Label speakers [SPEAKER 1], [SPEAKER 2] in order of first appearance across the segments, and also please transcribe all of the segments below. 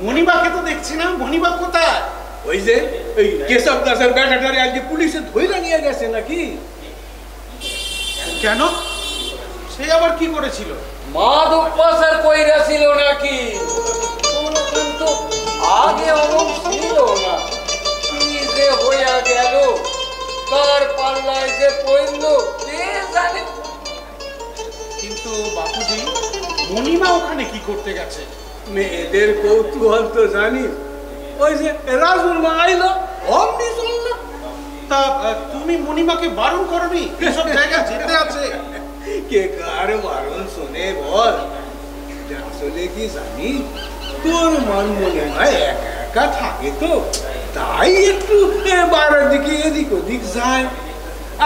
[SPEAKER 1] মণিবাকে তো দেখছি না, মণিবা কোথায়? ওই যে এই কেশব দাসের বেটাটারে আজকে পুলিশে ধইরা নিয়ে গেছে নাকি?
[SPEAKER 2] কেন? সে আবার কি করেছিল?
[SPEAKER 3] মাদক পাচার কইরাছিল নাকি? কিন্তু আগে অমন ছিল না। কি যে হইয়া গেল, কার পাল্লায় যে পড়ল কে জানে।
[SPEAKER 2] কিন্তু বাপুজি, মণিমা ওখানে কি করতে গেছে?
[SPEAKER 1] মেয়েদের কৌতূহল তো জানি। ওই যে রাজুর মা আইলো, অমনি চলল।
[SPEAKER 2] তা তুমি মণিমাকে বারণ করনি এসব জায়গায় যেতে আছে?
[SPEAKER 1] কে কার বারণ শোনে বল? আসলে কি জানি, তোর মন মনে হয় একা একা থাকে তো, তাই একটু বাড়ার দিকে এদিক ওদিক যায়।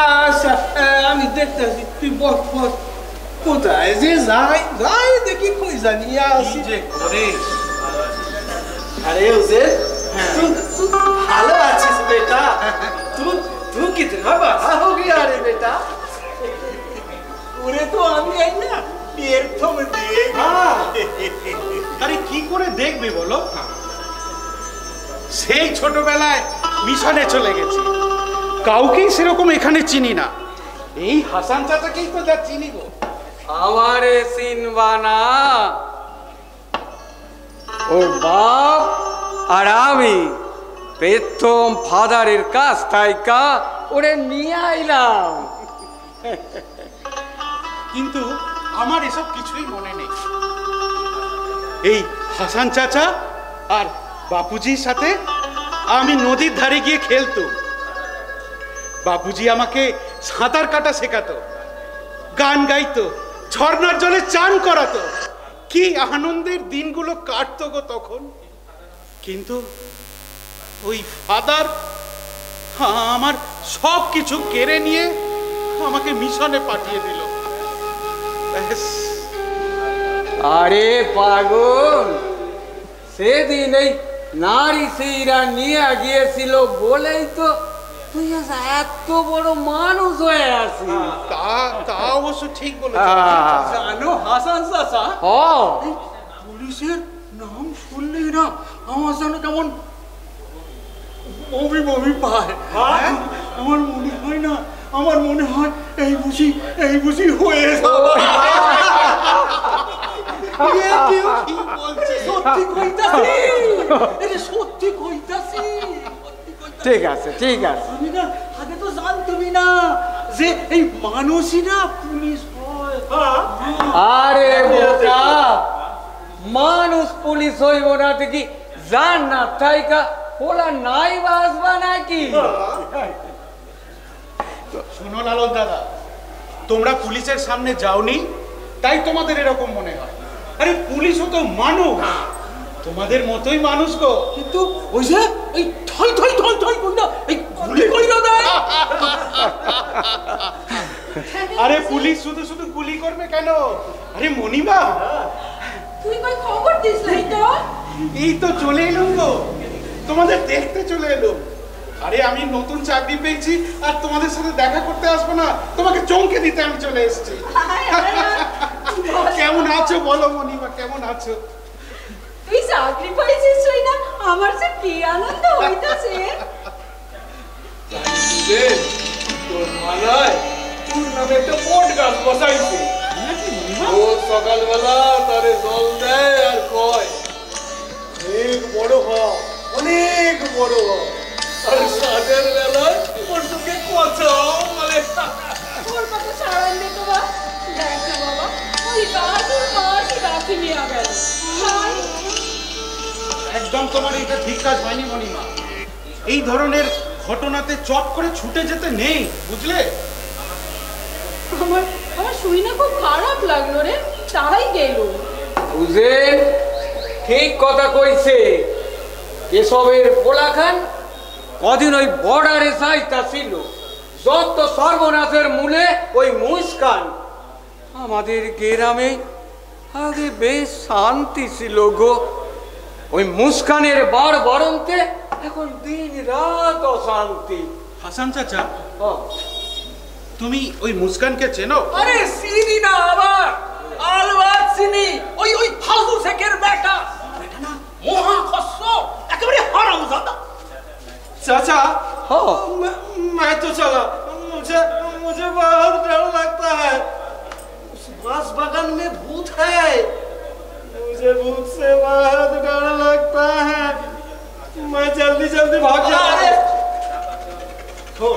[SPEAKER 1] আচ্ছা আমি দেখতেছি, তুই বস বস। কোথায় যে যাই যাই দেখি কই জানিয়ে আসি
[SPEAKER 2] যে করে।
[SPEAKER 4] अरे उसे तू भालो आछिस बेटा। तू कितना बड़ा हो गया रे बेटा।
[SPEAKER 1] ওরে তো আমি আই না প্রথম দেখ।
[SPEAKER 2] আরে কি করে দেখবে বলো? সেই ছোটবেলায় মিশনে চলে গেছি, কাউকেই সেরকম এখানে চিনি না। এই হাসান চাচাকেই তো যা চিনি গো।
[SPEAKER 3] আমারে চিনবা না? ওর বাপ আর আমি প্রথম ফাদারের কাছ থেকে ওরে নিয়ে আইলাম।
[SPEAKER 2] কিন্তু আমার এসব কিছুই মনে নেই। এই হাসান চাচা আর বাপুজির সাথে আমি নদীর ধারে গিয়ে খেলতাম। বাপুজি আমাকে সাঁতার কাটা শেখাতো, গান গাইতো, ঝর্ণার জলে চান করাতো। কি আনন্দের দিনগুলো কাটতো গো তখন। কিন্তু ওই ফাদার আমার সব কিছু কেড়ে নিয়ে আমাকে মিশনে পাঠিয়ে দিল।
[SPEAKER 3] আরে পাগল, সেদিন এই নারী সেইরা নিয়ে গিয়েছিল বলেই তো তুই এত বড় মানুষ হয়ে আছিস।
[SPEAKER 2] তা অবশ্য ঠিক বলেছ।
[SPEAKER 1] জানো হাসান চাচা,
[SPEAKER 3] ও
[SPEAKER 1] পুলিশের নাম শুনলেই না আমার যেন কেমন বমি বমি পায়। আমার মনে হয় না, আমার মনে হয় এই বুঝি হয়ে সত্যি কইতাছি, সত্যি কইতাছি।
[SPEAKER 3] ঠিক আছে ঠিক আছে।
[SPEAKER 1] আমি না আগে তো জানতামই না যে এই মানুষই না পুলিশ হয়।
[SPEAKER 3] আরে বোকা, মানুষ পুলিশ হইব না দেখি জান না থাইকা ওলা নাই বাসবা নাকি?
[SPEAKER 2] শোনো লালন দাদা, তোমরা পুলিশের সামনে যাওনি তাই তোমাদের এরকম মনে হয়। আরে পুলিশও তো মানুষ, তোমাদের মতোই মানুষ গো।
[SPEAKER 1] কিন্তু ওই যে এই থই থই থই থই কইনা এই গুলি কইরা দেয়।
[SPEAKER 2] আরে পুলিশ শুধু শুধু গুলি করবে কেন? আরে মণিমা,
[SPEAKER 5] তুই কই খবর দিস নাই তো?
[SPEAKER 2] এই তো চলে এলাম গো, তোমাদের দেখতে চলে এলো। আরে আমি নতুন চাকরি পেয়েছি আর তোমাদের সাথে দেখা করতে আসবো না, তোমাকে চমকে দিতে আমি চলে এসেছি। কেমন আছো বলো মণিমা, কেমন আছো?
[SPEAKER 5] তুই চাকরি পাইছিস না, আমার যে কি আনন্দ হইতাছে।
[SPEAKER 1] তোর মালায় তোর নামে একটা বট গাছ বসাইছে। ও সকালবেলা তারে জল দেয় আর কয় অনেক বড় হ, অনেক বড় হ। আর সাদের বেলায় ওর সঙ্গে কথা বলে।
[SPEAKER 5] তোর কত সারান দে তো বা। দেখ না বাবা, ওই গাছুর মাসি গাছি নিয়ে গেল।
[SPEAKER 2] একদম তোমার এটা ঠিক কাজ হয়নি মণিমা। এই ধরনের ঘটনাতে চট করে ছুটে যেতে নেই, বুঝলে?
[SPEAKER 5] আমার শুই না খুব খারাপ লাগলো রে, তাই গেল।
[SPEAKER 3] বুঝেন, ঠিক কথা কইছে। কেশবের পোলাখান কদিন ওই বর্ডারে চাইতা ছিল, যত সর্বনাশের মূলে ওই মুস্কান। আমাদের গ্রামে আগে বেশ শান্তি ছিল গো। ওই মুস্কানের বার বরন্তে এখন দিন রাত অশান্তি।
[SPEAKER 2] হাসান চাচা, তুমি ওই মুস্কানকে চেনো?
[SPEAKER 1] আরে চিনি না আবার, আলবাত চিনি। ওই ফালতু শেখের বেটা, বেটা না মহা খস্য, একেবারে হারামজাদা।
[SPEAKER 4] चाचा
[SPEAKER 3] हाँ।
[SPEAKER 4] मैं तो चला, मुझे मुझे बहुत डर लगता है। उस बांस बगान में भूत है, मुझे भूत से बहुत डर लगता है। मैं जल्दी जल्दी भाग जाता हूँ।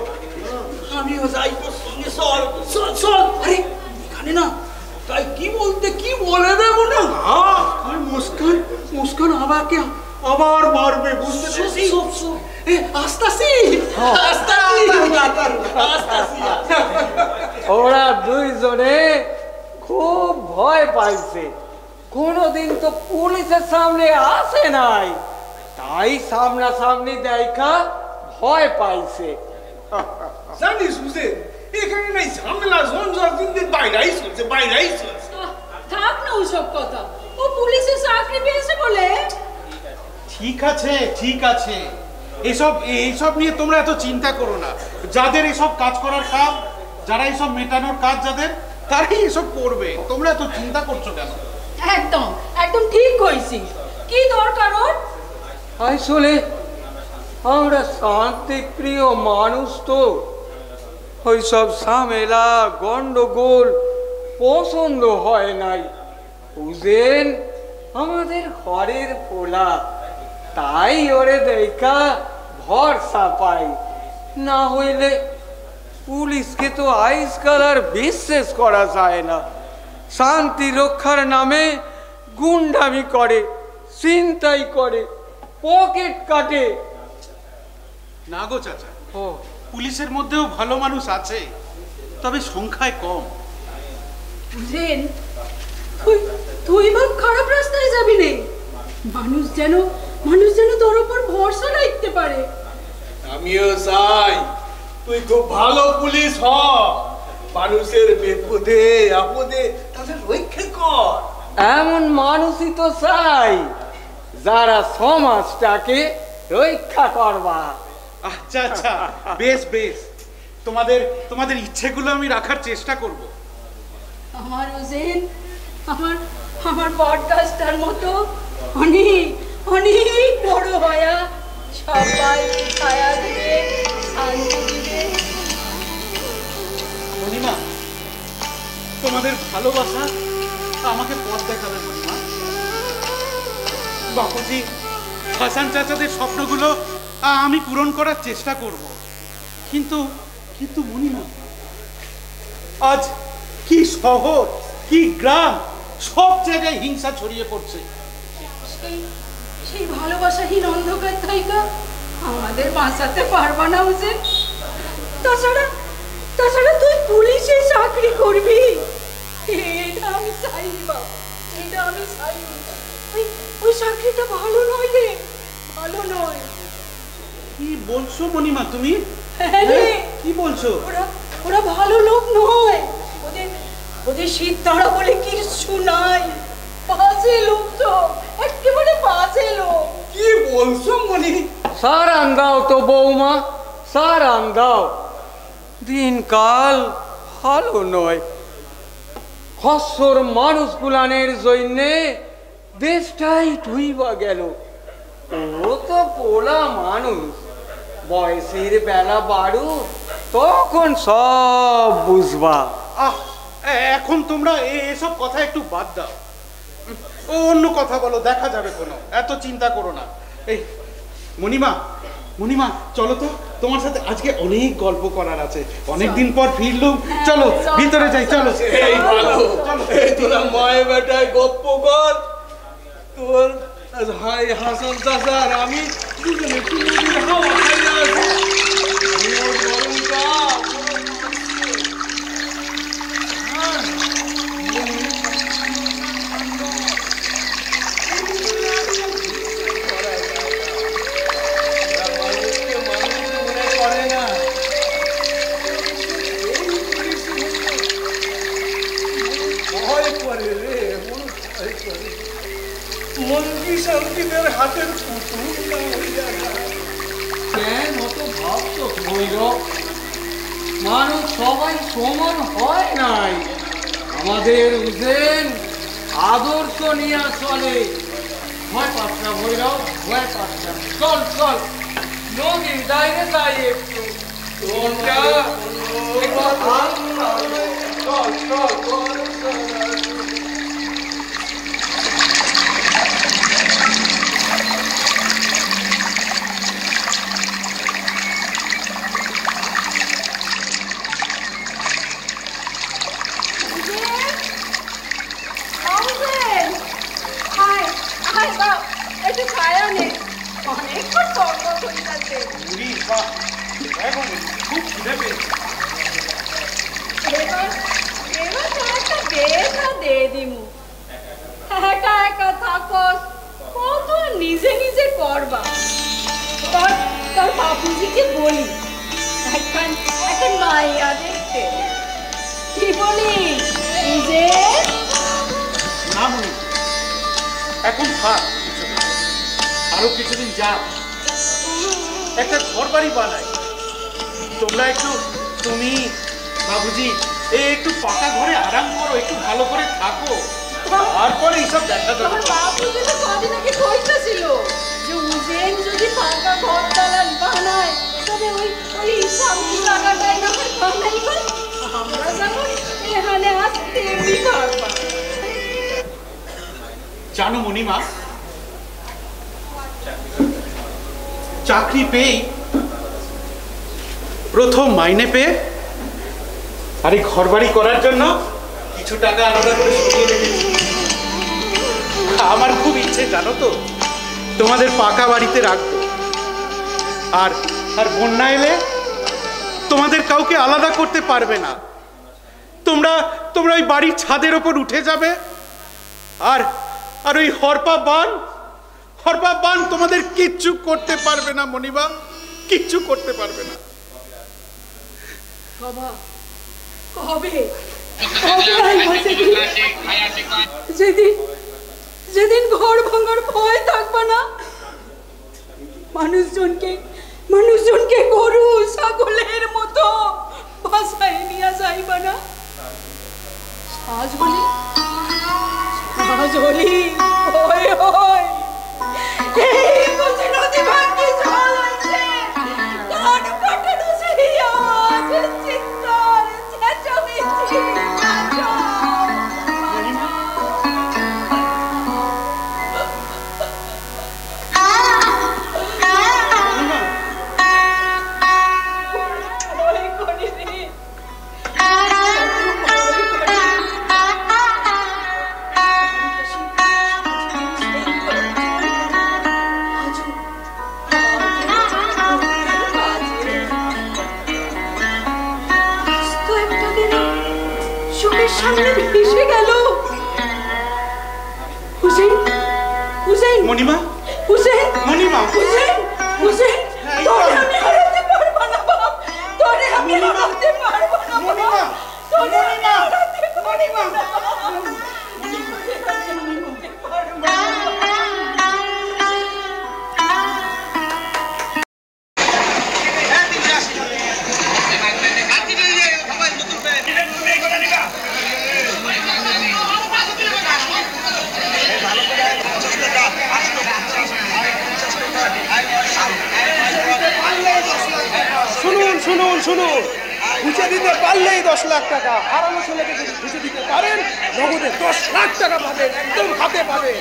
[SPEAKER 1] আমিও যাই তোর সঙ্গে। চল চল চল। আরে এখানে না তাই কি বলতে কি বলে দেবো না। আর মুস্কান মুস্কান আমাকে আবার মারবে, বুঝতে পেরেছিস? আসতাছি আসতাছি।
[SPEAKER 3] ওরা দুইজনে খুব ভয় পাইছে, কোনোদিন তো পুলিশের সামনে আসে নাই, তাই সামনাসামনি দেখা ভয় পাইছে।
[SPEAKER 1] জানিস বুঝে এখানে নাই ঝামেলা ঝঞ্ঝাট, দিন দিন বাইরেই চলছে বাইরেই চলছে।
[SPEAKER 5] থাক না ওসব কথা, ও পুলিশের চাকরি পেয়েছে বলে।
[SPEAKER 2] ঠিক আছে ঠিক আছে, এসব এইসব নিয়ে তোমরা এত চিন্তা করো না। যাদের এসব কাজ করার কাজ, যারা এসব মেটানোর কাজ যাদের, তারাই এসব করবে। তোমরা এত চিন্তা করছো কেন?
[SPEAKER 5] একদম একদম ঠিক কইছিস। কি দরকার ওর?
[SPEAKER 3] আসলে আমরা শান্তিপ্রিয় মানুষ তো, ওই সব ঝামেলা গন্ডগোল পছন্দ হয় নাই। বুঝেন, আমাদের ঘরের পোলা, তাই ওরে দেখা ভরসা পাই। না হইলে পুলিশকে তো আজকাল আর বিশ্বাস করা যায় না। শান্তি রক্ষার নামে গুন্ডামি করে, ছিনতাই করে, পকেট কাটে।
[SPEAKER 2] না গো চাচা,
[SPEAKER 3] ও
[SPEAKER 2] পুলিশের মধ্যেও ভালো মানুষ আছে, তবে সংখ্যায় কম।
[SPEAKER 5] বুঝেন, তুই তুই এবার খারাপ রাস্তায় যাবি নে। মানুষ যেন তোর উপর ভরসা রাখতে পারে।
[SPEAKER 1] আমিও চাই তুই খুব ভালো পুলিশ হ, মানুষের বিপদে আপদে তাদের রক্ষা কর।
[SPEAKER 3] এমন মানুষই তো চাই যারা সমাজটাকে রক্ষা করবা।
[SPEAKER 2] আচ্ছা আচ্ছা, বেশ বেশ, তোমাদের তোমাদের ইচ্ছেগুলো আমি রাখার চেষ্টা করব।
[SPEAKER 5] আমার হোসেন, আমার পডকাস্টার মতো অনেক অনেক বড় হয়া সবাইকে ছায়া দিবে, শান্তি দিবে।
[SPEAKER 2] মণিমা, তোমাদের ভালোবাসা আমাকে পথ দেখাবে মণিমা। বাপুজি, হাসান চাচাদের স্বপ্নগুলো আমি পূরণ করার চেষ্টা করব। কিন্তু কিন্তু মণিমা, আজ কি শহর কি গ্রাম, সব জায়গায় হিংসা ছড়িয়ে পড়ছে।
[SPEAKER 5] সেই ভালোবাসাহীন অন্ধকার থাইকা আমাদের বাঁচাতে পারবা না হোসেন। তাছাড়া তুই পুলিশে চাকরি করবি, এটা আমি চাই বাবা, এটা আমি চাই। ওই চাকরিটা ভালো নয় রে, ভালো নয়।
[SPEAKER 2] কি বলছো মণিমা তুমি?
[SPEAKER 5] হ্যাঁ রে,
[SPEAKER 2] কি বলছো?
[SPEAKER 5] ওরা ভালো লোক নয়, ওদের শীত তাড়া বলে কিছু নাই। বাজে লোক তো, একেবারে বাজে লোক।
[SPEAKER 1] কি বলছো মনি?
[SPEAKER 3] সারান দাও তো বৌমা, সারান দাও। দিনকাল ভালো নয়, খসর মানুষ গুলানের জন্যে দেশটাই ধুইবা গেল। ও তো পোলা মানুষ, বয়সের বেলা বাড়ু, তখন সব বুঝবা।
[SPEAKER 2] এখন তোমরা এসব কথা একটু বাদ দাও, অন্য কথা বলো, দেখা যাবে কোনো, এত চিন্তা করো না। এই মণিমা, মণিমা চলো তো, তোমার সাথে আজকে অনেক গল্প করার আছে, অনেকদিন পর ফিরলুম। চলো ভিতরে যাই, চলো।
[SPEAKER 1] এই ভালো, এই তোরা মায়ে বেটায় গপ্প কর। তোর হাই হাসান চাচা আর আমি দুজনে চুমুর হাওয়া খাইয়া আছি। গরম কাপ শান্তিদের হাতের পুতুল না হইয়া যায়।
[SPEAKER 3] কেন অত ভাবছো ভৈরব? মানুষ সবাই সমান হয় নাই। আমাদের উজেন আদর্শ নিয়ে চলে। ভয় পাস না ভৈরব, ভয় পাস না। চল চল। নদীর ধারে যাই একটু। মনটা একটু ঠান্ডা হবে। চল চল চল
[SPEAKER 2] খুব খিদে পেয়েছে।
[SPEAKER 5] একা একা থাকস কত নিজে নিজে করবা। তোর বাপুজিকে বলি এখন মাইয়া দেখতে। কি বলি যে
[SPEAKER 2] না মনি, এখন থাক, আরো কিছুদিন যা, একটা ঘর বাড়ি বানাই। তোমরা একটু, তুমি বাবুজি একটু পাকা ঘরে আরাম করো, একটু ভালো করে থাকো, তারপরে এইসব দেখা যাবে।
[SPEAKER 5] বাপুজি তো কদিন আগে কইতেছিল যে উজেন যদি পাকা ঘর দালান বানায় তবে ওই সামনে জায়গাটাই না হয় বানাইব, আমরা যেমন এখানে আসতে পারবা।
[SPEAKER 2] জানো মণিমা, চাকরি পেয়েই প্রথম মাইনে পেয়ে আর এই ঘর বাড়ি করার জন্য কিছু টাকা আলাদা করে সরিয়ে রেখেছি। আমার খুব ইচ্ছে জানো তো, তোমাদের পাকা বাড়িতে রাখবো, আর আর বন্যা এলে তোমাদের কাউকে আলাদা করতে পারবে না। তোমরা তোমরা ওই বাড়ির ছাদের ওপর উঠে যাবে, আর আর ওই হরপা বান তোমাদের কিচ্ছু করতে পারবে না মনিবা, কিচ্ছু করতে পারবে না।
[SPEAKER 5] বাবা কবে যেদিন ঘর ভাঙার ভয় থাকবে না, মানুষজনকে গরু ছাগলের মতো বাসায় নিয়ে যাইবা না। সাজ হলি হয় হয় এই বুঝি নদী ভাঙ্গি জল হইছে, কান কাটানো সেই আওয়াজ, চিৎকার চেঁচামেচি সামনে ভেসে গেল।
[SPEAKER 2] মনিমা,
[SPEAKER 5] তোরে আমি হারাতে পারবো না বাপ, তোরে আমি হারাতে পারবো না বাপ, তোরে আমি হারাতে পারবো না।
[SPEAKER 4] শুনুন, বুঝে দিতে পারলেই 10 লাখ টাকা, হারানো ছেলেকে যদি বুঝে দিতে পারেন নগদে 10 লাখ টাকা পাবেন, একদম হাতে পাবেন।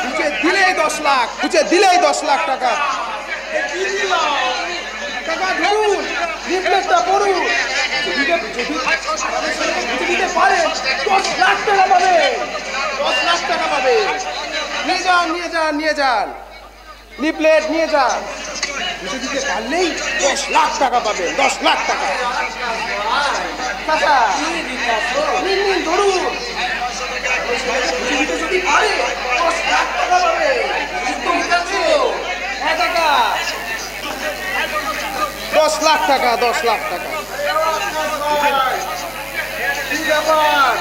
[SPEAKER 4] বুঝে দিলেই 10 লাখ, বুঝে দিলেই 10 লাখ টাকা। টাকা ধরুন, লিফলেটটা পড়ুন, যদি বুঝে দিতে পারেন 10 লাখ টাকা পাবেন, 10 লাখ টাকা পাবেন। নিয়ে যান, লিফলেট নিয়ে যান। বুঝে দিতে পারলেই 10 লাখ টাকা পাবেন, 10 লাখ টাকা। ধরুন, বুঝে দিতে যদি পারে 10 লাখ টাকা পাবে। 10 লাখ টাকা, 10 লাখ টাকা। কি ব্যাপার?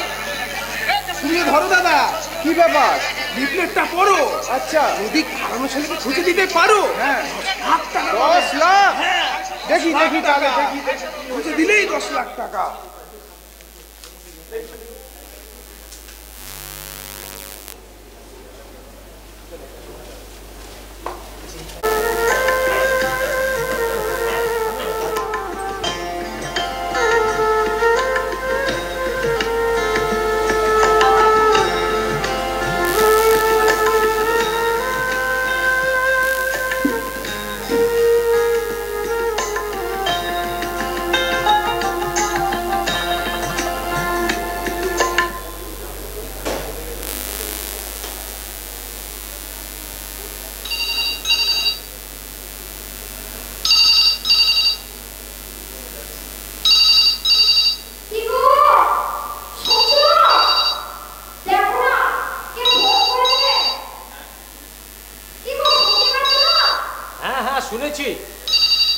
[SPEAKER 4] শুনিয়ে ধরো দাদা, কি ব্যাপার? লিফলেটটা পড়ো। আচ্ছা, যদি হারানো ছেলেকে খুঁজে দিতে পারো, হ্যাঁ 10 লাখ। দেখি তাহলে, খুঁজে দিলেই 10 লাখ টাকা।
[SPEAKER 6] বলছি,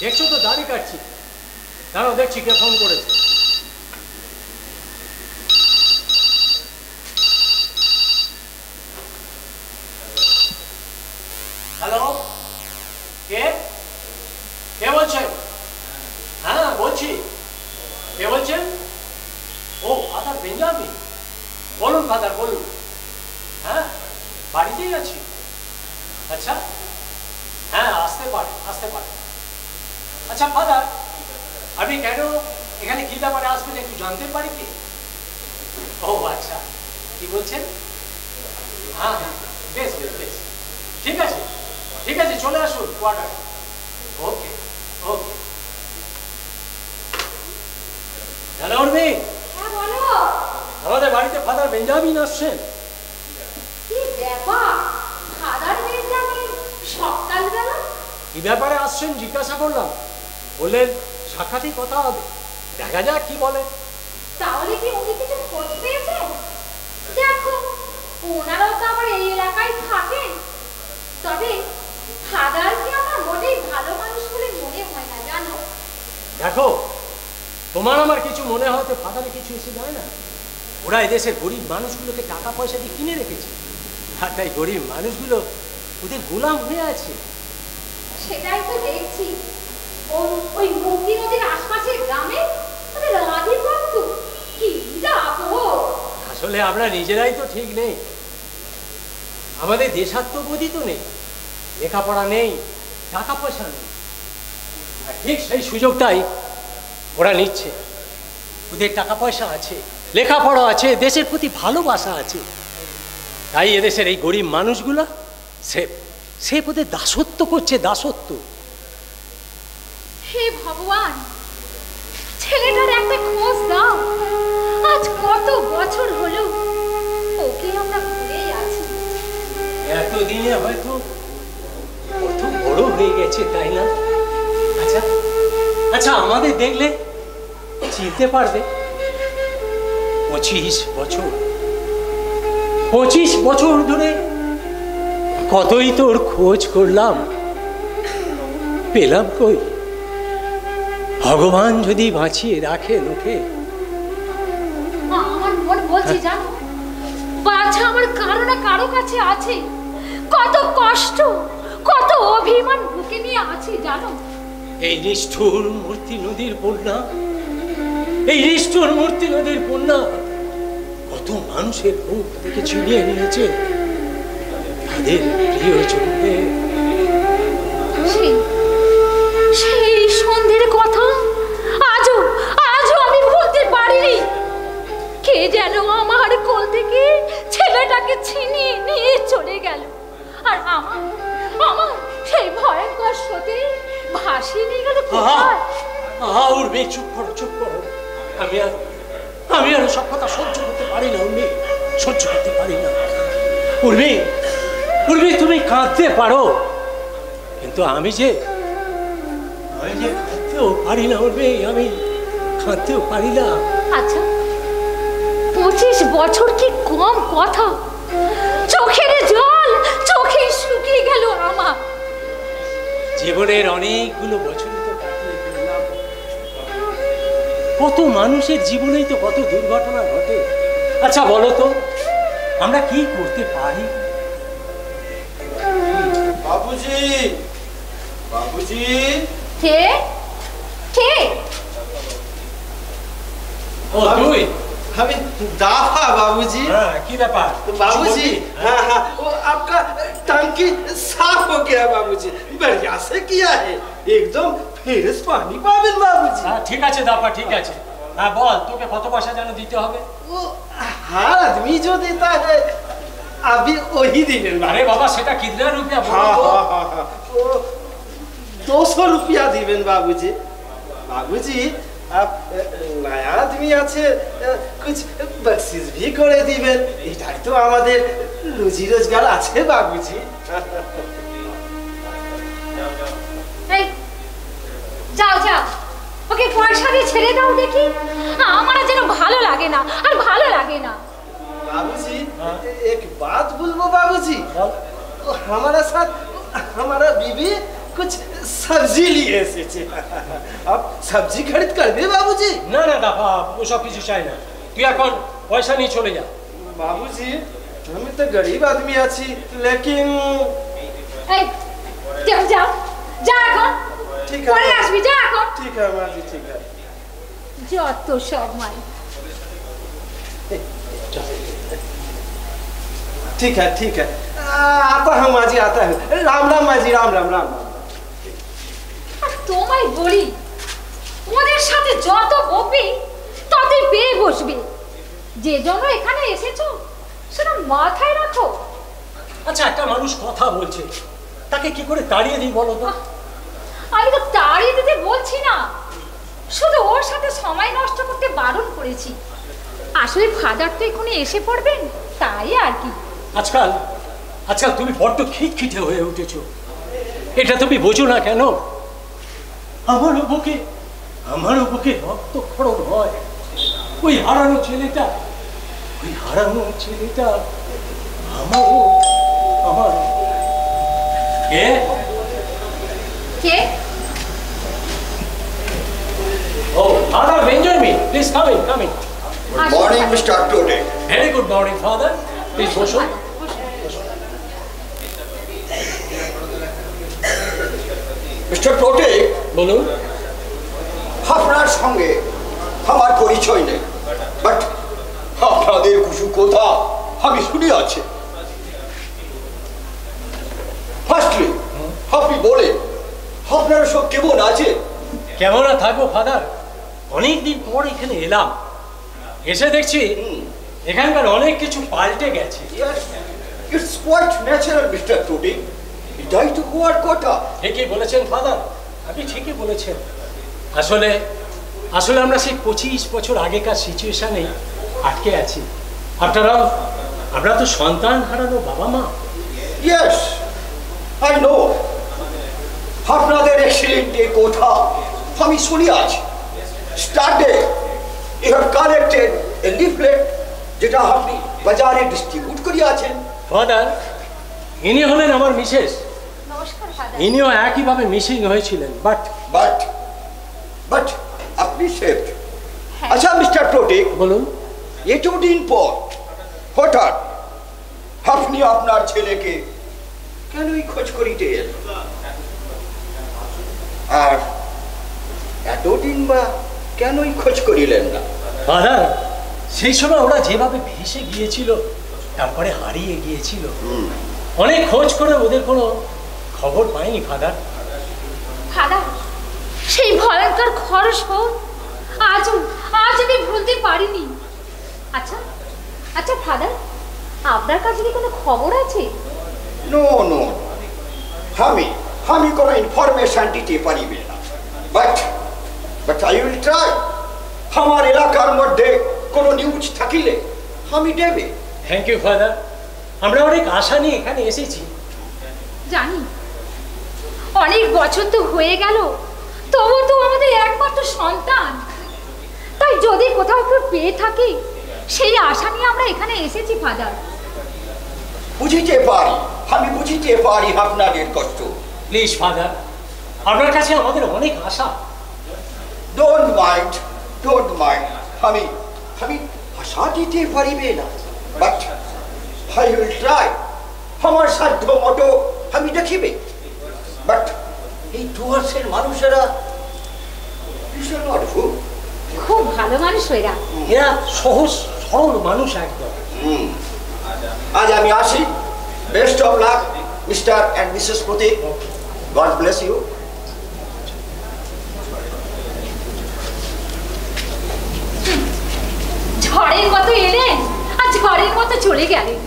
[SPEAKER 6] দেখছো তো দাড়ি কাটছি। দাঁড়াও দেখছি কে ফোন করেছে। হ্যালো, কে কে বলছেন? হ্যাঁ বলছি, কে বলছেন? ও ফাদার বেঞ্জামিন, বলুন ফাদার বলুন। হ্যাঁ বাড়িতেই আছি। আচ্ছা হ্যাঁ আসতে পারে আসতে পারে। আচ্ছা ফাদার, আপনি কেন এখানে কি ব্যাপারে আসবেন একটু জানতে পারি কি? ও আচ্ছা, কি বলছেন? হ্যাঁ হ্যাঁ বেশ বেশ বেশ, ঠিক আছে ঠিক আছে, চলে আসুন কোয়ার্টার। ওকে ওকে। হ্যালো উর্মি,
[SPEAKER 5] হ্যাঁ বলো।
[SPEAKER 6] আমাদের বাড়িতে ফাদার বেঞ্জামিন আসছেন।
[SPEAKER 5] কি ব্যাপার ফাদার বেঞ্জামিন সকালবেলা?
[SPEAKER 6] কি ব্যাপারে আসছেন জিজ্ঞাসা করলাম, বললেন সাক্ষাৎই কথা হবে, দেখা যাক কি বলে।
[SPEAKER 5] তাহলে কি উনি কিছু খোঁজ পেয়েছেন? দেখো ওনারাও তো আমার এই এলাকায় থাকেন, তবে ফাদারকে আমার মোটেই ভালো মানুষ বলে মনে হয় না জানো।
[SPEAKER 6] দেখো তোমার আমার কিছু মনে হয় তো ফাদারে কিছু এসে যায় না। ওরা এদেশের গরিব মানুষগুলোকে টাকা পয়সা দিয়ে কিনে রেখেছে, আর তাই গরিব মানুষগুলো ওদের গোলাম হয়ে আছে।
[SPEAKER 5] সেটাই তো দেখছি ওই মুক্তি নদীর আশপাশের গ্রামে ওদের আধিপত্য কি আপদ।
[SPEAKER 6] আসলে আমরা নিজেরাই তো ঠিক নেই, আমাদের দেশাত্মবোধই তো নেই, লেখাপড়া নেই, টাকা পয়সা নেই, আর ঠিক সেই সুযোগটাই ওরা নিচ্ছে। ওদের টাকা পয়সা আছে, লেখাপড়া আছে, দেশের প্রতি ভালোবাসা আছে, তাই এদেশের এই গরিব মানুষগুলো সে ওদের দাসত্ব করছে, দাসত্ব।
[SPEAKER 5] হে ভগবান, ছেলেটার একটা খোঁজ দাও। আজ কত বছর হলো ওকে আমরা ভুলেই আছি।
[SPEAKER 6] এতদিনে হয়তো কত বড় হয়ে গেছে, তাই না? আচ্ছা আচ্ছা, আমাদের দেখলে চিনতে পারবে? 25 বছর ধরে কতই তোর খোঁজ করলাম, পেলাম কই? ভগবান যদি বাঁচিয়ে রাখে লোকে।
[SPEAKER 5] আমার মন বলছে জানো, বাছা আমার কারো না কারো কাছে আছে। কত কষ্ট, কত অভিমান বুকে নিয়ে আছে জানো।
[SPEAKER 6] এই নিষ্ঠুর মূর্তি নদীর বন্যা, এই নিষ্ঠুর মূর্তি নদীর বন্যা কত মানুষের বুক থেকে ছিনিয়ে নিয়েছে তাদের প্রিয়জনদের।
[SPEAKER 5] সেই সন্ধ্যের কথা আজও আমি ভুলতে পারিনি। কে যেন আমার কোল থেকে ছেলেটাকে ছিনিয়ে নিয়ে চলে গেল, আর আমার সেই ভয়ঙ্কর স্রোতে ভাসিয়ে নিয়ে গেল কোথায়।
[SPEAKER 6] উর্মি চুপ করো চুপ করো, আমি আর সব কথা সহ্য করতে পারি না উর্মি, সহ্য করতে পারি না। উর্মি তুমি কাঁদতে পারো, কিন্তু আমি যে কাঁদতেও পারি না উর্মি, আমি কাঁদতেও পারি না।
[SPEAKER 5] আচ্ছা 25 বছর কি কম কথা? চোখের জল চোখে শুকিয়ে গেল আমার।
[SPEAKER 6] জীবনের অনেকগুলো বছরই তো কাটিয়ে ফেললাম, কত মানুষের জীবনেই তো কত দুর্ঘটনা ঘটে। আচ্ছা বলো তো আমরা কি করতে পারি?
[SPEAKER 4] বাবুজি, বাবুজি,
[SPEAKER 5] কে কে?
[SPEAKER 6] ও তুই?
[SPEAKER 4] আমি दाफा बाबूजी।
[SPEAKER 6] हाँ, की व्यापार?
[SPEAKER 4] बाबूजी हाँ हाँ, वो आपका टंकी साफ हो गया बाबूजी, बढ़िया से किया है, एकदम फ्रेश पानी पावेन बाबूजी।
[SPEAKER 6] हाँ ठीक है दापा, ठीक है। हाँ बोल, তোকে কত পয়সা যেন দিতে হবে?
[SPEAKER 4] वो हर आदमी जो देता है अभी वही दिलेन।
[SPEAKER 6] अरे बाबा সেটা कितना रुपया बोलो?
[SPEAKER 4] हाँ हाँ हाँ हाँ, वो 200 रुपया दिवेन बाबूजी। बाबूजी आप नया आदमी আছে, कुछ बख्शिश भी করে দিবেন, এটাই তো আমাদের রুজি রোজগার আছে বাবুজি।
[SPEAKER 5] এই যাও যাও, ওকে পয়সা দিয়ে ছেড়ে দাও দেখি, আমার যেন ভালো লাগে না, আর ভালো লাগে না।
[SPEAKER 4] बाबूजी एक बात बोलबो बाबूजी, हमारा साथ हमारा बीवी कुछ सब्जी लिए एसेছে आप सब्जी खरीद करबे बाबूजी
[SPEAKER 6] না না বাবা ওসব কিছু চাই না, তুই এখন পয়সা নিয়ে চলে যা।
[SPEAKER 4] बाबूजी আমি তো গরিব আদমি আছি लेकिन
[SPEAKER 5] এই যাও যাও যা এখন,
[SPEAKER 4] ठीक
[SPEAKER 5] পরে
[SPEAKER 4] है
[SPEAKER 5] আসবি, যা এখন।
[SPEAKER 4] ठीक है माँ जी ठीक है
[SPEAKER 5] যত সব মাই।
[SPEAKER 4] ठीक है आता हूँ माँ जी आता हूँ राम राम माँ जी राम राम राम
[SPEAKER 5] আর তোমায় বলি ওদের সাথে যত বকবি ততই পেয়ে বসবি। যে জন্য এখানে এসেছো সেটা মাথায় রাখো।
[SPEAKER 6] আচ্ছা একটা মানুষ কথা বলছে, তাকে কি করে তাড়িয়ে দিই বলো তো?
[SPEAKER 5] আমি তো তাড়িয়ে দিতে বলছি না, শুধু ওর সাথে সময় নষ্ট করতে বারণ করেছি। আসলে ফাদার তো এখনই এসে পড়বেন, তাই আর কি।
[SPEAKER 6] আজকাল আজকাল তুমি বড্ড খিটখিটে হয়ে উঠেছো, এটা তুমি বোঝো না কেন? আমারও বুকে রক্তক্ষরণ হয়। ওই হারানো ছেলেটা আমার কে
[SPEAKER 5] কে?
[SPEAKER 6] ও father Benjamin, please come in.
[SPEAKER 5] আসুন,
[SPEAKER 7] morning
[SPEAKER 5] father।
[SPEAKER 7] Mister Tode.
[SPEAKER 6] Very good morning father, please বসুন।
[SPEAKER 7] মিস্টার টোডে,
[SPEAKER 6] বলুন।
[SPEAKER 7] আপনার সঙ্গে আমার পরিচয় নেই, বাট আপনাদের কিছু কথা আমি শুনে আছি। ফার্স্টলি আপনি বলে আপনারা সব কেমন আছে?
[SPEAKER 6] কেমন আর থাকবো ফাদার, অনেকদিন পর এখানে এলাম, এসে দেখছি এখানকার অনেক কিছু পাল্টে গেছে।
[SPEAKER 7] ইটস কোয়াইট ন্যাচারাল মিস্টার টোডে, এটাই তো হওয়ার কথা।
[SPEAKER 6] ঠিকই বলেছেন ফাদার, আপনি ঠিকই বলেছেন। আসলে আমরা সেই 25 বছর আগেকার সিচুয়েশনে আটকে আছি। আমরা তো সন্তান হারানো বাবা মা।
[SPEAKER 7] ইয়েস আই নো, আপনাদের অ্যাক্সিডেন্টের কথা আমি শুনে আছি। স্টার্টে you have collected a leaflet যেটা আপনি বাজারে ডিস্ট্রিবিউট করিয়াছেন।
[SPEAKER 6] ফাদার, ইনি হলেন আমার মিসেস,
[SPEAKER 5] নমস্কার ফাদার।
[SPEAKER 6] ইনিও একইভাবে মিসিং হয়েছিলেন, বাট
[SPEAKER 7] বাট আপনি সেফ। আচ্ছা মিস্টার প্রোটেক,
[SPEAKER 6] বলুন।
[SPEAKER 7] এতদিন পর হঠাৎ আপনি আপনার ছেলেকে কেনই খোঁজ করিতে এলেন? আর এতদিন বা কেনই খোঁজ করিলেন না?
[SPEAKER 6] ফাদার, সেই সময় ওরা যেভাবে ভেসে গিয়েছিল, তারপরে হারিয়ে গিয়েছিল, অনেক খোঁজ করে ওদের কোনো খবর পাইনি ফাদার।
[SPEAKER 5] ফাদার, সেই ভয়ঙ্কর খরচ আজ আমি ভুলতে পারিনি। আচ্ছা ফাদার, আপনার কাছে কি কোনো খবর আছে?
[SPEAKER 7] নো আমি কোনো ইনফরমেশন দিতে পারিবে না, বাট আই উইল ট্রাই। আমার এলাকার মধ্যে কোনো নিউজ থাকিলে আমি দেবে।
[SPEAKER 6] থ্যাংক ইউ ফাদার, আমরা অনেক আশা নিয়ে এখানে এসেছি।
[SPEAKER 5] জানি অনেক বছর তো হয়ে গেল, তবু তো আমাদের একমাত্র সন্তান, তাই যদি কোথাও কেউ পেয়ে থাকি সেই আশা নিয়ে আমরা এখানে এসেছি ফাদার।
[SPEAKER 7] আমি বুঝিতে পারি আপনাদের কষ্ট।
[SPEAKER 6] প্লিজ ফাদার, আপনার কাছে আমাদের অনেক আশা।
[SPEAKER 7] ডোন্ট মাইন্ড আমি আশা দিতে পারিবে না, বাট আই উইল ট্রাই। আমার সাধ্য মতো আমি দেখিবে, বাট এই ডুয়ার্সের মানুষেরা ভীষণ অদ্ভুত।
[SPEAKER 5] খুব ভালো মানুষ এরা।
[SPEAKER 6] এরা সহজ সরল মানুষ একদম।
[SPEAKER 7] আজ আমি আসি। Best of luck Mr and Mrs Pratik, god bless you.
[SPEAKER 5] ঝড়ের মতো এলেন আর ঝড়ের মতো চলে গেলেন।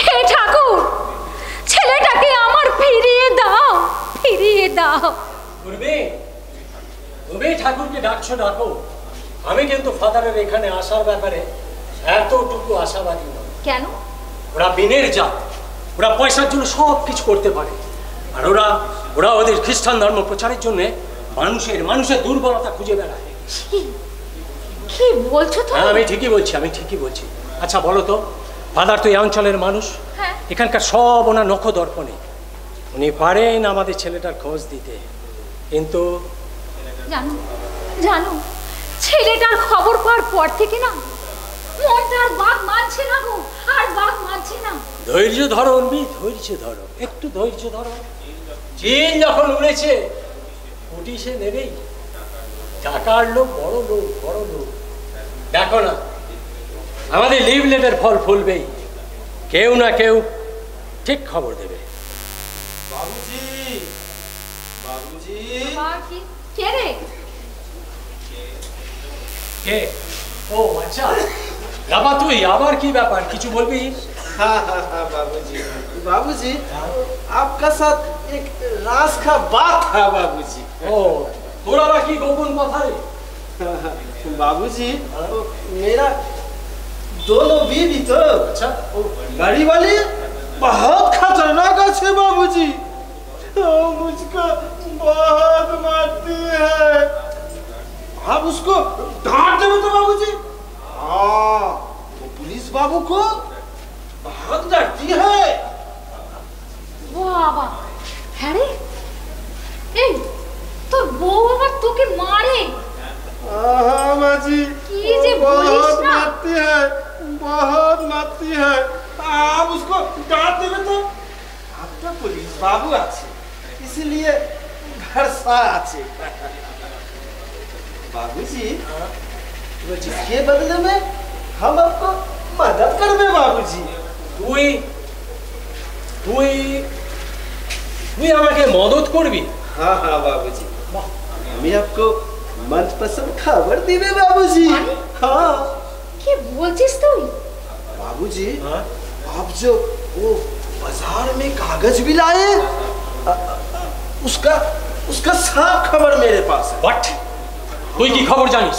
[SPEAKER 5] হে ঠাকুর, ছেলেটাকে আমার ফিরিয়ে দাও।
[SPEAKER 6] তুমি ঠাকুরকে ডাকো। আমি কিন্তু ফাদারের এখানে আসার ব্যাপারে এতটুকু আশাবাদী নয়।
[SPEAKER 5] কেন?
[SPEAKER 6] ওরা বিনের জাত, ওরা পয়সার জন্য সব কিছু করতে পারে, আর ওরা ওদের খ্রিস্টান ধর্ম প্রচারের জন্য মানুষের দুর্বলতা খুঁজে বেড়ায়।
[SPEAKER 5] কি বলছো তুমি?
[SPEAKER 6] হ্যাঁ, আমি ঠিকই বলছি। আচ্ছা বলো তো, ফাদার তো এই অঞ্চলের মানুষ,
[SPEAKER 5] হ্যাঁ।
[SPEAKER 6] এখানকার সব ওনার নখদর্পণে। উনি পারেন আমাদের ছেলেটার খোঁজ দিতে, কিন্তু
[SPEAKER 5] জানো জানো ছেলেটার খবর পাওয়ার পর থেকে না মনটা আর বাঘ মানছে না গো, আর বাঘ মানছে না।
[SPEAKER 6] ধৈর্য ধরো উর্মি, ধৈর্য ধরো, একটু ধৈর্য ধরো। চিল যখন উড়েছে উঠি সে নেবেই। টাকার লোক, বড় লোক, বড় লোক। দেখো না আমাদের লিভলেটের ফল ফুলবেই, কেউ না কেউ ঠিক খবর দেবে।
[SPEAKER 4] বাবুজি, বাবুজি।
[SPEAKER 5] কি কে রে?
[SPEAKER 6] কে? ও আচ্ছা, বাবা তুই আবার কি ব্যাপার, কিছু বলবি?
[SPEAKER 4] हाँ हाँ हाँ बाबूजी, बाबूजी आपका साथ एक राज का बात था बाबूजी।
[SPEAKER 6] ও তোর আবার কি গোপন কথা রে?
[SPEAKER 4] बाबूजी तो मेरा दोनों बीवी तो
[SPEAKER 6] अच्छा
[SPEAKER 4] वो गाड़ी वाली बहुत खतरनाक है बाबूजी, तो मुझको बहुत मारती है। आप उसको डांट देंगे तो बाबूजी? हाँ, वो पुलिस बाबू को बहुत डरती है।
[SPEAKER 5] বাবা হ্যাঁ রে, এই তোর বউ আবার তোকে মারে?
[SPEAKER 4] हाँ बाजी,
[SPEAKER 5] की जे
[SPEAKER 4] बहुत
[SPEAKER 5] बोलिस ना?
[SPEAKER 4] मारती है, बहुत मारती है। आप उसको डांट देंगे तो आपका पुलिस बाबू আছে, इसलिए भरसा আছে। बाबूजी इसके बदले में हम आपको मदद करबे बाबूजी।
[SPEAKER 6] তুই তুই তুই আমাকে মদত করবি?
[SPEAKER 4] हाँ हाँ बाबूजी, আমি आपको मनपसंद खबर दिबे बाबूजी। हाँ
[SPEAKER 5] কি বলছিস তুই?
[SPEAKER 4] बाबूजी
[SPEAKER 6] हाँ?
[SPEAKER 4] आप जो वो बाजार में कागज भी लाए, उसका उसका साफ खबर मेरे पास है।
[SPEAKER 6] বাট তুই কি খবর জানিস?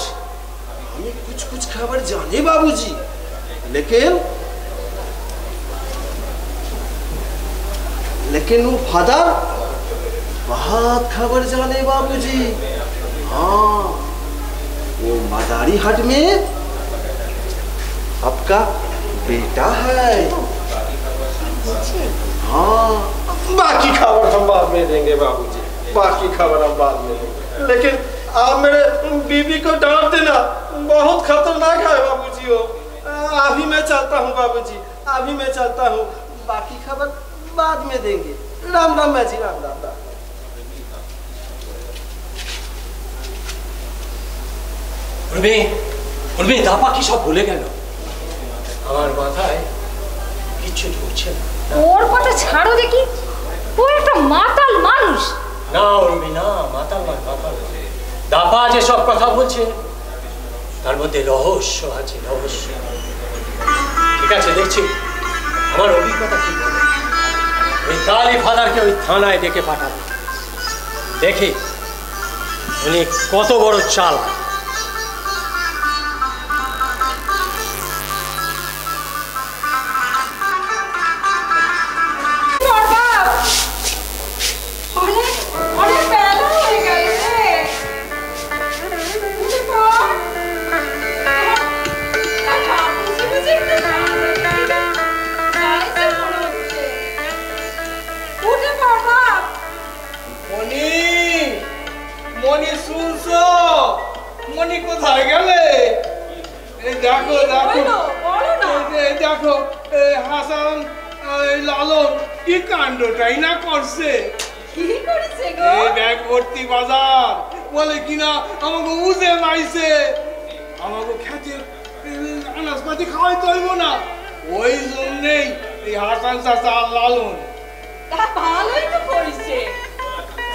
[SPEAKER 4] हमें कुछ कुछ खबर जाने बाबूजी, लेकिन वो फादर बहुत खबर जाने बाबूजी। हाँ, वो मदारी हाट में आपका बेटा है। हाँ, बाकी खबर हम बाद में देंगे बाबूजी, बाकी खबर हम बाद में देंगे, लेकिन आप मेरे बीबी को डांट देना, बहुत खतरनाक है बाबूजी वो। अभी मैं चलता हूँ बाबूजी, अभी मैं चलता हूँ, बाकी खबर बाद में देंगे। राम राम बाजी, राम राम राम।
[SPEAKER 6] উর্মি, উর্মি দাপা কি সব ভুলে গেল? আমার মাথায় কিচ্ছু ঢুকছে না।
[SPEAKER 5] ওর কথা ছাড়ো দেখি, ও একটা মাতাল মানুষ।
[SPEAKER 6] না উর্মি না, মাতাল নয়, মাতাল নয়। দাপা যে সব কথা বলছে তার মধ্যে রহস্য আছে, রহস্য। ঠিক আছে, দেখছি আমার অভিজ্ঞতা কি বলে। ওই কালী ফাদারকে ওই থানায় ডেকে পাঠাবো, দেখি উনি কত বড় চালাক।
[SPEAKER 5] অনেক বেলা হয়ে গেছে।
[SPEAKER 1] মনি, মনি শুনছো? মনি কোথায় গেলে? এই দেখো দেখো, এই দেখো এই হাসান এই লালন কি কাণ্ডটাই না করছে।
[SPEAKER 5] কি করেছে গো?
[SPEAKER 1] এই ব্যাগ ভর্তি বাজার, বলে কিনা আমাকে উজে মাইছে, আমাকে খেতে আনাজপাতি খাওয়াইতে হইব না, ওই জন্যেই এই হাসান চাচা আর লালন।
[SPEAKER 5] তা ভালোই তো করেছে।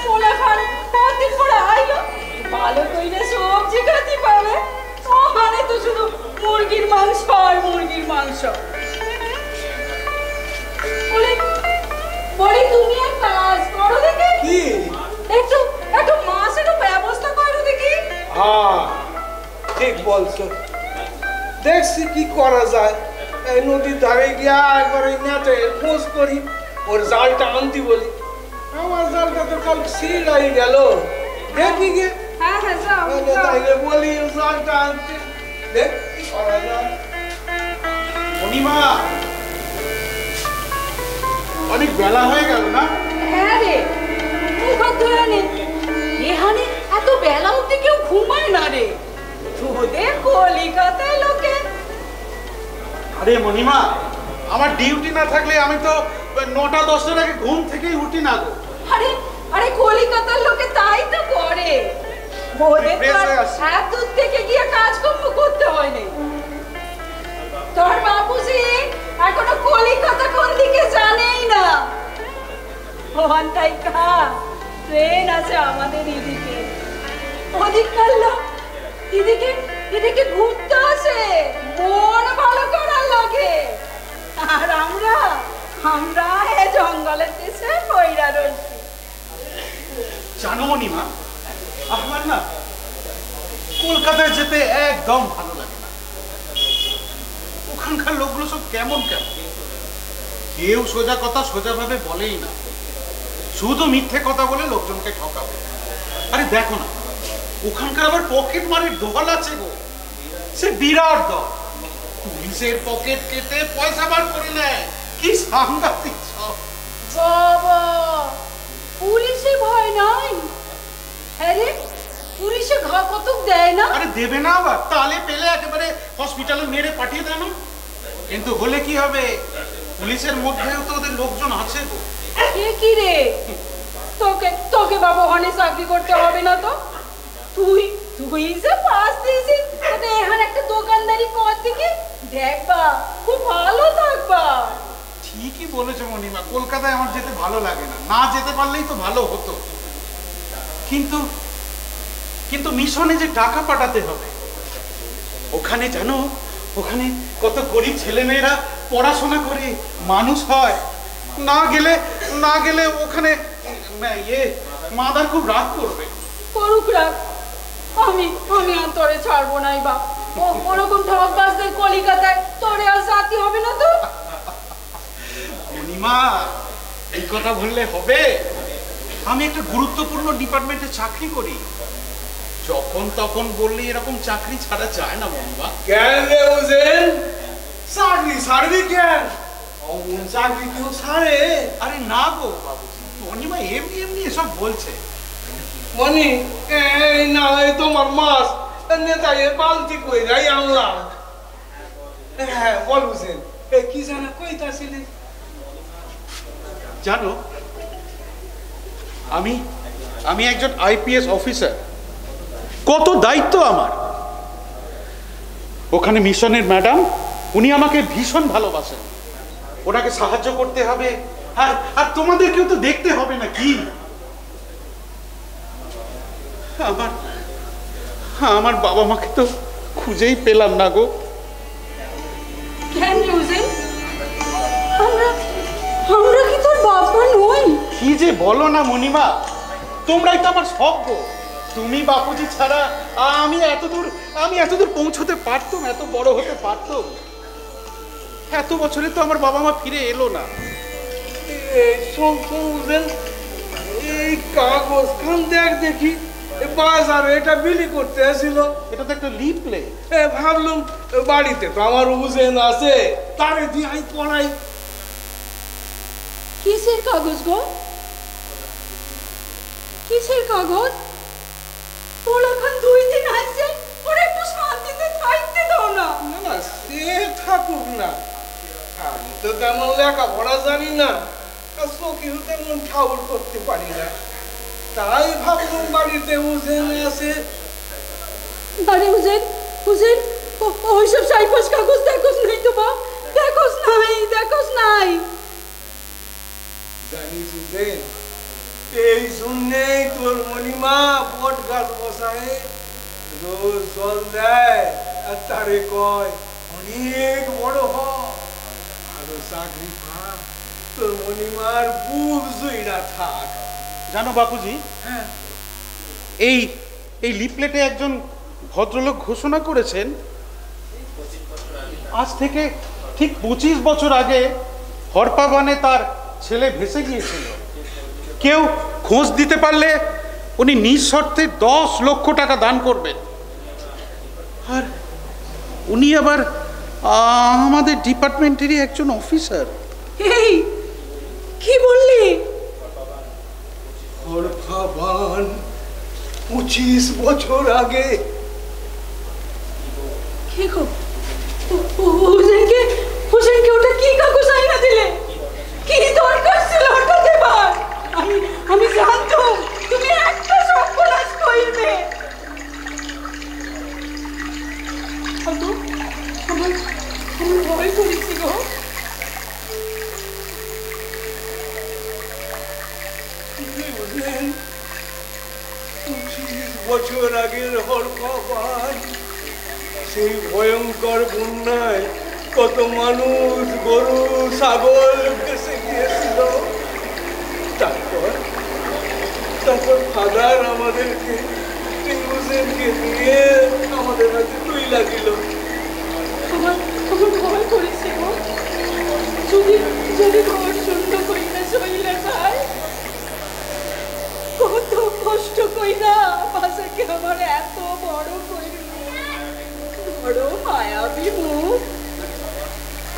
[SPEAKER 5] পোলাখান কতদিন পরে আইলো, ভালো কইরে সবজি খাতে পারে। ওখানে তো শুধু মুরগির মাংস আর মুরগির মাংস। বলে বলি তুমি এক কাজ করো দেখি,
[SPEAKER 1] কি?
[SPEAKER 5] একটু একটু মাছের ব্যবস্থা করো দেখি।
[SPEAKER 1] হ্যাঁ ঠিক বলছো, দেখছি কি করা যায়। এই নদীর ধারে গিয়া একবার ওই নেটে খোঁজ করি, ওর জালটা আনতে বলি। আমার জালটা তো কাল ছিঁড়াই গেল, দেখি গে
[SPEAKER 5] হ্যাঁ হ্যাঁ যাও যাও।
[SPEAKER 1] তাইলে বলি জালটা আনতে, দেখ কি করা যায়।
[SPEAKER 2] অনিমা, অনেক বেলা হয়ে গেল না?
[SPEAKER 5] হ্যাঁ রে, মুখ ধুয়ে নে। এখানে এত বেলা অব্দি কেউ ঘুমায় না রে। তোদের কলিকাতায় লোকে।
[SPEAKER 2] আরে মণিমা, আমার ডিউটি না থাকলে আমি তো 9টা-10টার আগে ঘুম থেকেই উঠি না গো।
[SPEAKER 5] আরে আরে কলিকাতার লোকে তাই তো করে। ওদের তো আর এত দূর থেকে গিয়ে কাজকর্ম করতে হয় না। তোর বাপুজি এখনো কলিকাতা কোন দিকে জানেই না। ওখান থেকে ট্রেন আছে আমাদের এদিকে। ওদিককার লোক এদিকে ঘুরতে আসে, মন ভালো করার লাগে। আর আমরা এ জঙ্গলের দেশে পয়রা রয়েছি।
[SPEAKER 2] জানো মণিমা, আমার না কলকাতায় যেতে একদম ভালো লাগে না। ওখানকার লোকগুলো সব কেমন কেমন, কেউ সোজা কথা সোজাভাবে বলেই না, শুধু মিথ্যে কথা বলে লোকজনকে ঠকাবে। আরে দেখো না, ওখানকার আবার পকেট মারির দল আছে গো, সে বিরাট দল। পুলিশের পকেট কেটে পয়সা বার করে নেয়, কি সাংঘাতিক সব।
[SPEAKER 5] বাবা, পুলিশে ভয় নাই? হ্যাঁ রে, পুলিশে ঘা কতক দেয় না?
[SPEAKER 2] আরে দেবে না, আবার তালে পেলে একেবারে হসপিটালে মেরে পাঠিয়ে দেয় না। কিন্তু হলে কি হবে, পুলিশের মধ্যেও তো ওদের লোকজন আছে গো।
[SPEAKER 5] কি রে, তোকে বাবা ওখানে চাকরি করতে হবে না তো? তুই যে পাস দিয়েছিস, তোকে এখানে একটা দোকানদারি কর দিকে দেখবা, খুব ভালো থাকবা।
[SPEAKER 2] ঠিকই বলেছো মণিমা, কলকাতায় আমার যেতে ভালো লাগে না, না যেতে পারলেই তো ভালো হতো। কিন্তু মিশনে যে টাকা পাঠাতে হবে, ওখানে জানো, ওখানে কত গরিব ছেলেমেয়েরা পড়াশোনা করে মানুষ হয়। না গেলে ওখানে মাদার খুব রাগ করবে।
[SPEAKER 5] করুক রাগ, আমি আর তোরে ছাড়বো নাই বা। ওরকম ঠকবাজদের কলিকাতায় তোরে আর জাতি হবে না তো।
[SPEAKER 2] মণিমা, এই কথা বললে হবে? আমি একটা গুরুত্বপূর্ণ ডিপার্টমেন্টে চাকরি করি, যখন তখন বললে এরকম চাকরি ছাড়া যায় না মণিমা।
[SPEAKER 1] কেন রে উজেন, চাকরি ছাড়বি কেন? অমন চাকরি কেউ ছাড়ে?
[SPEAKER 2] আরে না গো বাবু, মণিমা এমনি এসব বলছে।
[SPEAKER 1] মনি, এই না হয় তোমার মাছ নেতাকে বালতি কইরাই আনলাম। হ্যাঁ বল উজেন, কি জানা কইতাছিলি?
[SPEAKER 2] জানো, আমি একজন আইপিএস অফিসার, কত দায়িত্ব আমার। ওখানে মিশনের ম্যাডাম, উনি আমাকে ভীষণ ভালোবাসেন, ওনাকে সাহায্য করতে হবে। আর তোমাদেরকেও তো দেখতে হবে না কি? আমার বাবা মাকে তো খুঁজেই পেলাম না গো।
[SPEAKER 5] কেন উজেন, আমরা কি তোর বাবা নই?
[SPEAKER 2] কি যে বলো না মণিমা, তোমরাই তো আমার সব গো। তুমি বাপুজি ছাড়া আমি এতদূর পৌঁছতে পারতাম, এত বড় হতে পারতাম। এত বছরে তো আমার বাবা মা ফিরে এলো না।
[SPEAKER 1] এই কাগজ খান দেখ দেখি, বাজারে এটা বিলি করতে আসছিল।
[SPEAKER 2] এটা তো একটা লিফলেট।
[SPEAKER 1] ভাবলাম বাড়িতে তো আমার উজেন আছে, তারে দিয়ে আমি পড়াই।
[SPEAKER 5] কিসের কাগজ গো? কিসের কাগজ? ওখান 2 দিন আসছে, ওরা একটু শান্তিতে থাকতে দাও না।
[SPEAKER 1] না সে থাকুক না, আমি তো তেমন লেখাপড়া জানি না, চোখেও তেমন ঠাউর করতে পারি না, তাই ভাবলাম বাড়িতে উজেন আছে।
[SPEAKER 5] আরে উজেন ওইসব সাইপাস কাগজ দেখোস নাই তো বাপ? দেখোস নাই
[SPEAKER 1] জানিস উজেন, এই জন্যেই তোর মণিমা বট গাছ বসায়, রোজ জল দেয় আর তারে কয় অনেক বড় হ, আরো চাকরি পা, তোর মণিমার বুক জুইরা থাক।
[SPEAKER 2] জানো বাপুজি,
[SPEAKER 1] হ্যাঁ,
[SPEAKER 2] এই লিফলেটে একজন ভদ্রলোক ঘোষণা করেছেন, আজ থেকে ঠিক 25 বছর আগে হরপাবানে তার ছেলে ভেসে গিয়েছিল। কেউ খোঁজ দিতে পারলে উনি নিঃশর্তে 10 লক্ষ টাকা দান করবেন। আর উনি আবার আমাদের ডিপার্টমেন্টেরই একজন অফিসার।
[SPEAKER 5] এই কি বললি?
[SPEAKER 1] হরখাবান 25 বছর আগে।
[SPEAKER 5] কি গো হোসেনকে ওটা কি কাগজ আইনা দিলে? কি দরকার ছিল ওটা দেবার? আমি জানতাম তুমি একটা সর্বনাশ করবে। আমার ভয় করেছি গো।
[SPEAKER 1] 25 বছর আগের হরখাবান, সেই ভয়ঙ্কর বন্যায় কত মানুষ, গরু, ছাগল ভেসে গিয়েছিল। তারপর ফাদার আমাদেরকে হোসেনকে নিয়ে আমাদের হাতে তুই লাগিল।
[SPEAKER 5] আমার ভয় করেছে গো। যদি ঘর শূন্য কইরা চইলে যায়, কত কষ্ট কইরা বাসাকে আমার এত বড় কইল, বড় মায়াবী মুখ।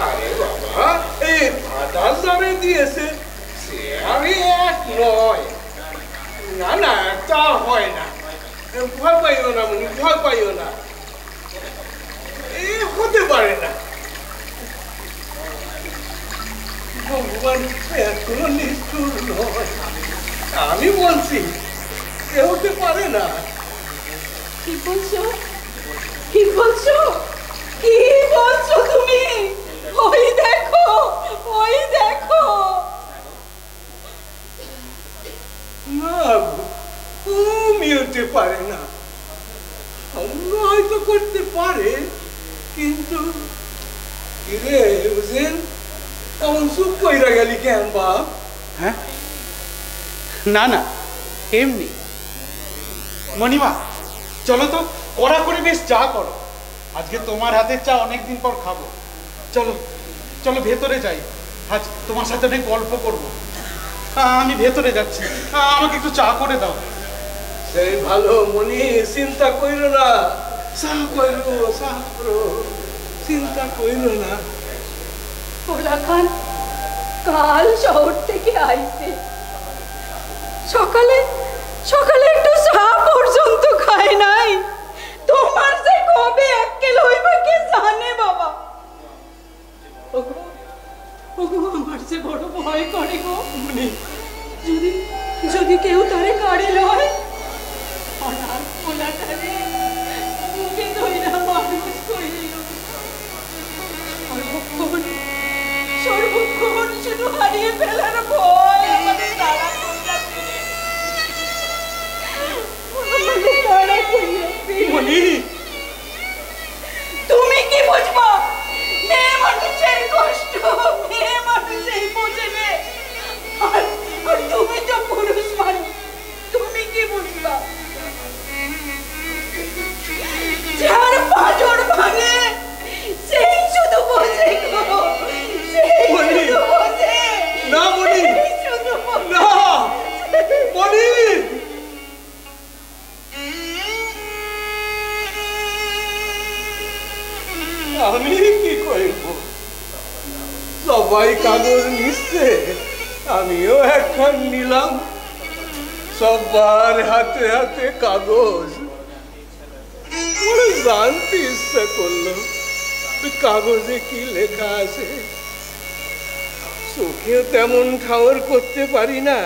[SPEAKER 1] আরে বাবা, এই ফাদার যারে দিয়েছে সে আমি এক নয়। না না, তা হয় না। ভয় পাইও না মনি, ভয় পাইও না, এ হতে পারে না। ভগবান এত নিষ্ঠুর নয়। আমি বলছি এ হতে পারে না।
[SPEAKER 5] কি বলছো? কি বলছো? কি বলছো তুমি? ওই দেখো, ওই দেখো।
[SPEAKER 1] না, তুমি হতে পারে না। হয়তো করতে পারে, কিন্তু কিরে হোসেন, এমন চুপ কইরা গেলি কেন বাপ?
[SPEAKER 2] হ্যাঁ, না না, এমনি। মণিমা, চলো তো, কড়া করে বেশ চা করো। আজকে তোমার হাতের চা অনেকদিন পর খাবো। চলো চলো ভেতরে যাই, আজ তোমার সাথে অনেক গল্প করবো। আমি ভেতরে যাচ্ছি, আমাকে একটু চা করে দাও।
[SPEAKER 1] সেই ভালো মনি, চিন্তা কইরো না। চা কইরো, চা করো, চিন্তা কইরো না।
[SPEAKER 5] ওরা খান কাল শহর থেকে আইছে। সকালে একটু চা পর্যন্ত খায় নাই। তোমার যে কবে এককেল হইবা কে জানে বাবা। ওগো আমার যে বড় ভয় করে গো। যদি কেউ তারে কাড়ে লয়, অনাথ পোলাটারে মুখে ধইরা মানুষ করিল। সর্বক্ষণ শুধু হারিয়ে ফেলার ভয় আমাদের তাড়া করিয়া। তুমি কি বুঝবো? মেয়ে মানুষের কষ্ট মেয়ে মানুষেই বোঝে। আর তুমি তো পুরুষ মানুষ, তুমি কি বুঝবা? যার পাঁজর ভাঙে সেই শুধু বোঝে গো, সেই শুধু বোঝে।
[SPEAKER 1] না মনি, না মনি, আমি কি করব? সবাই কাগজ নিচ্ছে, আমিও একখান নিলাম। সবার হাতে হাতে কাগজ। জানতে ইচ্ছা করলো কাগজে কি লেখা আছে। চোখে তেমন ঠাওর করতে পারি না,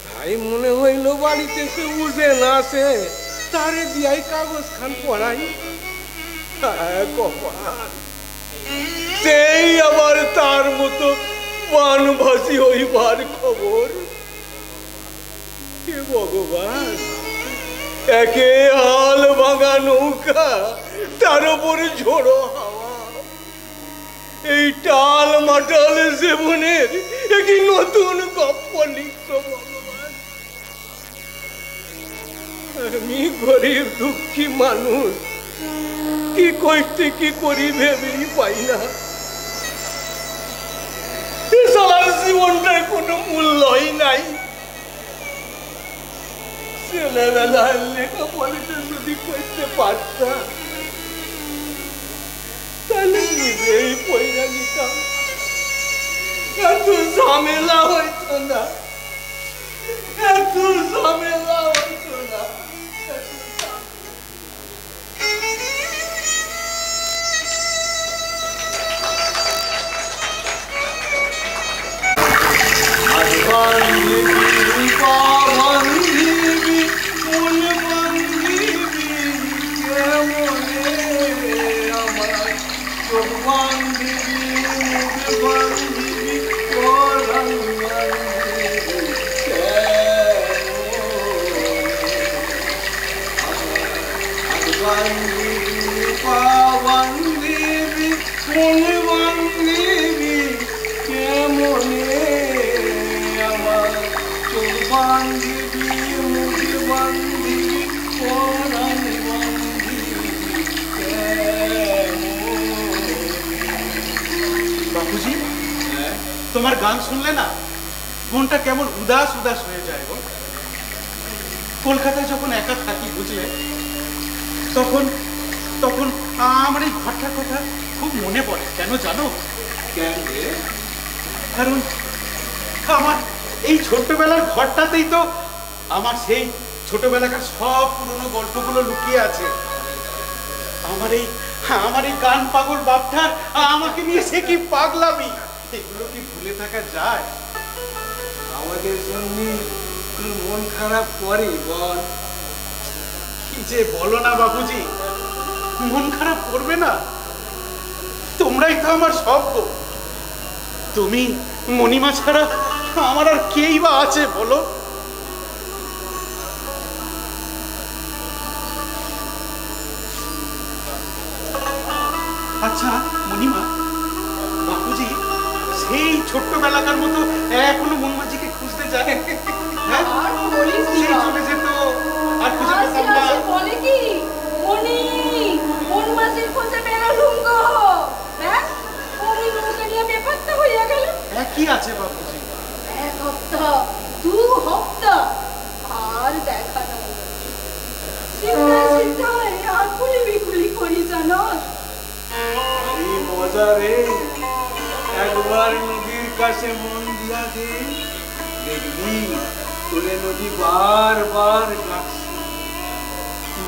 [SPEAKER 1] তাই মনে হইল বাড়িতে সে উজে না আছে, তারে দিয়াই কাগজ খান পড়াই। সেই আবার তার মতো বানভাসি হইবার খবর। হে ভগবান, একে হাল ভাঙা নৌকা, তার উপরে ঝোড়ো হাওয়া। এই টাল মাটাল জীবনের একটি নতুন গপ্প লিখত ভগবান। আমি গরিব দুঃখী মানুষ, কি করতে কি করি ভেবেই পাই না। সারা জীবনটার কোনো মূল্যই নাই। ছেলেবেলায় লেখাপড়াটা যদি করতে পারতাম, তাহলে নিজেই পয়সা নিতাম, এত ঝামেলা হইতো না। এত ঝামেলা হইতো না।
[SPEAKER 2] বাপুজি, তোমার গান শুনলে না মনটা কেমন উদাস উদাস হয়ে যায় গো। কলকাতায় যখন একা থাকি বুঝলে, তখন তখন আমার এই ঘরটার কথা খুব মনে পড়ে। কেন জানো?
[SPEAKER 1] কেন রে?
[SPEAKER 2] কারণ আমার এই ছোট্টবেলার ঘরটাতেই তো আমার সেই ছোটবেলাকার সব পুরনো গল্পগুলো লুকিয়ে আছে। আমার এই গান পাগল বাপটার আমাকে নিয়ে সে কি পাগলামি, এগুলো কি ভুলে থাকা যায়?
[SPEAKER 1] আমাদের জন্য মন খারাপ করে বল?
[SPEAKER 2] কি যে বলো না বাবুজি, মন খারাপ করবে না? তোমরাই তো আমার সব গো। তুমি মণিমা ছাড়া আমার আর কেই বা আছে বলো? আচ্ছা মণিমা, বাপুজি সেই ছোট্টবেলাকার মতো এখনো মনমাঝিকে খুঁজতে যায়? হ্যাঁ,
[SPEAKER 5] আর বলিস না।
[SPEAKER 2] সেই চলে যেত আর খুঁজে
[SPEAKER 5] আসে
[SPEAKER 2] পেতাম না।
[SPEAKER 5] আসে বলে কি, মনি কোন মাসের খোঁজে বেরোলুম গো। দেখ ওই নৌকা নিয়ে বেপাত্তা হইয়া গেল।
[SPEAKER 2] একই আছে বাপুজি।
[SPEAKER 5] এক সপ্তাহ, 2 সপ্তাহ আর দেখা নাই। চিন্তায় চিন্তায় আকুলি বিকুলি করি জানোস।
[SPEAKER 1] এই মজা রে, একবার নদীর কাছে মন দিয়া দে, দেখবি তোরে নদী বারবার ডাকছে।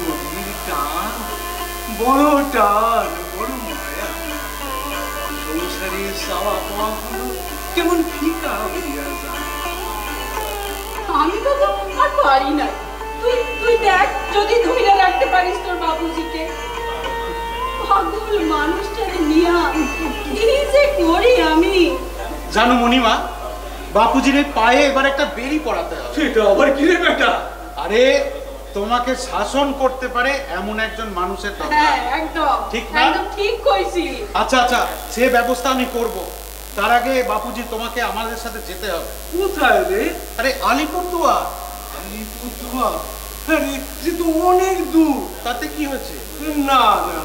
[SPEAKER 1] নদীর টান, বড় টান, বড় মায়া। সংসারের চাওয়া পাওয়া হলো কেমন ফিকা হইয়া যায়।
[SPEAKER 5] আমি তো আর পারি না। তুই দেখ যদি ধরে রাখতে পারিস তোর বাবুজিকে। পাগল মানুষটারে নিয়া কি যে করি আমি।
[SPEAKER 2] জানো মণিমা, বাপুজির এই পায়ে এবার একটা বেরি পড়াতে হবে।
[SPEAKER 1] সেটা আবার কি রে বেটা?
[SPEAKER 2] আরে তোমাকে শাসন করতে পারে এমন একজন মানুষের দরকার।
[SPEAKER 5] হ্যাঁ একদম
[SPEAKER 2] ঠিক না?
[SPEAKER 5] একদম ঠিক কইছি।
[SPEAKER 2] আচ্ছা আচ্ছা, সে ব্যবস্থা আমি করব। তার আগে বাপুজি তোমাকে আমাদের সাথে যেতে হবে।
[SPEAKER 1] কোথায় রে?
[SPEAKER 2] আরে আলিপুরদুয়ার।
[SPEAKER 1] আলিপুরদুয়ার? আরে সে তো অনেক দূর।
[SPEAKER 2] তাতে কি হয়েছে?
[SPEAKER 1] না না,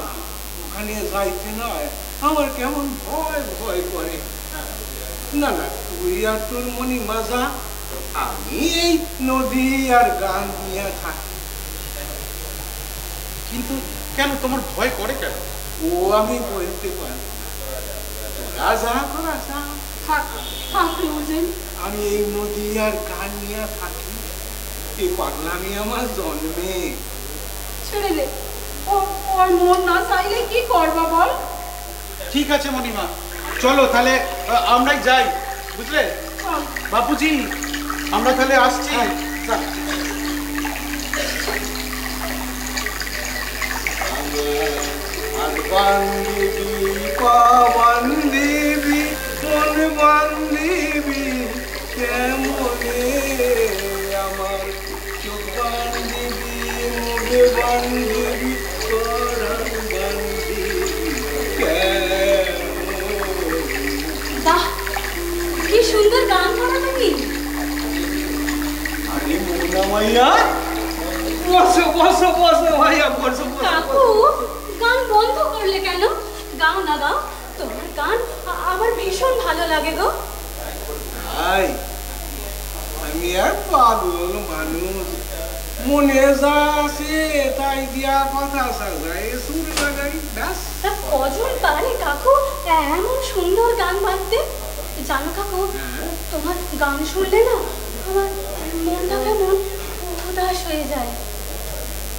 [SPEAKER 1] ওখানে যাইতে নয়, আমার কেমন ভয় ভয় করে। না না, তুই আর তোর মনি মাজা, আমি এই নদী আর গান নিয়ে থাকি।
[SPEAKER 2] কিন্তু কেন তোমার ভয় করে কেন?
[SPEAKER 1] ও আমি বলতে পারি না। তোরা যা করা যা,
[SPEAKER 5] থাক থাক রোজেন।
[SPEAKER 1] আমি এই নদী আর গান নিয়ে থাকি। এই পাগলামি আমার জন্মে।
[SPEAKER 5] ছেড়ে দে, ওর মন না চাইলে কি করবা বল?
[SPEAKER 2] ঠিক আছে মণিমা, চলো তাহলে আমরাই যাই, বুঝলে?
[SPEAKER 5] চল।
[SPEAKER 2] বাপুজি, আমরা তাহলে আসছি।
[SPEAKER 1] আর বান্দিবি পাবন দেবী কোন বান্দিবি কেমনে আমার চোখ বান্দিবি মুখে বান্দিবি করান বান্দিবি
[SPEAKER 5] বাহ, কি সুন্দর গান করো তুমি।
[SPEAKER 1] আরে মোনা মাইয়া, বসো বসো বসো ভাইয়া, বসো
[SPEAKER 5] কাকু, গান বন্ধ করলে কেন? গাও না গাও, তোমার গান আমার ভীষণ ভালো লাগে গো।
[SPEAKER 1] ভাই, আমি আর পাগল মানুষ, মনে যা আছে তাই দিয়া কথা সাজাই সুর লাগাই ব্যাস।
[SPEAKER 5] তা কজন পারে কাকু এমন সুন্দর গান বাজতে? জানো কাকু, তোমার গান শুনলে না আমার মনটা কেমন উদাস হয়ে যায়।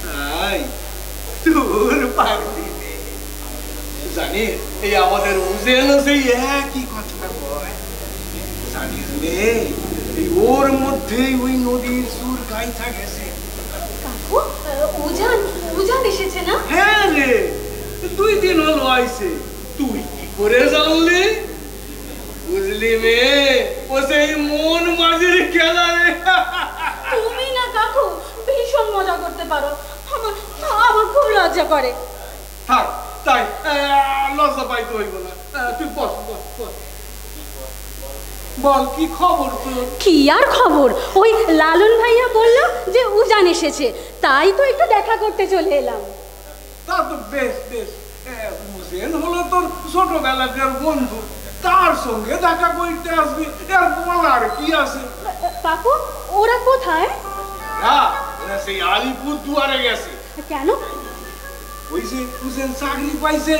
[SPEAKER 1] তাই তোর পাগলি জানিস, এই আমাদের উজেনও সেই একই কথা বয়। জানিস রে, এই ওর মধ্যেই ওই নদীর সুর গাইথা গেছে।
[SPEAKER 5] কাকু, উজান এসেছে না?
[SPEAKER 1] হ্যাঁ রে, 2 দিন হলো আইছে। তুই কি করে জানলি? বুঝলি মেয়ে, ও সেই মন মাঝির খেলা রে।
[SPEAKER 5] তুমি না কাকু ভীষণ মজা করতে পারো, আমার খুব লজ্জা করে।
[SPEAKER 1] থাক, তাই লজ্জা পাইতে হইব না। তুই বস বস বস, বল কি খবর তোর?
[SPEAKER 5] কি আর খবর, ওই লালন ভাইয়া বলল যে উজান এসেছে, তাই তো একটু দেখা করতে চলে এলাম।
[SPEAKER 1] তা তো বেশ বেশ। উজেন হলো তোর ছোটবেলাকার বন্ধু, তার সঙ্গে দেখা করতে আসবি, এর বলার কি আছে?
[SPEAKER 5] কাকু, ওরা কোথায়?
[SPEAKER 1] ওরা সেই আলিপুর দুয়ারে গেছে।
[SPEAKER 5] কেন?
[SPEAKER 1] ওই যে উজেন চাকরি পাইছে,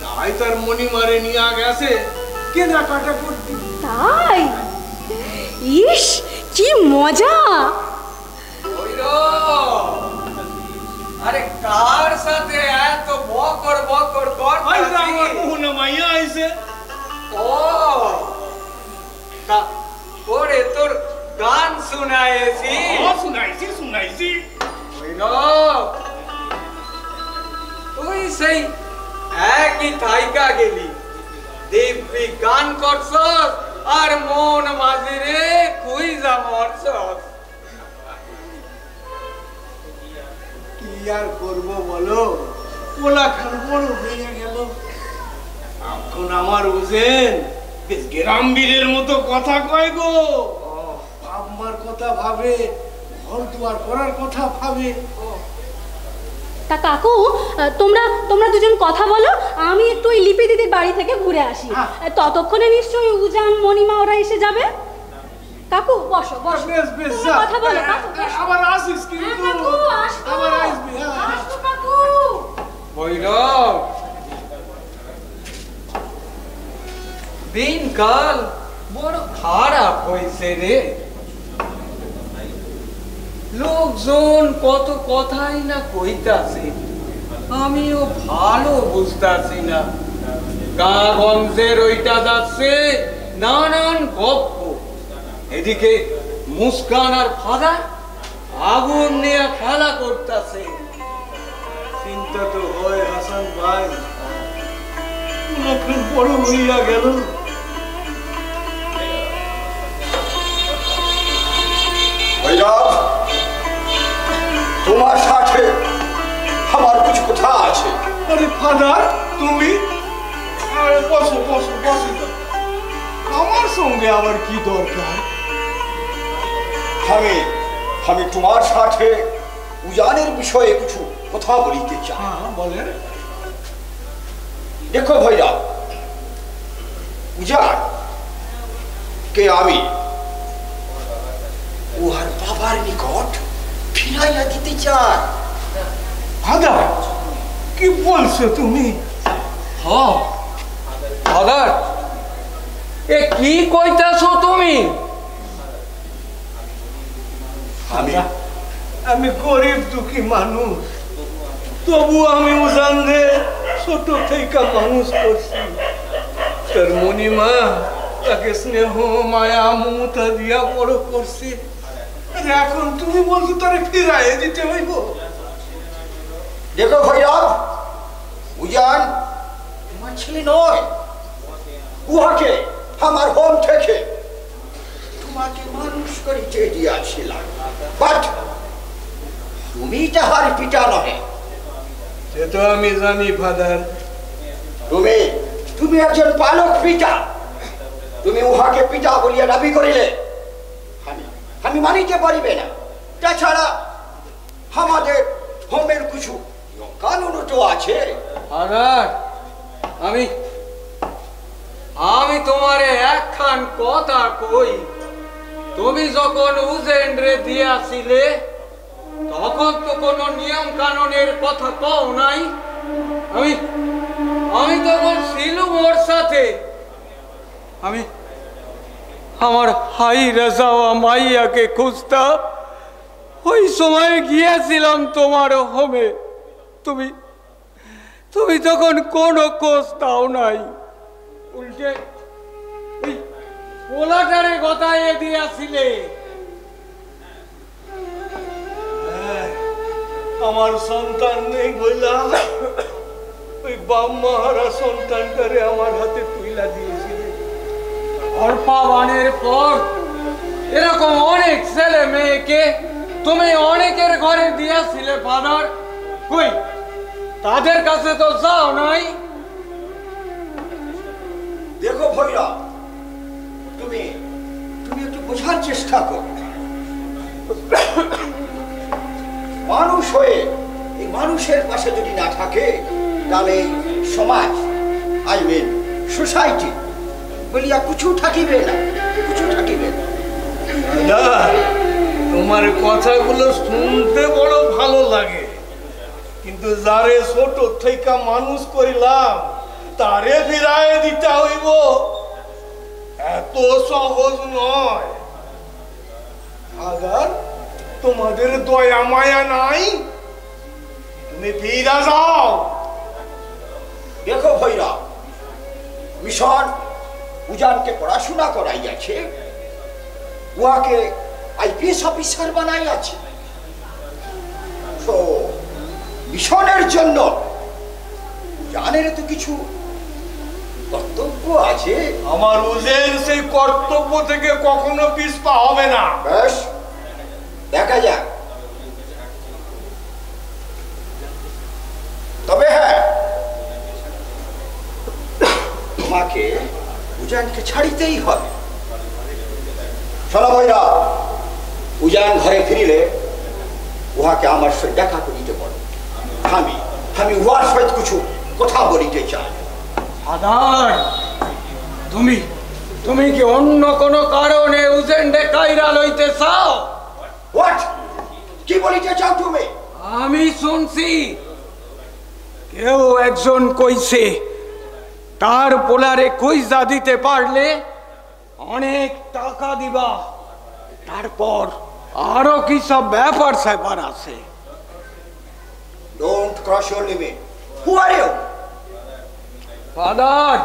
[SPEAKER 1] তাই তার মণিমারে নিয়ে গেছে কেনাকাটা করতে।
[SPEAKER 5] তাই? ইস, কি মজা!
[SPEAKER 3] আরে কার সাথে এত বকর বকর
[SPEAKER 1] আইসা আমার
[SPEAKER 3] করছিস?
[SPEAKER 1] মোহনা মাইয়া আইছে।
[SPEAKER 3] ও তা ওরে তোর গান শুনাইছি।
[SPEAKER 1] শুনাইছি শুনাইছি।
[SPEAKER 3] তুই সেই একই থাইকা গেলি, দিব্যি গান করছস আর মন মাঝিরে খুইজা মরছস।
[SPEAKER 1] কি আর করবো বলো, পোলা খান বড় হয়ে গেল। এখন আমার উজেন বেশ গ্রামবীরের মতো কথা কয় গো। বাপ মার কথা ভাবে, ঘর দুয়ার করার কথা ভাবে।
[SPEAKER 5] তা কাকু, তোমরা দুজন কথা বলো, আমি একটু ওই লিপি দিদির বাড়ি থেকে ঘুরে আসি। ততক্ষণে নিশ্চয়ই উজান মণিমা ওরা এসে যাবে। কাকু বসো বসো,
[SPEAKER 1] বেশ বেশ,
[SPEAKER 5] তোমরা কথা বলো। কাকু বসো।
[SPEAKER 1] আবার আসিস
[SPEAKER 5] হ্যাঁ,
[SPEAKER 1] কিন্তু।
[SPEAKER 5] কাকু আসবো।
[SPEAKER 1] আবার আসবি।
[SPEAKER 5] আসবো কাকু।
[SPEAKER 3] ভৈরব, দিনকাল বড় খারাপ হয়েছে রে। লোকজন কত কথাই না কইতাছে, আমিও ভালো বুঝতাছি না। গাঁগঞ্জের ওইটা যাচ্ছে নানান গপ্প, এদিকে মুস্কান আর ফাদার আগুন নিয়ে খেলা করতেছে।
[SPEAKER 1] চিন্তা তো হয় হাসান ভাই, কোনক্ষণ বড় হইয়া গেল।
[SPEAKER 7] ভৈরব, তোমার সাথে আমার কিছু কথা আছে।
[SPEAKER 1] আরে ফাদার, তুমি? আরে বসো বসো বসো তো। আমার সঙ্গে আবার কি দরকার?
[SPEAKER 7] আমি তোমার সাথে উজানের বিষয়ে কিছু কথা বলিতে চাই।
[SPEAKER 1] হ্যাঁ বলেন।
[SPEAKER 7] দেখো ভৈরব, উজান কে আমি উহার বাবার নিকট ফিরাইয়া দিতে চাই।
[SPEAKER 1] ফাদার, কি বলছো তুমি?
[SPEAKER 3] হ্যাঁ ফাদার, এ কি কইতাছো তুমি?
[SPEAKER 1] আমি গরিব দুঃখী মানুষ, তবু আমি উজানরে ছোট থেকে মানুষ করছি। তার মণিমা তাকে স্নেহ মায়া মমতা দিয়া বড় করছে। আরে এখন তুমি বলছো তারে ফিরাইয়ে দিতে হইব?
[SPEAKER 7] দেখো ভৈরব, উজান তোমার ছেলে নয়। উহাকে আমার হোম থেকে তোমাকে মানুষ করিতে দিয়াছিলাম, বাট তুমি তাহার পিতা নহে।
[SPEAKER 1] সে তো আমি জানি ফাদার।
[SPEAKER 7] তুমি একজন পালক পিতা। তুমি উহাকে পিতা বলিয়া দাবি করিলে আমি মানিতে পারিবে না। তাছাড়া আমাদের হোমের কিছু কানুন তো আছে।
[SPEAKER 3] ফাদার, আমি তোমারে একখান কথা কই। তুমি যখন উজেন রে দিয়াছিলে তখন তো কোনো নিয়ম কানুনের কথা কও নাই। আমি তখন ছিলুম ওর সাথে। আমার হাইরে যাওয়া মাইয়াকে খুঁজতাম, ওই সময় গিয়েছিলাম তোমার হোমে। তুমি তুমি তখন কোনো খোঁজ দাও নাই, উল্টে ওই পোলাটারে গতায়ে দিয়াছিলে।
[SPEAKER 1] আমার সন্তান নেই বইলা ওই বাম্মাহারা সন্তানটারে আমার হাতে তুইলা দিয়েছিলে।
[SPEAKER 3] অর্পাবানের পর এরকম অনেক ছেলে মেয়েকে তুমি অনেকের ঘরে দিয়েছিলে ফাদার, কই তাদের কাছে তো যাও নাই।
[SPEAKER 7] দেখো ভৈরব, তুমি তুমি একটু বোঝার চেষ্টা করো। মানুষ হয়ে এই মানুষের পাশে যদি না থাকে, তাহলে এই সমাজ, আই মিন সোসাইটি বলিয়া কিছু থাকিবে না, কিছু থাকিবে না।
[SPEAKER 1] তোমার কথাগুলো শুনতে বড় ভালো লাগে, কিন্তু যারে ছোট থেকে মানুষ করিলাম তারে ফিরায় দিতে হইব, এত সহজ নয়। আগার তোমাদের দয়া মায়া নাই, তুমি ফিরা যাও।
[SPEAKER 7] দেখো ভৈরব, মিশন উজানকে পড়াশোনা করাইয়াছে, উহাকে আইপিএস অফিসার বানাইয়াছে। তো মিশনের জন্য উজানের তো কিছু কর্তব্য আছে।
[SPEAKER 1] আমার উজেন সেই কর্তব্য থেকে কখনো পিছপা হবে না।
[SPEAKER 7] বেশ, দেখা যাক। তবে হ্যাঁ, তোমাকে উজানকে ছাড়িতেই হবে। শোনো ভৈরব, উজান ঘরে ফিরিলে উহাকে আমার সঙ্গে দেখা করিতে বলো। আমি উহার সহিত কিছু কথা বলিতে চাই।
[SPEAKER 3] ফাদার, তুমি তুমি কি অন্য কোনো কারণে উজেন্ডে কাইরা লইতে চাও?
[SPEAKER 7] হোয়াট? কি বলিতে চাও তুমি?
[SPEAKER 3] আমি শুনছি কেউ একজন কইছে তার পোলারে কইজা দিতে পারলে অনেক টাকা দিবা, তারপর আরো কি সব ব্যাপার স্যাপার আছে।
[SPEAKER 7] Don't cross your limit. Who are you?
[SPEAKER 3] Father,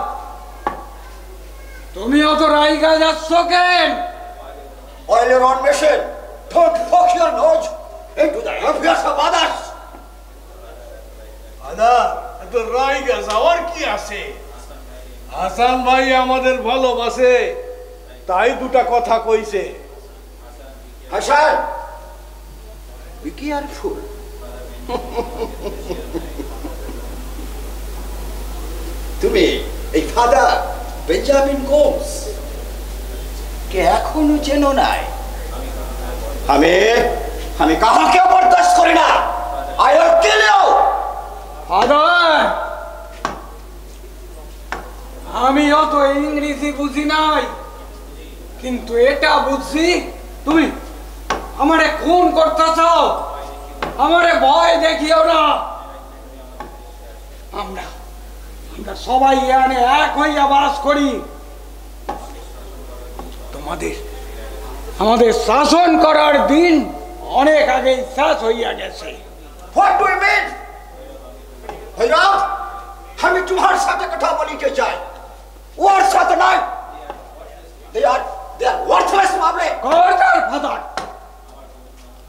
[SPEAKER 3] তুমি অত রাইগা যাচ্ছ কেন?
[SPEAKER 7] While you're on mission, don't poke your nose into the affairs of others.
[SPEAKER 1] দাদা, এত রাইগা যাওয়ার কি আছে? হাসান ভাই আমাদের ভালোবাসে, তাই দুটা কথা কইছে।
[SPEAKER 7] Hasan, be careful. তুমি এই ফাদার বেঞ্জামিন গোমস কে এখনো চেনো নাই? আমি কাহাকে বরদাস্ত করি না। I will kill you.
[SPEAKER 3] Father, আমি অত ইংরেজি বুঝি নাই, কিন্তু এটা বুঝছি তুমি আমারে খুন করতে চাও। আমারে ভয় দেখিও না। আমরা সবাই এখানে এক হইয়া বাস করি। আমাদের শাসন করার দিন অনেক আগেই শেষ হইয়া গেছে।
[SPEAKER 7] What do you mean? Bhairab, আমি তোমার সাথে কথা বলিতে চাই, ওর সাথে নয়। They are worthless public.
[SPEAKER 3] খবরদার ফাদার,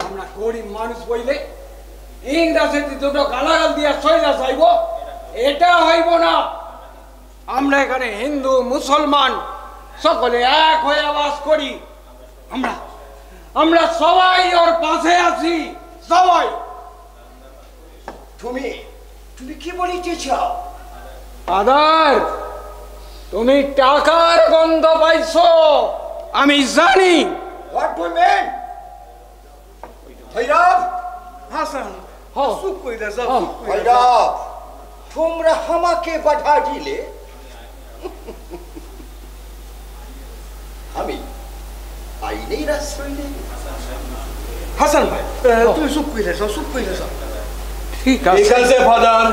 [SPEAKER 3] আমরা গরিব মানুষ বইলে ইংরেজিতে দুটো গালাগাল দিয়া সইলা যাইব, এটা হইব না। আমরা এখানে হিন্দু মুসলমান সকলে এক হয়ে বাস করি। আমরা সবাই ওর পাশে আছি, সবাই।
[SPEAKER 7] তুমি কি বলিতে চাও?
[SPEAKER 3] ফাদার, তুমি টাকার গন্ধ পাইছো, আমি জানি।
[SPEAKER 7] What do you mean? Bhairab,
[SPEAKER 1] Hasan,
[SPEAKER 3] হ্যাঁ।
[SPEAKER 1] চুপ কইরা যাও,
[SPEAKER 3] হ্যাঁ।
[SPEAKER 1] চুপ কইরা যাও।
[SPEAKER 7] ভৈরব, তোমরা আমাকে বাধা দিলে আমি আইনের আশ্রয় নেই।
[SPEAKER 1] হাসান ভাই, তুমি চুপ কইরা যাও, চুপ কইরা যাও।
[SPEAKER 3] ঠিক
[SPEAKER 1] ঠিক আছে ফাদার,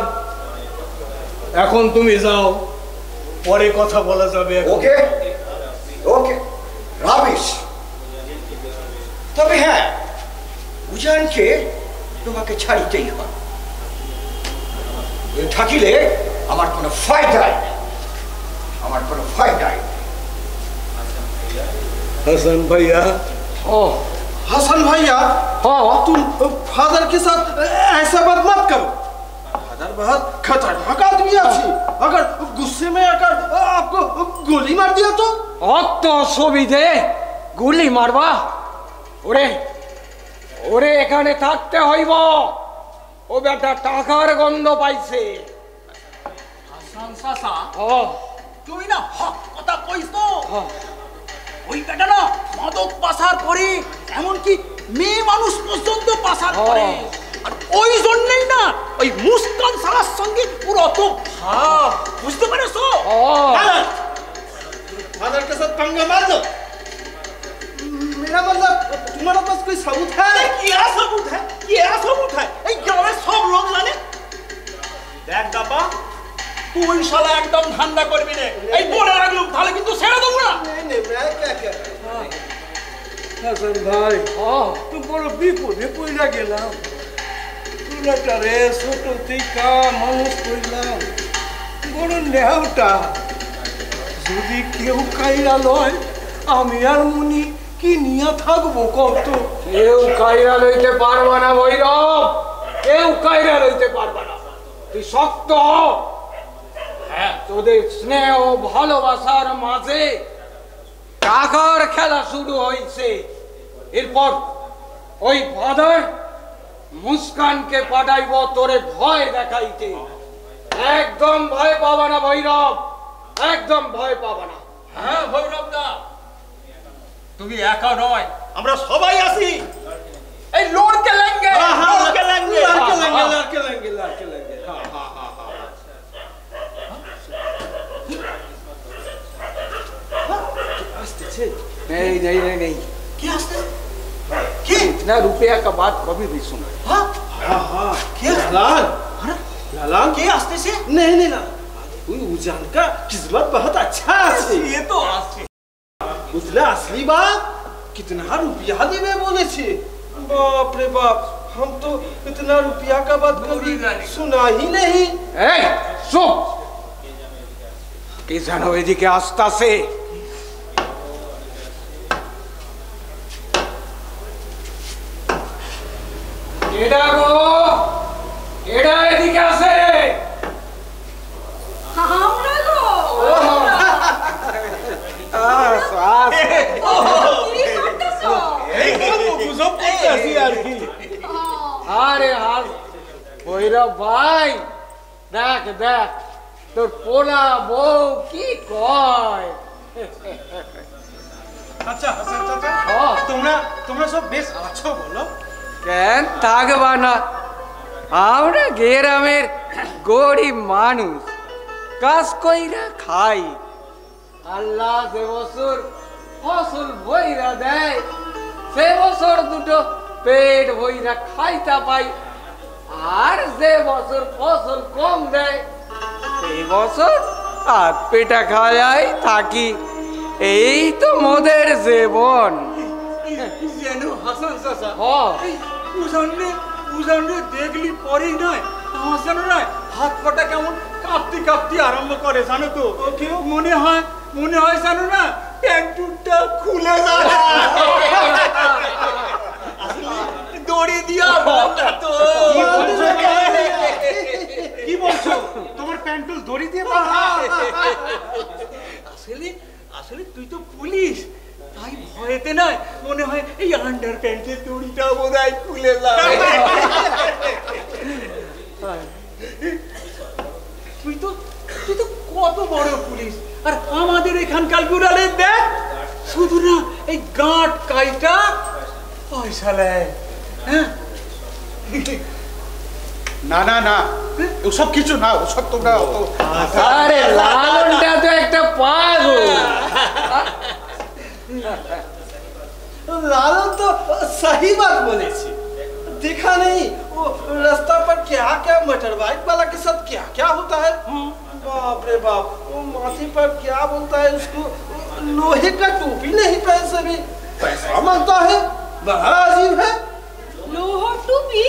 [SPEAKER 1] এখন তুমি যাও, পরে কথা বলা যাবে।
[SPEAKER 7] ওকে ওকে, তবে হ্যাঁ, উজানকে তোমাকে ছাড়িতেই হয়। থাকিলে আমার কোনো ফায়দাই নেই, আমার কোনো ফায়দাই নেই।
[SPEAKER 1] हसन भैया,
[SPEAKER 3] ओ
[SPEAKER 4] हसन भैया,
[SPEAKER 3] हाँ
[SPEAKER 4] तुम फादर के साथ ऐसा बात मत करो। फादर बहुत खतरनाक आदमी है। अगर गुस्से में आकर आपको गोली मार दिया तो?
[SPEAKER 3] অত সুবিধে গুলি মারবা? ওরে ওরে এখানে থাকতে হইব। ও বেটা টাকার গন্ধ পাইছে।
[SPEAKER 6] হাসান চাচা,
[SPEAKER 3] ও
[SPEAKER 6] তুমি না হক কথা কইছ তো। ওই বেটা না মাদক পাচার করে, এমনকি মেয়ে মানুষ পর্যন্ত পাচার করে। আর ওই জন্যই না ওই মুস্কান সারার সঙ্গে পুরো তো ভাব, বুঝতে পেরেছো?
[SPEAKER 3] ও
[SPEAKER 4] फादर के साथ पंगा मार दो। मेरा मतलब तुम्हारे पास कोई सबूत है?
[SPEAKER 6] क्या सबूत है? क्या सबूत है? এই গ্রামের সব লোক জানে। দেখ বাবা, তুই শালা একদম ধান্দা করবি না। এই বলে রাখলুম, তাহলে কিন্তু ছেড়ে দেবো না।
[SPEAKER 4] नहीं नहीं, मैं क्या क्या
[SPEAKER 1] हसन भाई,
[SPEAKER 3] ও
[SPEAKER 1] तुम बड़ो বিপদে পড়া গেলাম। তুলাটারে ছোট থেকে মানুষ করলাম, বড় নেওটা। যদি কেউ কাইরা লয়, আমি আর মুনি কি নিয়ে থাকবো কত?
[SPEAKER 3] কেউ কায়রা লইতে পারবা না ভৈরব, কেউ কায়রা লইতে পারবা না। তুই শক্ত হ। হ্যাঁ, তোদের স্নেহ ভালোবাসার মাঝে টাকার খেলা শুরু হয়েছে। এরপর ওই ফাদার মুস্কানকে পাঠাইব তোরে ভয় দেখাইতে। একদম ভয় পাবা না ভৈরব, একদম ভয় পাবা না।
[SPEAKER 6] হ্যাঁ ভৈরব দা, তুমি একা নয়, আমরা সবাই আছি। এই লড়কে লেঙ্গে, লড়কে লেঙ্গে।
[SPEAKER 4] लड़के लेंगे, लड़के लेंगे, लड़के लेंगे। हाँ हाँ हाँ हाँ। आस्ते से।
[SPEAKER 3] नहीं नहीं नहीं नहीं,
[SPEAKER 6] কি আসছে?
[SPEAKER 3] इतना रुपया का बात कभी भी सुना।
[SPEAKER 6] হ্যাঁ
[SPEAKER 4] हाँ हाँ। क्या? लाल। लाल।
[SPEAKER 6] কে আসতেছে?
[SPEAKER 4] नहीं नहीं लाल। उन उजान का किस्मत बहुत अच्छा है।
[SPEAKER 6] এ তো আসছে।
[SPEAKER 4] उसने असली बात कितना रुपया देवे बोले छे। बाप रे बाप, हम तो इतना रुपया का बात कभी सुना ही नहीं।
[SPEAKER 3] এই চুপ, কি জানো এদিকে আসতাছে। এডা গো, এডা এদিকে আসে।
[SPEAKER 5] আমরা গো
[SPEAKER 3] আস আস।
[SPEAKER 5] কি করতেছো?
[SPEAKER 1] গুজব করতেছি আর কি।
[SPEAKER 3] আরে হাস ভৈরব ভাই, দেখ দেখ তোর পোলা বউ কি কয়।
[SPEAKER 2] আচ্ছা হাসান চাচা,
[SPEAKER 3] হ্যাঁ।
[SPEAKER 2] তোমরা সব বেশ আছো বলো?
[SPEAKER 3] কেন থাকবা না? আমরা গ্রামের গরিব মানুষ, কাজ কইরা খাই। আল্লাহ যে বছর ফসল বইরা দেয়, সে বছর দুটো পেট বইরা খাইতা পাই। আর যে বছর ফসল কম দেয়, সেই বছর হাত পেটা খাই থাকি। এই তো মোদের জীবন।
[SPEAKER 6] যেন হাসান চাচা,
[SPEAKER 3] হ্যাঁ,
[SPEAKER 6] উজানরে দেখলি পরেই নয়, আমার যেন নয় হাত পাটা কেমন কাঁপতে কাঁপতে আরম্ভ করে, জানো তো? মনে হয় জানো না, প্যান্টুটা খুলে যায়। দড়ি দিয়া বাঁধা তো।
[SPEAKER 2] কি বলছো? তোমার প্যান্টুল দড়ি দিয়ে বাঁধা?
[SPEAKER 6] আসলে তুই তো পুলিশ, তাই ভয়েতে নয়, মনে হয় এই আন্ডার প্যান্টের দড়িটা বোধহয় খুলে যায়। তুই তো কত বড় পুলিশ, আর আমাদের এখানকার গুড়ালে দেখ শুধু না এই গাঁট কাইটা পয়সা নেয়। হ্যাঁ,
[SPEAKER 2] না না না, ওসব কিছু না, ওসব তোমরা অত
[SPEAKER 3] আরে লালনটা তো একটা পাগল।
[SPEAKER 4] लालन तो सही बात बोले छे। देखा नहीं वो रास्ता पर क्या क्या मोटर बाइक वाला के साथ क्या क्या होता है। बाप रे बाप, वो माथे पर क्या बोलता है उसको, लोहे का टोपी नहीं पहन से भी पैसा मांगता है।
[SPEAKER 1] बड़ा अजीब है।
[SPEAKER 5] লোহার টুপি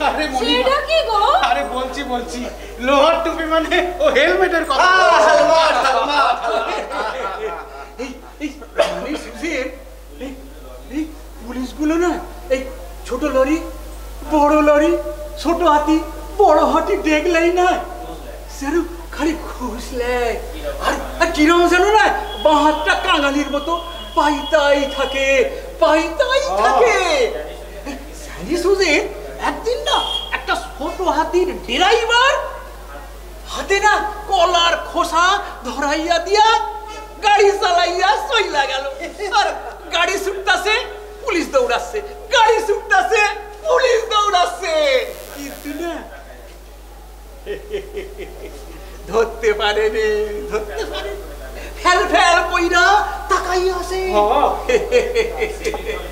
[SPEAKER 2] আরে মনি
[SPEAKER 5] সেটা কি গো?
[SPEAKER 2] আরে বলছি লোহার টুপি মানে ও হেলমেটের কথা। মানে সুধীর, এই পুলিশগুলো না এই ছোট লরি বড় লরি ছোট হাতি বড় হাতি দেখলেই না সেরু খালি খুশলে আর কিরম যেন না বাঁ হাতটা কাঙালির মতো পাইতাই থাকে। সুধীর একদিন না একটা ছোট হাতির ড্রাইভার হাতে না কলার খোসা ধরাইয়া দিয়া গাড়ি চালাইয়া চইলা গেল। আর গাড়ি ছুটতাছে পুলিশ দৌড়াচ্ছে, গাড়ি ছুটতাছে পুলিশ দৌড়াচ্ছে, কিন্তু না ধরতে পারেনি। ফেল কইরা তাকাই আছে।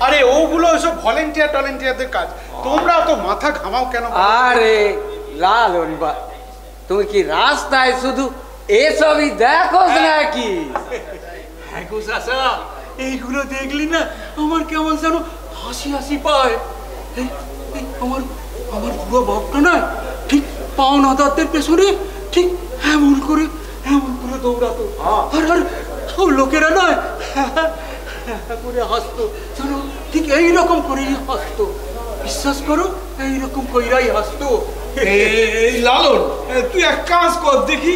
[SPEAKER 2] আরে ওগুলো সব ভলেন্টিয়ারদের কাজ, তোমরা তো মাথা ঘামাও কেন?
[SPEAKER 3] আরে লালন বা তুমি কি রাস্তায় শুধু এসবই দেখো নাকি?
[SPEAKER 2] হ্যাঁ গো চাচা, এইগুলো দেখলি না আমার কেমন যেন হাসি পায়। আমার পুরো বাপটা নয় ঠিক পাওনাদারদের পেছনে ঠিক এমন করে দৌড়াতো। আর সব লোকেরা নয় করে হাসতো, জানো ঠিক এইরকম করেই হাসতো। বিশ্বাস করো এইরকম কইরাই হাসতো।
[SPEAKER 1] এই লালন, তুই এক কাজ কর দেখি,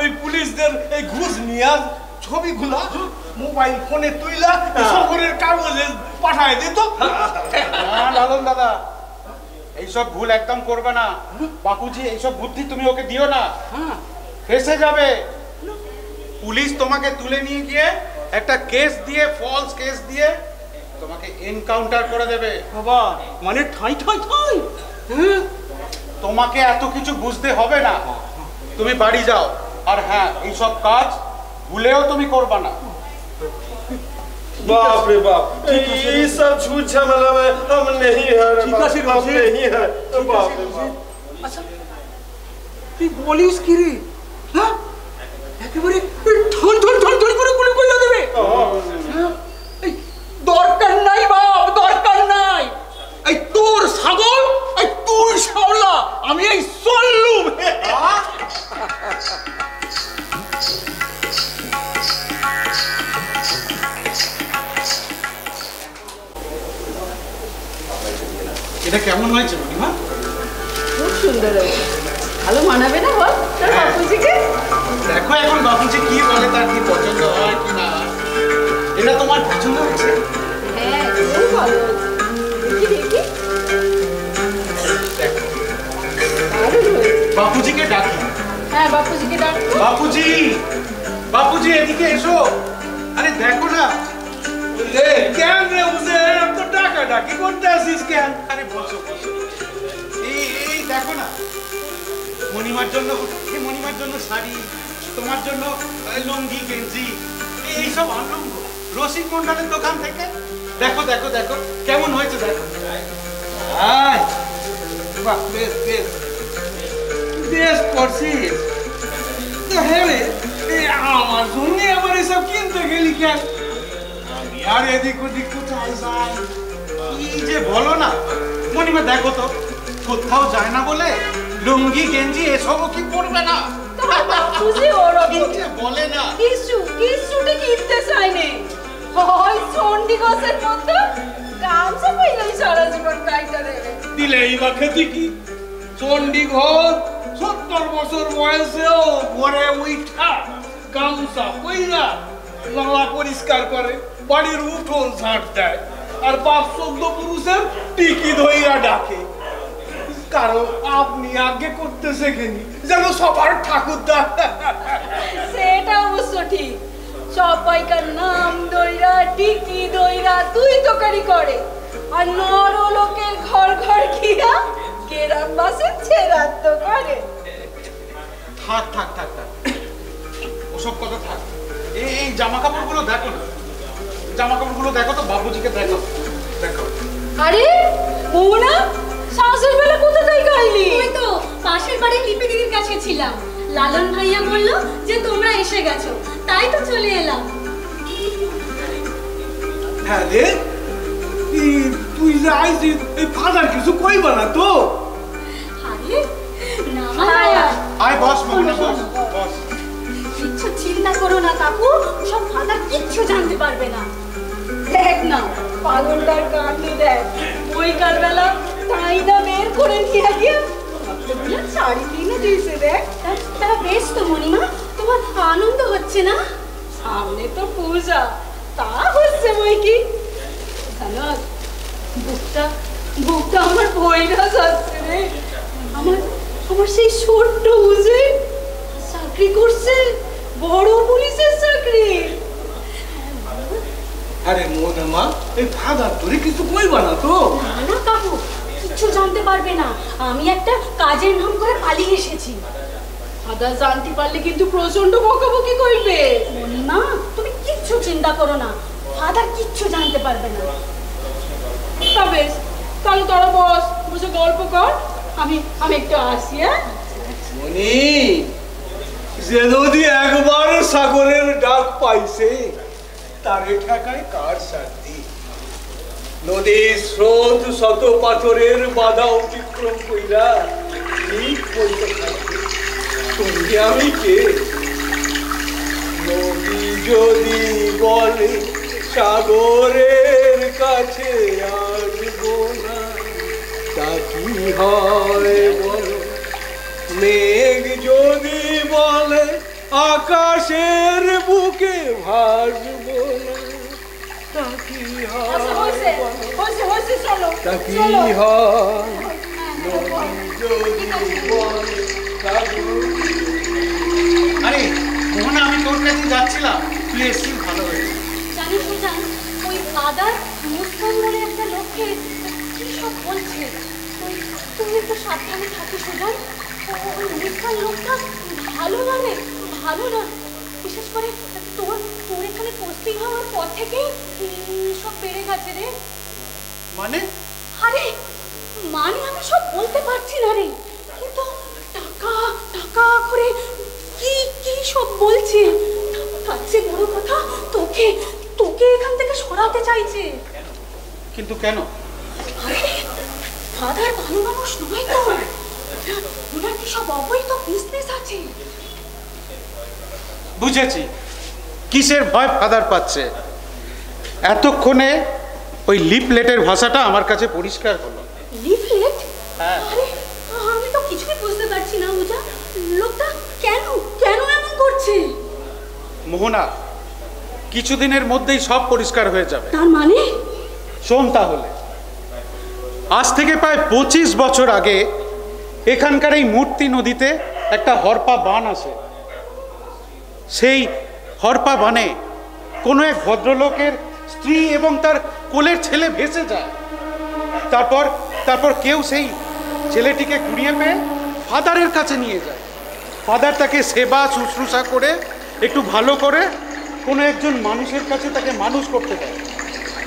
[SPEAKER 1] ওই পুলিশদের এই ঘুষ নিয়ার ছবিগুলা মোবাইল ফোনে তুইলা শহরের কাগজে পাঠায় দে তো।
[SPEAKER 2] লালন দাদা, এইসব ভুল একদম করবে না। বাপুজি এইসব বুদ্ধি তুমি ওকে দিও না, ফেসে যাবে। পুলিশ তোমাকে তুলে নিয়ে গিয়ে একটা কেস দিয়ে, ফলস কেস দিয়ে তোমাকে এনকাউন্টার করে দেবে।
[SPEAKER 1] বাবা,
[SPEAKER 2] মানে ঠাই তোমাকে এত কিছু বুঝতে হবে না, তুমি বাড়ি যাও। আর হ্যাঁ, এইসব কাজ ভুলেও তুমি করবা না।
[SPEAKER 4] बाप रे बाप, ये सब झूठ झमेला में हम नहीं है।
[SPEAKER 2] ठीक है,
[SPEAKER 4] हम नहीं है। बाप रे बाप।
[SPEAKER 2] আচ্ছা তুই বলিস কি রে? হ্যাঁ, একেবারে ঠন করে গুলি করে দেবে। দরকার নাই বাপ, দরকার নাই। এই তোর ছাগল, এই তুই শাওলা, আমি এই চললুম। এটা কেমন হয়েছে মা?
[SPEAKER 5] খুব সুন্দর হয়েছে। ভালো মানাবে না বল তোর বাপুজিকে?
[SPEAKER 2] দেখো এখন বাপুজি কি বলে, তার কি পছন্দ হয় কি না। এটা তোমার পছন্দ হয়েছে?
[SPEAKER 5] হ্যাঁ, খুব ভালো হয়েছে। দেখি দারুণ হয়েছে।
[SPEAKER 2] বাপুজিকে ডাকি।
[SPEAKER 5] হ্যাঁ, বাপুজিকে ডাক।
[SPEAKER 2] বাপুজি এদিকে এসো। আরে দেখো না,
[SPEAKER 1] কেন রে উজে এত ডাকাডাকি করতে আসিস কেন?
[SPEAKER 2] আরে বসো। এই দেখো না, মণিমার জন্য শাড়ি, তোমার জন্য লুঙ্গি গেঞ্জি, এইসব আনলাম রসিক মন্ডলের দোকান থেকে। দেখো কেমন হয়েছে, দেখো।
[SPEAKER 1] বাহ, বেশ করছিস। হ্যাঁ রে, আমার জন্য আবার এসব কিনতে গেলি কেন? আমি আর এদিক ওদিক কোথায় যাই?
[SPEAKER 2] কি যে বলো না মণিমা, দেখো তো কোথাও যায় না বলে লুঙ্গি গেঞ্জি এসবও কি পরবে না?
[SPEAKER 5] তোমার বাপুজি ওরকম
[SPEAKER 2] কি যে বলে না।
[SPEAKER 5] কিছুটা কিনতে চাইনি। ওই চণ্ডীগড়ের মতো গামছা পাইলাম সারা জীবন কাইটা দেবে।
[SPEAKER 1] দিলেই বা খেতি কি? চণ্ডীগড় 70 বছর বয়সেও ঘরে উঠা গামছা পইরা গলা পরিষ্কার করে, বাড়ির উঠোন ঝাঁট দেয়, আর বাপ 14 পুরুষের টিকি ধইরা ডাকে। কারণ আপনি আগে করতে শেখেনি, যেন সবার ঠাকুরদা।
[SPEAKER 5] সেটা অবশ্য ঠিক। সবাইকার নাম দইরা টিকি দইরা তুই তোকারি করে, আর নর লোকের ঘর গিয়া কেরাম বাসে ছেড়াত্ত করে।
[SPEAKER 2] থাক ওসব কথা থাক। এই জামা কাপড়গুলো দেখো না, দেখো তো, বাবুজিকে দেখো।
[SPEAKER 5] আরে মোহনা, শাশুড়ি বেলা কোথা থেকে আইলি?
[SPEAKER 8] ওই তো পাশের বাড়ির লিপি দিদির কাছে ছিলাম। লালন ভাইয়া বললো যে তোমরা এসে গেছো, তাই তো চলে এলাম।
[SPEAKER 1] হ্যাঁ রে, তুই যে আইছিস এই ফাদার কিছু কইবা না তো?
[SPEAKER 8] আরে না
[SPEAKER 2] আয় বস মোহনা বস বস।
[SPEAKER 8] কিচ্ছু চিন্তা করো না কাকু, সব ফাদার কিচ্ছু জানতে পারবে না।
[SPEAKER 5] দেখ না পাগলটার কাণ্ড দেখ, ওই কালবেলা তাই না বের করে নিয়ে গিয়ে শাড়ি কিনে দিয়েছে দেখ।
[SPEAKER 8] তা বেশ তো মণিমা, তোমার আনন্দ হচ্ছে না?
[SPEAKER 5] সামনে তো পূজা, তা হচ্ছে বই কি জানো, বুকটা বুকটা আমার বইটা যাচ্ছে রে।
[SPEAKER 8] আমার আমার সেই ছোট্ট বুঝে চাকরি করছে, বড় পুলিশের চাকরি।
[SPEAKER 1] আরে মোহনা এই ফাদার তোরে কিছু কইবা না তো?
[SPEAKER 8] না না কাকু, কিচ্ছু জানতে পারবে না। আমি একটা কাজের নাম করে পালিয়ে এসেছি।
[SPEAKER 5] ফাদার জানতে পারলে কিন্তু প্রচন্ড বকাবকি করবে।
[SPEAKER 8] মণিমা তুমি কিচ্ছু চিন্তা করো না, ফাদার কিচ্ছু জানতে পারবে না।
[SPEAKER 5] তবে তাহলে তোরা বস, বসে গল্প কর, আমি একটু আসি। হ্যাঁ
[SPEAKER 1] মনি, যে নদী একবার সাগরের ডাক পাইছে তারে ঠেকায় কার শান্তি? নদীর স্রোত শত পাথরের বাধা অতিক্রম কইরা ঠিক বলতে থাকবে। তুমি আমি কে? নদী যদি বলে সাগরের কাছে আসবো না, তা কি হয় বলো? মেঘ যদি বলে আকাশের বুকে ভাসবো না, তা কি হয়
[SPEAKER 5] চলো
[SPEAKER 1] তা কি হয়? নদী যদি বলে
[SPEAKER 2] আরে মোহনা, আমি তোর কাছে যাচ্ছিলাম, তুই এসেছিস, ভালো হয়েছে।
[SPEAKER 8] জানিস সুজান, ওই ফাদার মুসকান বলে একটা লোককে কি সব বলছে। তুমি একটু সাবধানে থাকি সুজান। ওই মুসকান লোকটা ভালো না রে, ভালো না। বিশেষ করে তোর তোর এখানে পোস্টিং হওয়ার পর থেকে সব বেড়ে গেছে রে।
[SPEAKER 2] মানে?
[SPEAKER 8] আরে মানে আমি সব বলতে পারছি না রে, কিন্তু টাকা টাকা করে কি কি সব বলছে। তার চেয়ে বড় কথা, তোকে তোকে এখান থেকে সরাতে চাইছে।
[SPEAKER 2] কিন্তু কেন?
[SPEAKER 8] আরে ফাদার ভালো মানুষ নয় তো, ওনার কি সব অবৈধ বিজনেস আছে।
[SPEAKER 2] বুঝেছি কিসের ভয় ফাদার পাচ্ছে। এতক্ষণে ওই লিফলেটের ভাষাটা আমার কাছে পরিষ্কার হলো।
[SPEAKER 8] লিফলেট?
[SPEAKER 2] হ্যাঁ।
[SPEAKER 8] আরে আমি তো কিছুই বুঝতে পারছি না ওটা। লোকটা কেন কেন এমন করছে?
[SPEAKER 2] মোহনা, কিছুদিনের মধ্যেই সব পরিষ্কার হয়ে যাবে।
[SPEAKER 8] তার মানে?
[SPEAKER 2] শোন তাহলে, আজ থেকে প্রায় 25 বছর আগে এখানকার এই মূর্তি নদীতে একটা হরপা বান আসে। সেই হরপা বানে কোনো এক ভদ্রলোকের স্ত্রী এবং তার কোলের ছেলে ভেসে যায়। তারপর কেউ সেই ছেলেটিকে কুড়িয়ে পেয়ে ফাদারের কাছে নিয়ে যায়। ফাদার তাকে সেবা শুশ্রূষা করে একটু ভালো করে কোনো একজন মানুষের কাছে তাকে মানুষ করতে দেয়।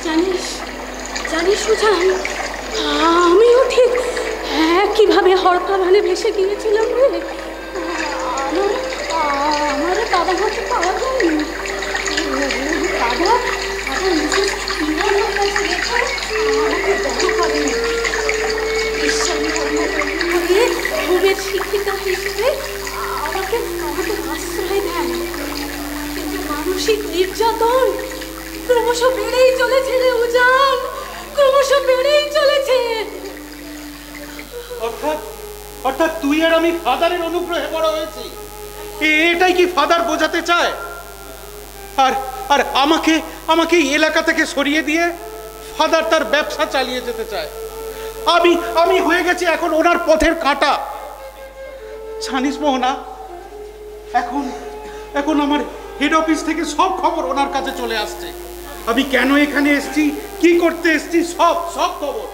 [SPEAKER 8] জানিস জানিস সুজান, আমিও ঠিক একইভাবে হরপা বানে ভেসে গিয়েছিলাম রে। আমারও দাদা হাতে পাওয়া যায়নি। দাদা মিসেস ইমরানের কাছে রেখে আমাকে বড় করেনি। ঈশ্বরী করিয়ে খুবের শিক্ষিতা হিসেবে আমাকে আশ্রয় দেন। কিন্তু মানসিক নির্যাতন ক্রমশ বেড়েই চলেছে রে উজান, ক্রমশ বেড়েই চলেছে।
[SPEAKER 2] অর্থাৎ তুই আর আমি ফাদারের অনুগ্রহে বড় হয়েছি, এটাই কি ফাদার বোঝাতে চায়? আর আমাকে এই এলাকা থেকে সরিয়ে দিয়ে ফাদার তার ব্যবসা চালিয়ে যেতে চায়। আমি হয়ে গেছি এখন ওনার পথের কাঁটা। জানিস মোহনা, এখন আমার হেড অফিস থেকে সব খবর ওনার কাছে চলে আসছে। আমি কেন এখানে এসেছি, কি করতে এসেছি, সব খবর।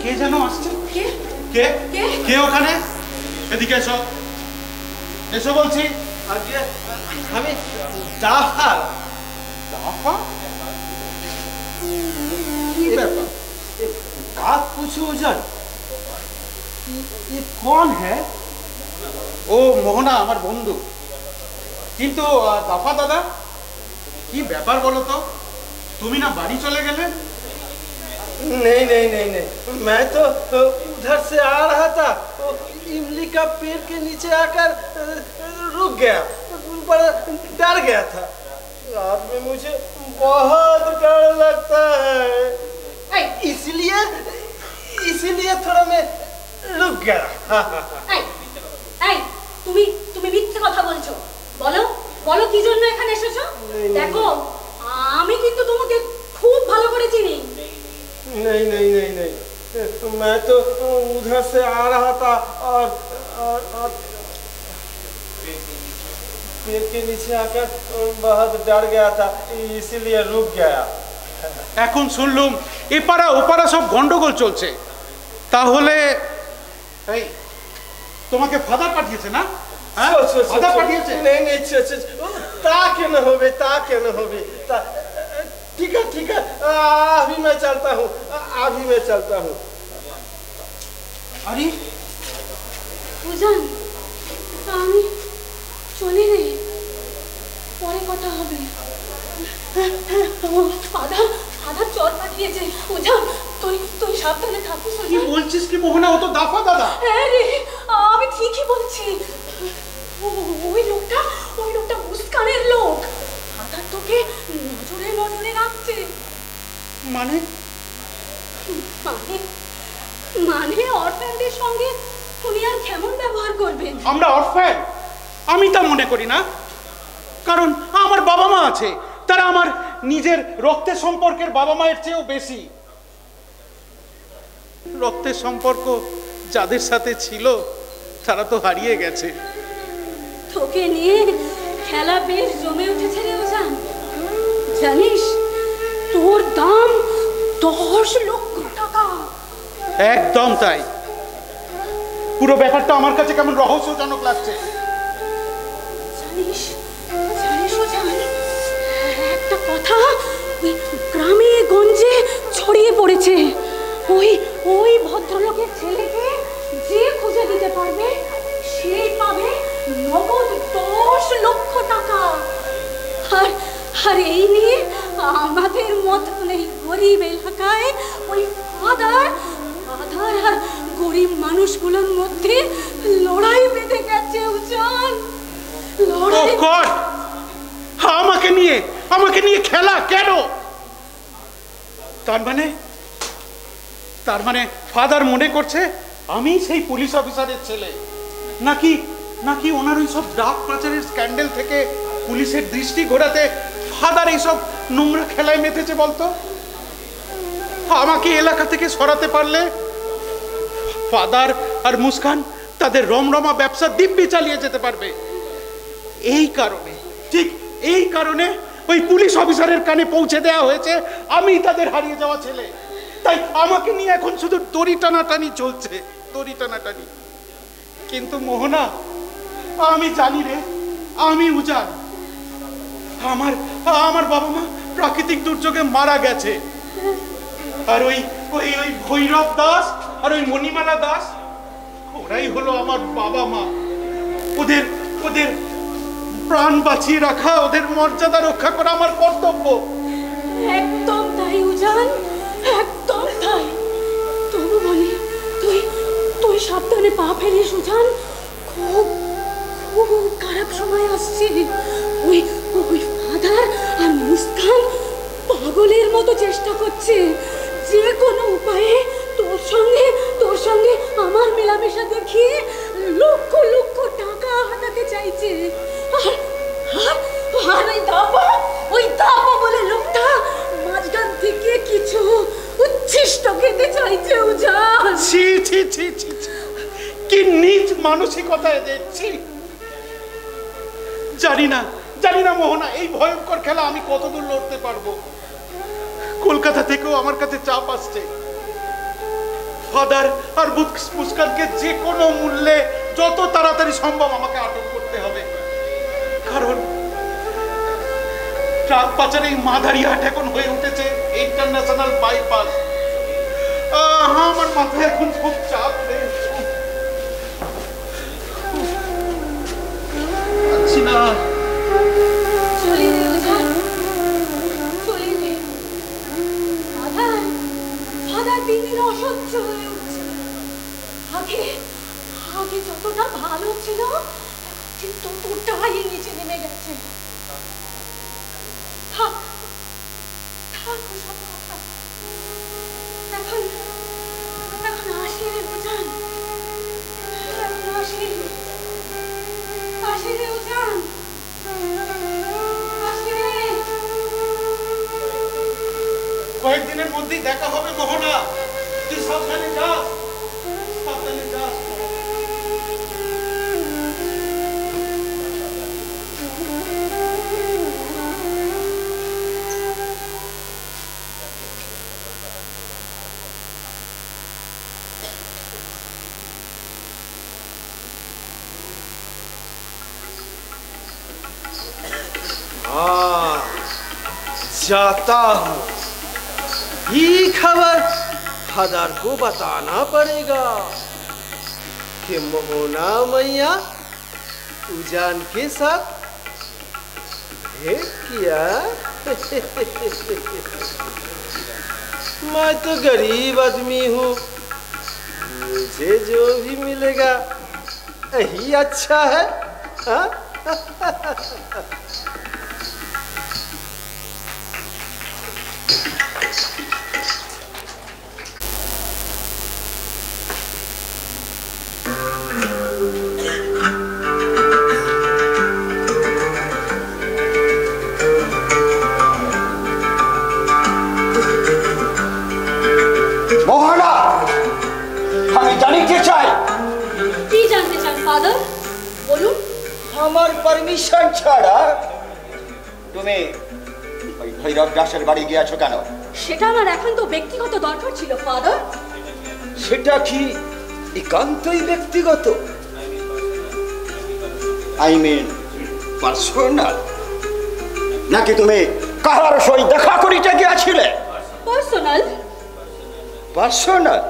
[SPEAKER 2] কে যেন আসছে? কে ওখানে? এদিকে এসো বলছি।
[SPEAKER 4] আমি জাফর।
[SPEAKER 2] কি ব্যাপার?
[SPEAKER 4] बात पूछो उजन, ये कौन है?
[SPEAKER 2] ও মোহনা আমার বন্ধু। কিন্তু দাফা দাদা? কি ব্যাপার বলো তো? তুমি না বাড়ি চলে গেলে?
[SPEAKER 4] नहीं नहीं नहीं नहीं, मैं तो उधर से आ रहा था, इमली का पेड़ के नीचे आकर रुक गया, पर डर गया था। रात में मुझे बहुत डर लगता है, इसीलिए थोड़ा मैं रुक गया।
[SPEAKER 8] তুমি তুমি মিথ্যে কথা বলছো। বলো বলো কি জন্য এখানে এসেছো? দেখো আমি কিন্তু তোমাকে খুব ভালো করে চিনি।
[SPEAKER 4] नहीं नहीं नहीं नहीं, मैं तो उधर से आ रहा था और पेड़ के नीचे आकर बहुत डर गया था, इसीलिए रुक गया।
[SPEAKER 2] এখন শুনলুম এপাড়া ওপাড়া সব গন্ডগোল চলছে। তাহলে এই তোমাকে ফাদার পাঠিয়েছে না? হ্যাঁ ফাদার পাঠিয়েছে?
[SPEAKER 4] नहीं नहीं, ता के न होवे, ता के न होवे। ठीक है ठीक है, अभी मैं चलता हूँ, अभी मैं चलता हूँ।
[SPEAKER 2] अरे
[SPEAKER 8] উজান আমি চলে রে, পরে কথা হবে। ফাদার ফাদার চল পাঠিয়েছে। উজান তুই সাবধানে থাকিস।
[SPEAKER 2] কি বলছিস কি মোহনা? ও তো দাফা দাদা।
[SPEAKER 8] হ্যাঁ রে, আমি ঠিকই বলছি। ওই লোকটা মুস্কানের লোক। ফাদার তোকে নজরে নজরে রাখছে।
[SPEAKER 2] মানে
[SPEAKER 8] মানে মানে অরফ্যানদের সঙ্গে উনি আর কেমন ব্যবহার করবেন?
[SPEAKER 2] আমরা অরফ্যান? আমি তা মনে করি না, কারণ আমার বাবা মা আছে, তারা আমার নিজের রক্তের সম্পর্কের বাবা মায়ের চেয়েও বেশি। রক্তের সম্পর্ক যাদের সাথে ছিল তারা তো হারিয়ে গেছে।
[SPEAKER 8] তোকে নিয়ে খেলা বেশ জমে উঠেছে রে ওজান। জানিস তোর দাম 10 লক্ষ টাকা।
[SPEAKER 2] একদম তাই। পুরো ব্যাপারটা আমার কাছে কেমন রহস্যজনক লাগছে।
[SPEAKER 8] জানিস ওজান, একটা কথা ওই গ্রামে গঞ্জে ছড়িয়ে পড়েছে। ওই ভদ্রলোকের ছেলেকে যে খুঁজে দিতে পারবে সেই পাবে নগদ 10 লক্ষ টাকা। আর এই নিয়ে আমাদের মতন এই গরিব এলাকায় ওই ফাদার আর গরিব মানুষগুলোর মধ্যে লড়াই বেঁধে গেছে। উজান লড়াই।
[SPEAKER 2] আমাকে নিয়ে খেলা কেন? তার মানে ফাদার মনে করছে আমি সেই পুলিশ অফিসারের ছেলে, নাকি ওনার ওই সব ডাক পাচারের স্ক্যান্ডেল থেকে পুলিশের দৃষ্টি ঘোরাতে ফাদার এইসব নোংরা খেলায় মেতেছে বলতো? আমাকে এলাকা থেকে সরাতে পারলে ফাদার আর মুস্কান তাদের রমরমা ব্যবসা দিব্যি চালিয়ে যেতে পারবে। ঠিক এই কারণে ওই পুলিশ অফিসারের কানে পৌঁছে দেওয়া হয়েছে আমি তাদের হারিয়ে যাওয়া ছেলে। তাই আমাকে নিয়ে এখন শুধু দড়ি টানাটানি চলছে, দড়ি টানাটানি। কিন্তু মোহনা, আমি জানি রে, আমি উজান, আমার বাবা মা প্রাকৃতিক দুর্যোগে মারা গেছে। আর ওই ভৈরব দাস আর ওই মণিমালা দাস, ওরাই হলো আমার বাবা মা। ওদের প্রাণ বাঁচিয়ে রাখা, ওদের মর্যাদা রক্ষা করা আমার কর্তব্য।
[SPEAKER 8] একদম তাই উজান, একদম তাই। তবু বলি তুই সাবধানে পা ফেলিস উজান। খুব খুব খারাপ সময় আসছে। ওই ফাদার আর মুস্কান পাগলের মতো চেষ্টা করছে যে কোনো উপায়ে তোর সঙ্গে আমার মেলামেশা দেখিয়ে লক্ষ লক্ষ টাকা হাতাতে চাইছে। আর ওই দাপা বলে লোকটা মাঝখান থেকে কিছু উচ্ছিষ্ট খেতে চাইছে উজান।
[SPEAKER 2] ছি ছি ছি ছি, কি নীচ মানসিকতা এদের! জানি না মোহনা, এই ভয়ঙ্কর খেলা আমি কতদূর লড়তে পারবো। কলকাতা থেকেও আমার কাছে চাপ আসছে। ফাদার আর মুস্কানকে যে কোনো মূল্যে যত তাড়াতাড়ি সম্ভব আমাকে আটক করতে হবে, কারণ ট্রাক পাচারে মাদারিহাট এখন হয়ে উঠেছে ইন্টারন্যাশনাল বাইপাস। আমার মাথায় এখন খুব চাপ রে।
[SPEAKER 8] চলে দিন দিন অসহ্য হয়ে উঠছে। আগে আগে যতটা ভালো ছিল ঠিক ততটাই নিচে নেমে গেছে। থাক থাক ওসব কথা। এখন এখন আসি রে উজান, এখন আসি আসি রে উজান, আসি রে।
[SPEAKER 2] কয়েকদিনের মধ্যেই দেখা হবে মোহনা, তুই সাবধানে যাস, সাবধানে যাস।
[SPEAKER 4] जाता हूँ, ये खबर फादर को बताना पड़ेगा कि मोहना मैया उजान के साथ भेंट किया। मैं तो गरीब आदमी हूँ, मुझे जो भी मिलेगा यही अच्छा है। हाँ?
[SPEAKER 7] মোহনা, আমি জানিতে চাই
[SPEAKER 8] কি জানতে চান ফাদার, বলুন।
[SPEAKER 7] আমার পারমিশন ছাড়া তুমি ওই ভৈরব দাসের বাড়ি গিয়েছো কেন?
[SPEAKER 8] সেটা আমার এখন তো ব্যক্তিগত দরকার ছিল ফাদার।
[SPEAKER 7] সেটা কি একান্তই ব্যক্তিগত? আই মিন পার্সোনাল, নাকি তুমি কাহার সহিত দেখা করিতে গিয়েছিলে?
[SPEAKER 8] পার্সোনাল।
[SPEAKER 7] পার্সোনাল?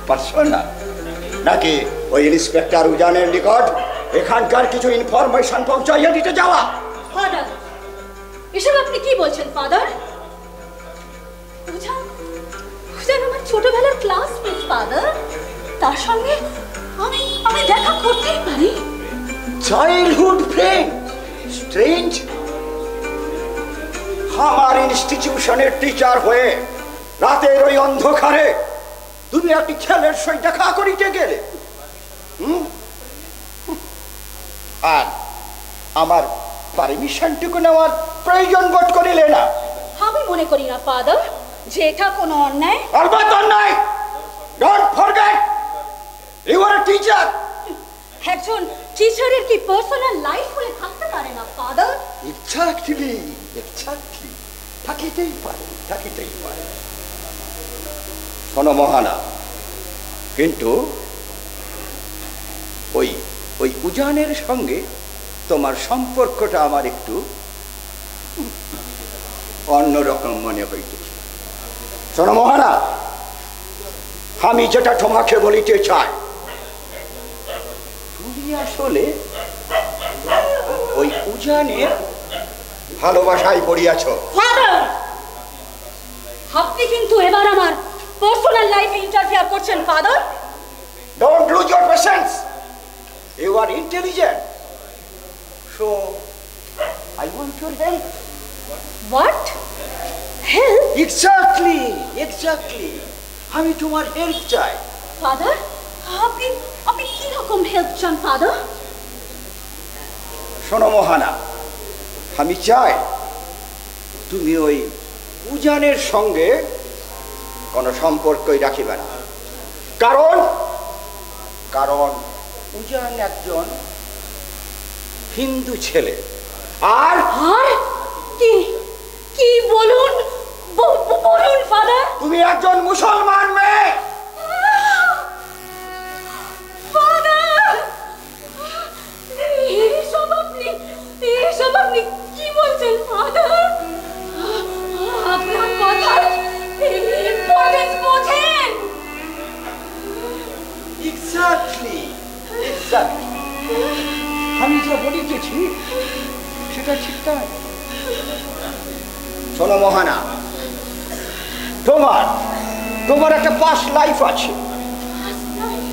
[SPEAKER 7] পার্সোনাল নাকি ওই ইন্সপেক্টর উজানের নিকট এখানকার কিছু ইনফরমেশন পৌঁছাইয়া দিতে যাওয়া?
[SPEAKER 8] ফাদার, এসব আপনি কি বলছেন ফাদার? উজান উজান আমার ছোটবেলার ক্লাসমেট ফাদার, তার সঙ্গে আমি দেখা করতেই পারি।
[SPEAKER 7] Childhood friend? স্ট্রেঞ্জ। আমার ইনস্টিটিউশনের টিচার হয়ে রাতের ওই অন্ধকারে তুমি একটি ছেলের সঙ্গে দেখা করিতে গেলে, আর আমার পারমিশনটুকু নেওয়ার প্রয়োজন বোধ করিলে না?
[SPEAKER 8] আমি মনে করি না ফাদার যে এটা কোনো অন্যায়।
[SPEAKER 7] আলবাত অন্যায়। Don't forget you are a teacher.
[SPEAKER 8] একজন টিচারের কি পার্সোনাল লাইফ হলে থাকতে পারে না ফাদার?
[SPEAKER 7] এক্স্যাক্টলি, এক্স্যাক্টলি, থাকিতেই পারে, থাকিতেই পারে। শোনো মোহানা, কিন্তু ওই ওই উজানের সঙ্গে তোমার সম্পর্কটা আমার একটু অন্যরকম মনে হইতেছে। শোনো মোহানা, আমি যেটা তোমাকে বলিতে চাই, তুমি আসলে ওই উজানের ভালোবাসায় পড়িয়াছ।
[SPEAKER 8] ফাদার, আপনি কিন্তু এবার আমার পার্সোনাল লাইফে ইন্টারফেয়ার করছেন father.
[SPEAKER 7] Don't lose your patience. You are intelligent. So, I want your help.
[SPEAKER 8] What? Help?
[SPEAKER 7] Exactly, exactly. আমি তোমার হেল্প চাই।
[SPEAKER 8] ফাদার, আপনি কি রকম হেল্প চান ফাদার?
[SPEAKER 7] শোনো মোহানা, আমি চাই তুমি ওই উজানের সঙ্গে কোনো সম্পর্কই রাখিবে না। কারণ কারণ উজান একজন হিন্দু ছেলে। আর
[SPEAKER 8] কি কি বলুন বলুন ফাদার।
[SPEAKER 7] তুমি একজন মুসলমান মেয়ে।
[SPEAKER 8] ফাদার, এসব আপনি কি বলছেন ফাদার? আপনার কথা ইম্পর্টেন্স বোঝেন?
[SPEAKER 7] Exactly, exactly. আমি যা বলিতেছি সেটা ঠিক তাই। শোনো মোহনা, তোমার একটা পাস্ট লাইফ আছে।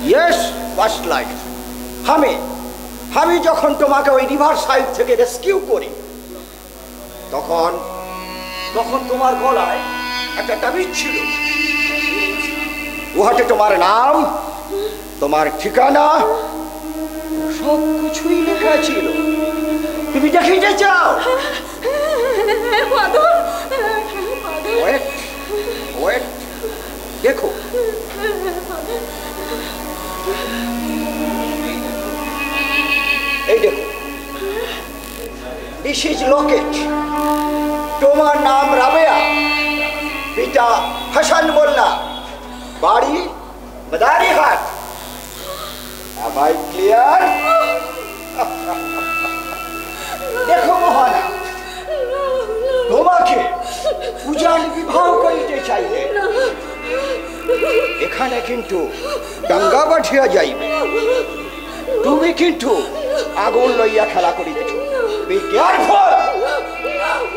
[SPEAKER 7] Yes, past life. আমি যখন তোমাকে ওই রিভার সাইড থেকে রেস্কিউ করি, তখন তোমার গলায় একটা তাবিজ ছিল। উহাতে তোমার নাম, তোমার ঠিকানা, সব কিছুই লেখা ছিল। তুমি দেখিতে চাও? ওয়েট, দেখো। এই দেখো, দিস ইজ লকেট। তোমার নাম রাবেয়া, পিতা হাসান মোল্লা, বাড়ি মাদারিহাট। Am I clear? দেখো মোহনা, তোমাকে পূজার বিবাহ করিতে চাইলে এখানে কিন্তু দাঙ্গা বাঁধিয়া যাইবে। তুমি কিন্তু আগুন লইয়া খেলা করিতেছ। Be careful!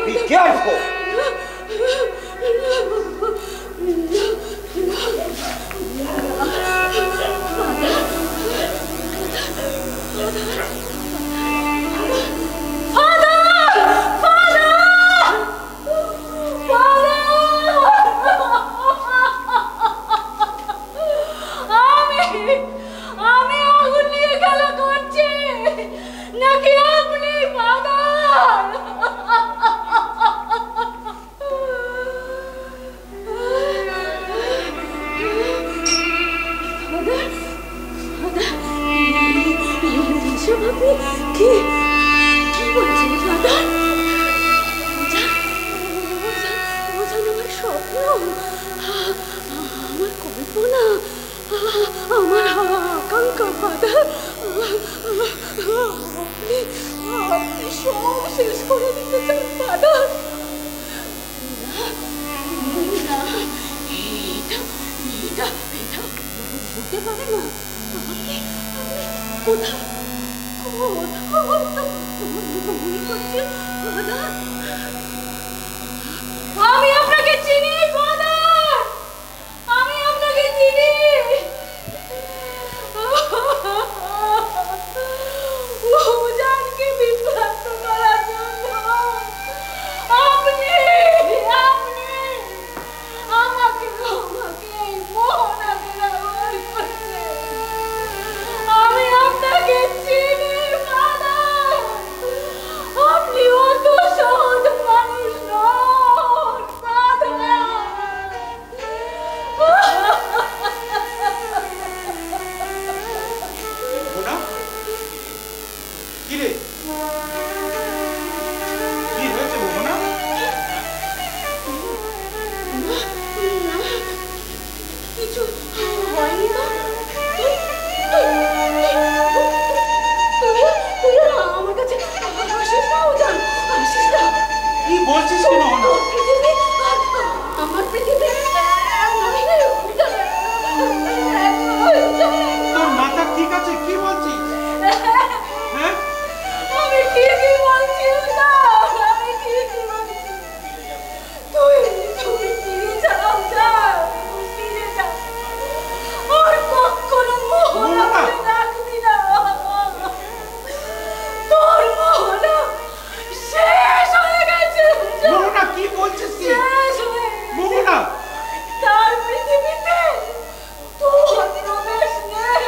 [SPEAKER 7] Be careful!
[SPEAKER 5] আমি আগুন নিয়ে খেলা করছি নাকি আপনি ফাদার? কি বলছেন ফাদার? আমার স্বপ্ন, আমার কল্পনা, আমার আকাঙ্ক্ষা ফাদার, আপনি সব শেষ করে দিতে চান ফাদার? এটা হতে পারে না। কোথায় আমি আপনাকে চিনি ফাদার, আমি আপনাকে চিনি। উজানকে বিভ্রান্ত করার জন্য আপনি আমাকে মোহনাকে ব্যবহার করছেন। আমি আপনাকে চিনি ফাদার, আপনি অত সহজ মানুষ নন ফাদার।
[SPEAKER 2] কিরে, কি হয়েছে মোহনা?
[SPEAKER 5] কিছু হয়নি তো? তুই আমার কাছে আসিস না উজান, আসিস না।
[SPEAKER 2] কি বলছিস কি মোহনা?
[SPEAKER 5] আমার পৃথিবী
[SPEAKER 2] তোর মাথা ঠিক আছে? কি বলছিস? হ্যাঁ,
[SPEAKER 5] আমি ঠিকই বলছি না, আমি ঠিকই বলছি। তুই ফিরে যাও, ফিরে যাও। আর কখনো মোহনা বলে ডাকবি না। তোর মোহনা শেষ হয়ে গেছে।
[SPEAKER 2] মোহনা কি বলছিস কি?
[SPEAKER 5] শেষ হয়ে
[SPEAKER 2] মোহনা,
[SPEAKER 5] তার পৃথিবীতে তোর প্রবেশ নেই।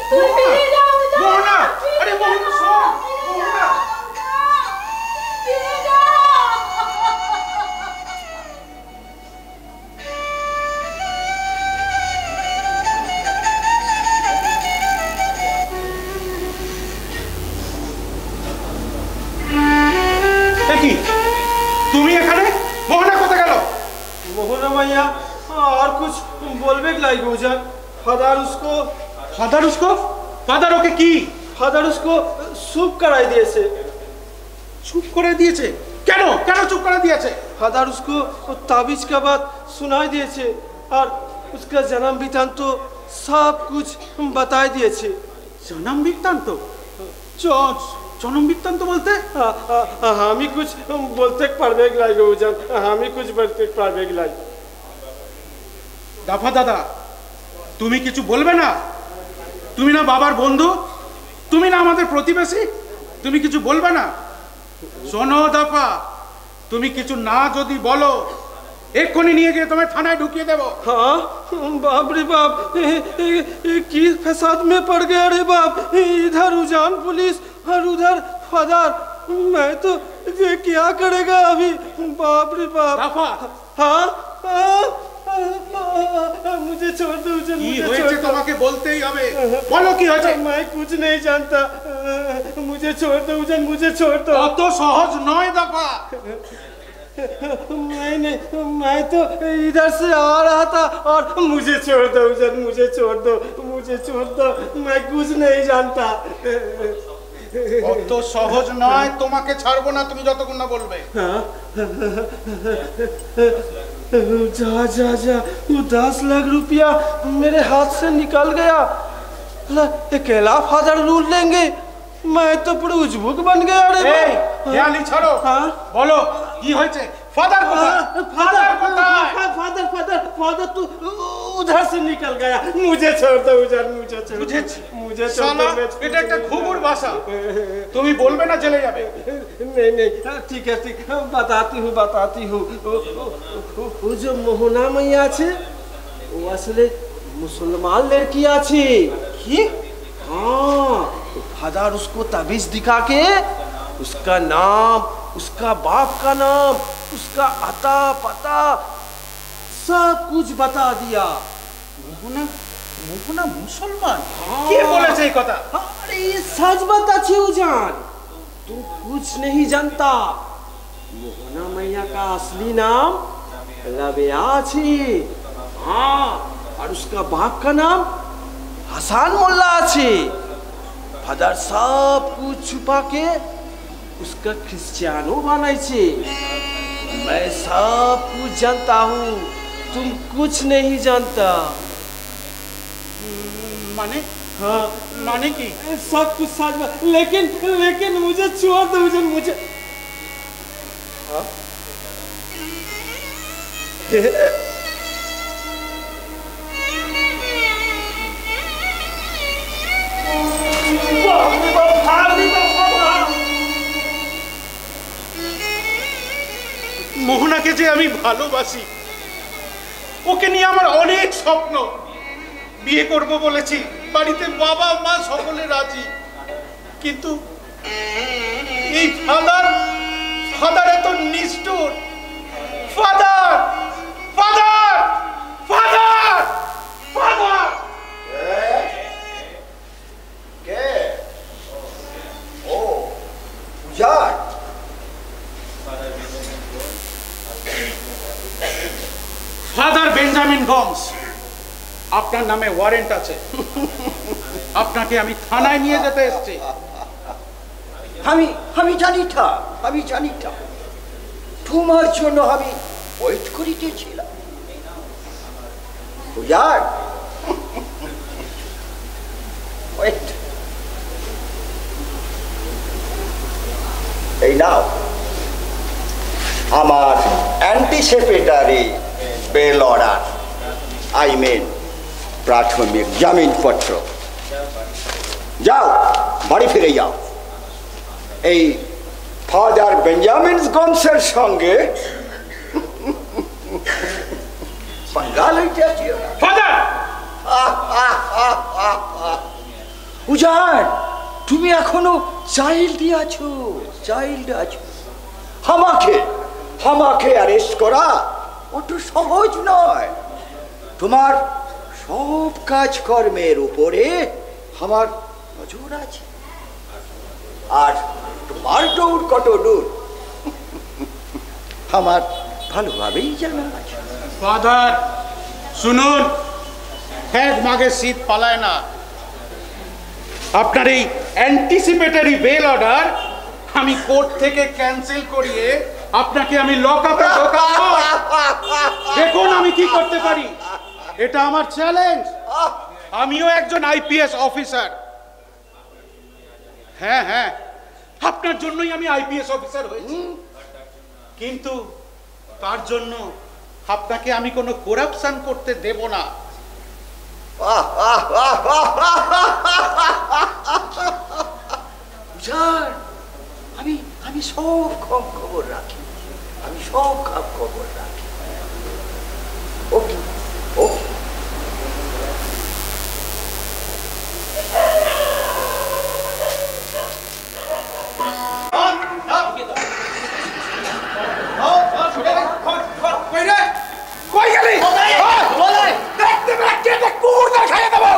[SPEAKER 5] তুই ফিরে যাও।
[SPEAKER 2] মোহনা, আরে মোহনা শোন, মোহনা।
[SPEAKER 5] ফিরে যাও।
[SPEAKER 2] কি তুমি এখানে? মোহনা কোথায় গেল?
[SPEAKER 4] मोहना भैया और कुछ बोलबे लाइक उजान। फादर
[SPEAKER 2] ওকে কি?
[SPEAKER 4] फादर उसको सूप कराई दिए से।
[SPEAKER 2] চুপ করে দিয়েছে? কেন চুপ করে দিয়েছে?
[SPEAKER 4] फादर उसको ताबीज का बात सुनाई दिए थे और उसका जन्म वृत्तांत सब कुछ बता दिए थे।
[SPEAKER 2] জনম বৃত্তান্ত? জনম বৃত্তান্ত বলতে?
[SPEAKER 4] আমি কুছ বলতে পারবে গলাই বাবুজান, আমি কুছ বলতে পারবে গলাই।
[SPEAKER 2] দাফা দাদা, তুমি কিছু বলবে না? তুমি না বাবার বন্ধু, তুমি না আমাদের প্রতিবেশী, তুমি কিছু বলবে না? শোনো দাফা, তুমি কিছু না যদি বলো এক্ষুনি নিয়ে গিয়ে তোমায় থানায় ঢুকিয়ে দেবো।
[SPEAKER 4] हाँ बाप रे बाप, की फसाद में पड़ गया रे बाप। इधर उजान पुलिस और उधर फदार, मैं तो ये क्या करेगा अभी, बाप रे बाप।
[SPEAKER 2] दाफा,
[SPEAKER 4] हाँ मुझे छोड़ दो उजान,
[SPEAKER 2] কি হয়েছে তোমাকে বলতেই হবে, বলো কি হয়েছে।
[SPEAKER 4] मैं कुछ नहीं जानता, मुझे छोड़ दो उजान, मुझे छोड़ दो।
[SPEAKER 2] অত সহজ নয় দাফা।
[SPEAKER 4] मैं तो इधर से आ रहा था और मुझे छोड़ दो उजन, मुझे छोड़ दो, मुझे छोड़ दो, मैं कुछ नहीं जानता।
[SPEAKER 2] অত সহজ নয়, তোমাকে ছাড়বো না তুমি যতক্ষণ না বলবে।
[SPEAKER 4] जा जा जा, वो 10 लाख रुपया मेरे हाथ से निकल गया। अकेला फादर रूल लेंगे, मैं तो पूरा उजबुक बन गया। अरे
[SPEAKER 2] ख्याली छोड़ो, बोलो কি হয়েছে। फादर कोথায়?
[SPEAKER 4] फादर फादर फादर फादर तू उधर से निकल गया, मुझे छोड़ दो उधर, मुझे छोड़ दो, मुझे छोड़ दो।
[SPEAKER 2] এটা একটা ঘুঘুর ভাষা, তুমি বলবে না জেলে যাবে।
[SPEAKER 4] नहीं नहीं ठीक है ठीक, बताती हूँ। वो जो मोहना मैया আছে ও আসলে মুসলমান लड़की আছে কি। हाँ फादर उसको ताबीज दिखा के उसका नाम, उसका बाप का नाम, उसका आता पता सब कुछ बता दिया।
[SPEAKER 2] মোহনা মুসলমান? কে বলেছে এই কথা?
[SPEAKER 4] अरे ये सच बताची उजान, तू कुछ नहीं जानता। मोहना मैया का असली नाम रबिया छी। हाँ और उसका बाप का नाम हसन मोल्ला छी। फादर सब कुछ छुपा के उसका क्रिश्चियनो बनाई छी। मैं सब कुछ जानता हूँ, तुम कुछ नहीं जानता।
[SPEAKER 2] माने?
[SPEAKER 4] हाँ
[SPEAKER 2] माने की
[SPEAKER 4] सब कुछ सच में, लेकिन मुझे छोड़ दो मुझे। हाँ?
[SPEAKER 2] মোহনাকে যে আমি ভালোবাসি, ওকে নিয়ে আমার অনেক স্বপ্ন। বিয়ে করব বলেছি, বাড়িতে বাবা মা সকলে রাজি, কিন্তু এই ফাদার এত নিষ্ঠুর। ফাদার ফাদার ফাদার ফাদার
[SPEAKER 7] কে? ও উজান,
[SPEAKER 2] ফাদার বেঞ্জামিন গমস, আপনার নামে ওয়ারেন্ট আছে, আপনাকে আমি থানায় নিয়ে যেতে এসেছি।
[SPEAKER 7] আমি জানি তা তোমার জন্য আমি ওয়েট করিতেছিলাম। উজান ওয়েট, এই নাও আমার anticipatory bail order, I mean প্রাথমিক জামিনপত্র। যাও বাড়ি ফিরে যাও, এই ফাদার বেঞ্জামিন গমসের সঙ্গে পাঙ্গা লইতেছি।
[SPEAKER 2] ফাদার
[SPEAKER 7] উজান, তুমি এখনো চাইল্ড আছো। আমাকে অ্যারেস্ট করা অত সহজ নয়। তোমার সব কাজকর্মের উপরে আমার নজর আছে, আর তোমার দৌড় কত দূর আমার ভালোভাবেই জানা আছে।
[SPEAKER 2] ফাদার শুনুন, এক মাঘের শীত পালায় না। আপনার এই অ্যান্টিসিপেটরি বেল অর্ডার আমি কোর্ট থেকে ক্যান্সেল করিয়ে আপনাকে আমি লকআপে ঢোকাবো। দেখুন আমি কি করতে পারি, এটা আমার চ্যালেঞ্জ। আমিও একজন আইপিএস অফিসার। হ্যাঁ, আপনার জন্যই আমি আইপিএস অফিসার হয়েছি। কিন্তু তার জন্য আপনাকে আমি কোনো করাপশন করতে দেব না।
[SPEAKER 7] আমি সব খবর রাখি, আমি সব খবর রাখি। ওকে ওকে।
[SPEAKER 1] কই গেলি? দেখতে দেখতে কুকুরটা খাইয়ে দেবো।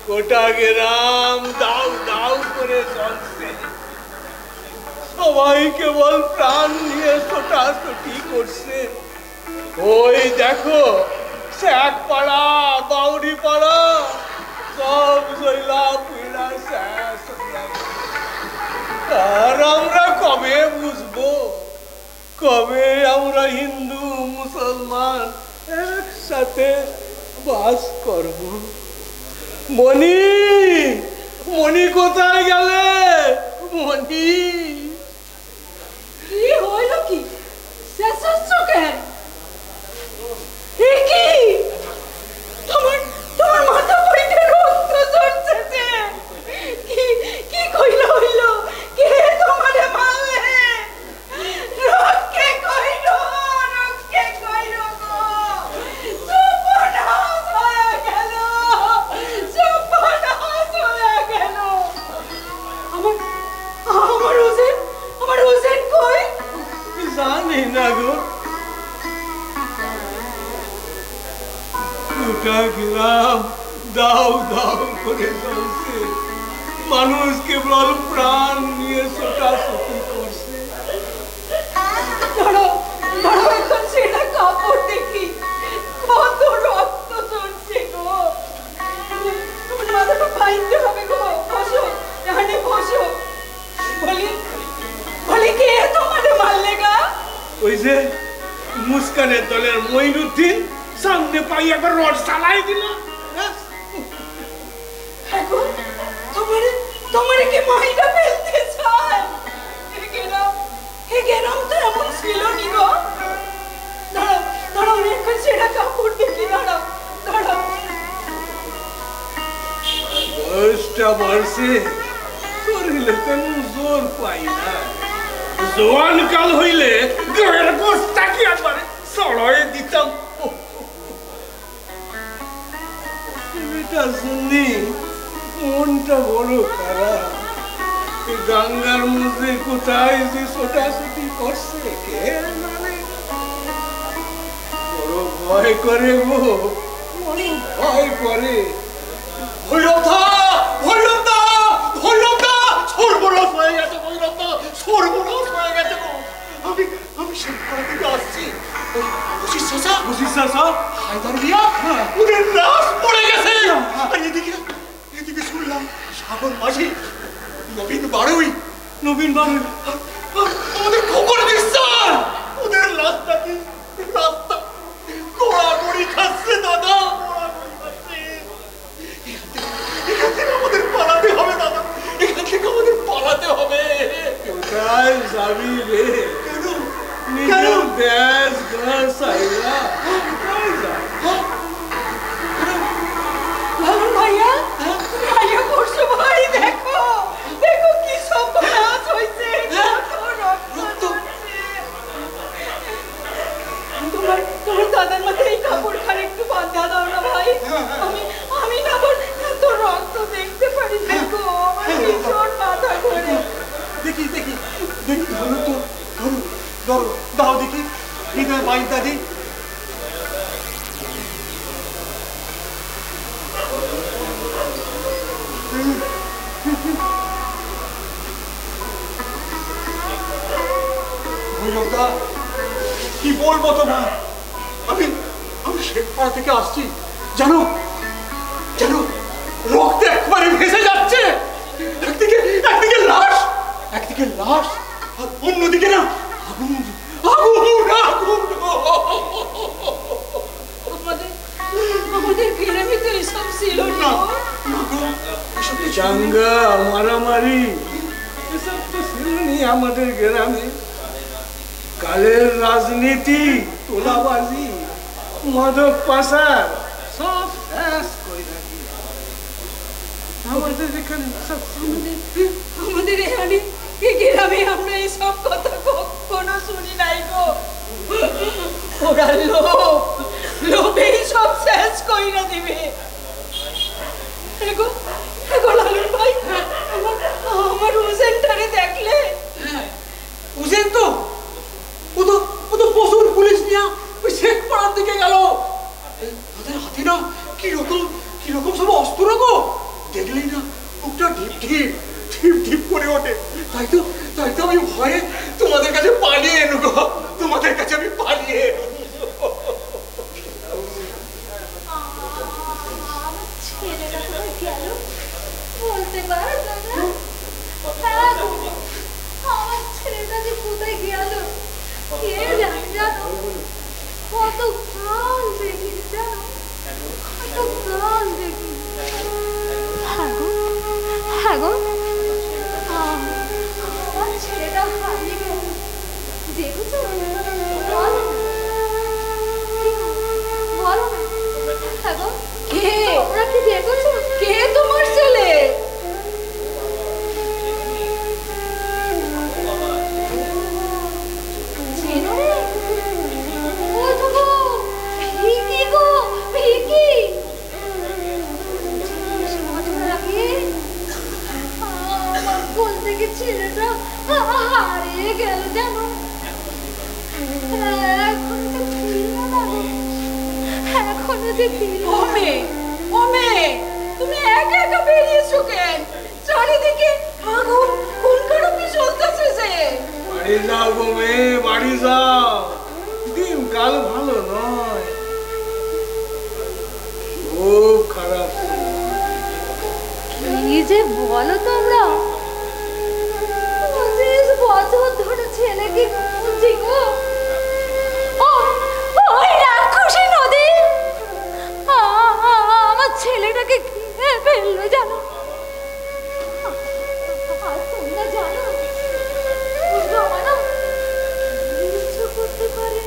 [SPEAKER 1] গোটা গ্রাম দাউ দাউ করে চলছে, সবাই কেবল প্রাণ নিয়ে ছোটাছুটি করছে। ওই দেখো শেখ পাড়া, বাউরি পাড়া সব জয়লা পুইলা শেষ। আর আমরা কবে বুঝবো, কবে আমরা হিন্দু মুসলমান একসাথে বাস করব? মণি, মণি কোথায় গেলে? মণি
[SPEAKER 5] কি হইল? কি শেষ হচ্ছে কেন? কি তোমার তোমার মাথা পড়ে রক্ত ঝরছে যে? কি কইল হইল? কে তোমারে মারলে? রক্কে কইল, রক্কে কইল গো। সর্বনাশ হয়ে গেল, সর্বনাশ হয়ে গেল। আমার হোসেন কই?
[SPEAKER 1] জানি না গো। গোটা গ্রাম দাউ দাউ করে চলছে, মানুষ কেবল প্রাণ নিয়ে ছোটাছুটি করছে।
[SPEAKER 5] ধরো ধরো এখন সেটা কাপড় দেখি, কত রক্ত ঝরছে গো। তোমার মাথাটা বাইতে হবে গো। বসো, এখানে বসো। বলি কে তোমারে মারলে গা?
[SPEAKER 1] ওই যে মুস্কানের দলের মঈনুদ্দিন সামনে পাই একবার রড চালাই দিল।
[SPEAKER 5] তোমারে কি মাইরা ফেলতে চায়? গেরাম তো এমন ছিল নি গো। দাঁড়াও দাঁড়াও, এখন সেটা কাপড় দেখি। দাঁড়াও দাঁড়াও।
[SPEAKER 1] বয়সটা বাড়ছে, শরীরে তেমন জোর পাই না। জোয়ান কাল হইলে গায়ের গোস্তা কি একবারে চড়াই দিতাম। এটা শুনি মনটা বড় খারাপ। গঙ্গার মধ্যে কোথায় যে ছোটাছুটি করছে কে জানে। বড় ভয় করে গো, বড় ভয় করে। ভৈরবদা, ভৈরবদা, ভৈরবদা, সর্বনাশ হয়ে গেছে। ভৈরবদা, সর্বনাশ হয়ে গেছে গো। আমি শেখপাড়া থেকে আসছি। বশির চাচা হায়দার মিয়া ওদের লাশ পড়ে গেছে। আর এদিকে শুনলাম সাগর মাঝি নবীন বাড়ুই আমাদের খবর দিচ্ছেন ওদের রাস্তা গোড়াগড়ি খাচ্ছে দাদা। এখান থেকে আমাদের পালাতে হবে দাদা, এখান থেকে আমাদের পালাতে হবে। কোথায় যাবি রে? নিজের দেশ ঘর সাইরা কোথায় যাবি?
[SPEAKER 2] ধরো, দাও দেখি হৃদয় বাইনটা দিই। ভৈরবদা, কি বলবো তোমার, আমি শেখপাড়া থেকে আসছি, জানো জানো রক্তে একবারে ভেসে যাচ্ছে। একদিকে লাশ, আর অন্যদিকে না আগুন আগুন আগুন।
[SPEAKER 5] আমাদের গ্রামে তো এসব ছিল না।
[SPEAKER 1] চাঙ্গা মারামারি এসব তো ছিলনি আমাদের গ্রামে। কালের রাজনীতি, তোলাবাজি, মাদক পাচার সব শেষ করে রাখি আমাদের এখানে।
[SPEAKER 5] আমাদের এখানে গ্রামে আমরা এসব কথা কখনো শুনি নাই গো। ওরা লোভেই সব শেষ কইরা দিবে। এগো লালন ভাই, আমার উজেনটারে দেখলে?
[SPEAKER 6] উজেন তো ও তো প্রচুর পুলিশ নিয়ে ওই শেখপাড়ার দিকে গেল। তাদের হাতে না কিরকম সব অস্ত্র গো, দেখলেই না মুখটা ঢিপ করে ওঠে। তাই তো আমি ভয়ে তোমাদের কাছে পালিয়ে এলো গো, তোমাদের কাছে আমি পালিয়ে এলো।
[SPEAKER 8] ছেলেটা কোথায় গেল বলতে পারো দাদা? আমার ছেলেটা যে কোথায় গেল কে জানে। জানো কত কাল দেখি, জানো কত কাল দেখি। হ্যাঁ গো আমার ছেলেটা হারিয়ে গেল, দেখেছো? বলো বলো না। হ্যাঁ গো,
[SPEAKER 5] কে?
[SPEAKER 8] তোমরা কি দেখেছো?
[SPEAKER 5] কে তোমার ছেলে?
[SPEAKER 8] চেনো রে? ওই তো গো, ভিকি গো, ভিকি। আমার কোল থেকে ছেলেটা হারিয়ে গেল, জানো? এখনো যে ফিরল না।
[SPEAKER 5] ও মেয়ে, তুমি একা একা বেরিয়েছো কেন? চারিদিকে আগুন খুনখারাপি চলতেছে যে।
[SPEAKER 1] বাড়ি যাও গো মেয়ে, বাড়ি যাও, দিনকাল ভালো নয়, খুব খারাপ।
[SPEAKER 8] কি যে বলো তোমরা, 25 বছর ধরে ছেলেকে খুঁজছি গো। ওই রাক্ষসী নদী আমার ছেলেটাকে খেয়ে ফেললো, জানো? আর তোমরা জানো না কিছু করতে পারে।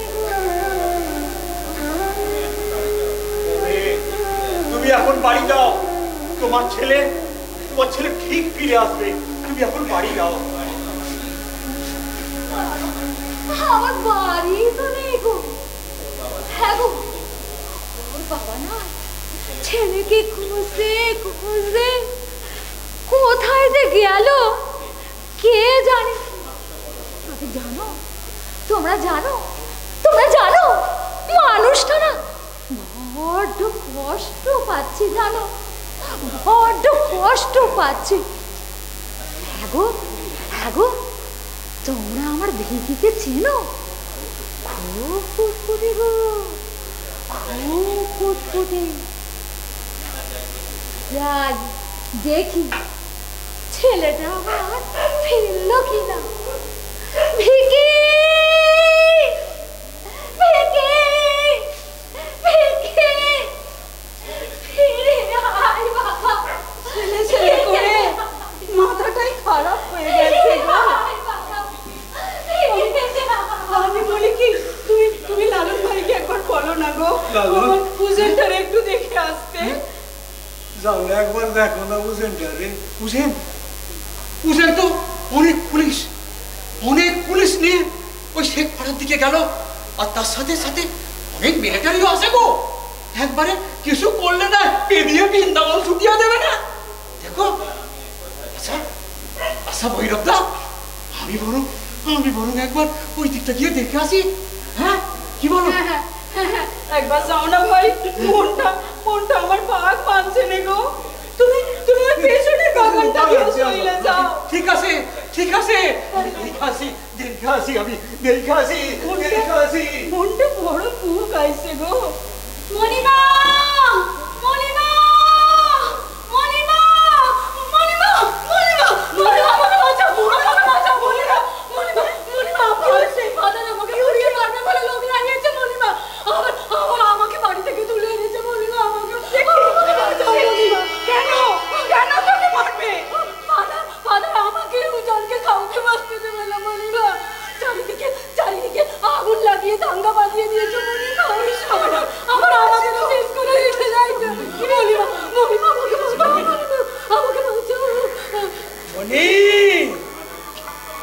[SPEAKER 2] তুমি এখন বাড়ি যাও, তোমার ছেলে ঠিক ফিরে আসবে। তুমি এখন বাড়ি যাও।
[SPEAKER 8] আমার বাড়ি তো নেই গো। হ্যাঁ গো, ওর বাবা না ছেলেকে খুঁজতে কোথায় যে গেল কে জানে। তবে জানো, তোমরা জানো মানুষটা না বড্ড কষ্ট পাচ্ছে, জানো? বড্ড কষ্ট পাচ্ছে। হ্যাঁ গো, তোমরা আমার ভিকিকে চেনো? খুব ফুটফুটে গো, খুব ফুটফুটে। যাই দেখি ছেলেটা আমার ফিরল কিনা। ভিকি, ফিরে আয় বাবা।
[SPEAKER 5] ছেলে করে মাথাটাই খারাপ হয়ে গেছে গো। আমি বলি কি, তুমি লালন ভাইকে একবার বলো না গো, আমার উজেনটারে একটু দেখে আসতে।
[SPEAKER 1] যাও একবার দেখো না উজেনটারে।
[SPEAKER 6] উজেন তো অনেক পুলিশ নিয়ে ওই শেখপাড়ার দিকে গেল, আর তার সাথে অনেক মিলিটারিও আছে গো। একবারে কিছু করলে না পেরিয়ে বৃন্দাবন ছুটিয়ে দেবে না। দেখো আচ্ছা ভৈরবদা,
[SPEAKER 2] আমি বরং একবার ওই দিকটা গিয়ে দেখে আসি। হ্যাঁ কি বলো?
[SPEAKER 5] একবার যাও না ভাই, মনটা আমার পাক মানছে নে গো। তুমি ওই পেছনের বাগানটা দিয়ে চলে যাও।
[SPEAKER 2] ঠিক আছে দেখে আসি আমি দেখে আসি।
[SPEAKER 5] মনটা বড় পুক আইছে গো।
[SPEAKER 8] মণিমা মণিমা মণিমা মণিমা মণিমা মণিমা আমাকে বাঁচাও, আমাকে বাঁচাও মণিমা, মণিমা মণিমা ফাদার আমাকে পুড়িয়ে মারবে বলে লোক লাগিয়েছে মণিমা। আবার আমাকে বাড়ি থেকে তুলে এনেছে মণিমা। আমাকে বাঁচাও মণিমা।
[SPEAKER 5] কেন তোকে মারবে?
[SPEAKER 8] ফাদার আমাকে উজানকে কাউকে বাঁচতে দেবে না মণিমা। চারিদিকে আগুন লাগিয়ে দাঙ্গা বাঁধিয়ে দিয়েছে মণিমা। আবার আমাকে শেষ করে রেখে যাইছে মণিমা। আমাকে বাঁচাও।
[SPEAKER 1] মনি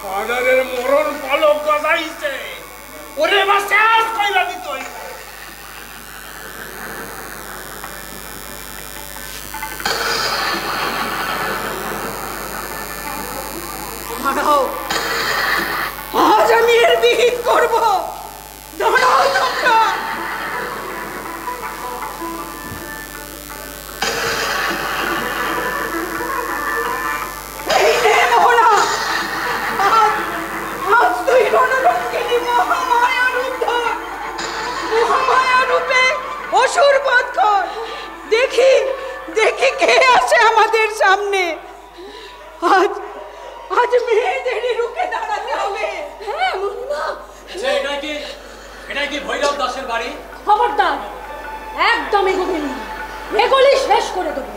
[SPEAKER 1] ফাদারের মরণ পালক গজাইছে, ওরে বা শেষ কইরা দিত।
[SPEAKER 5] আজ আমি এর বিহিত করব। দাঁড়াও তোমরা। এই নে মোহনা, আজ তুই রণরঙ্গিনী মহামায়া রূপ ধর। মহামায়া রূপে অসুর বধ কর। দেখি কে আছে আমাদের সামনে। আজ মেয়েদেরই রুখে দাঁড়াতে হবে।
[SPEAKER 8] হ্যাঁ মণিমা।
[SPEAKER 6] এটা কি ভৈরব দাসের বাড়ি?
[SPEAKER 8] খবরদার, একদম এগোবেন না, এগোলেই শেষ করে দেবো।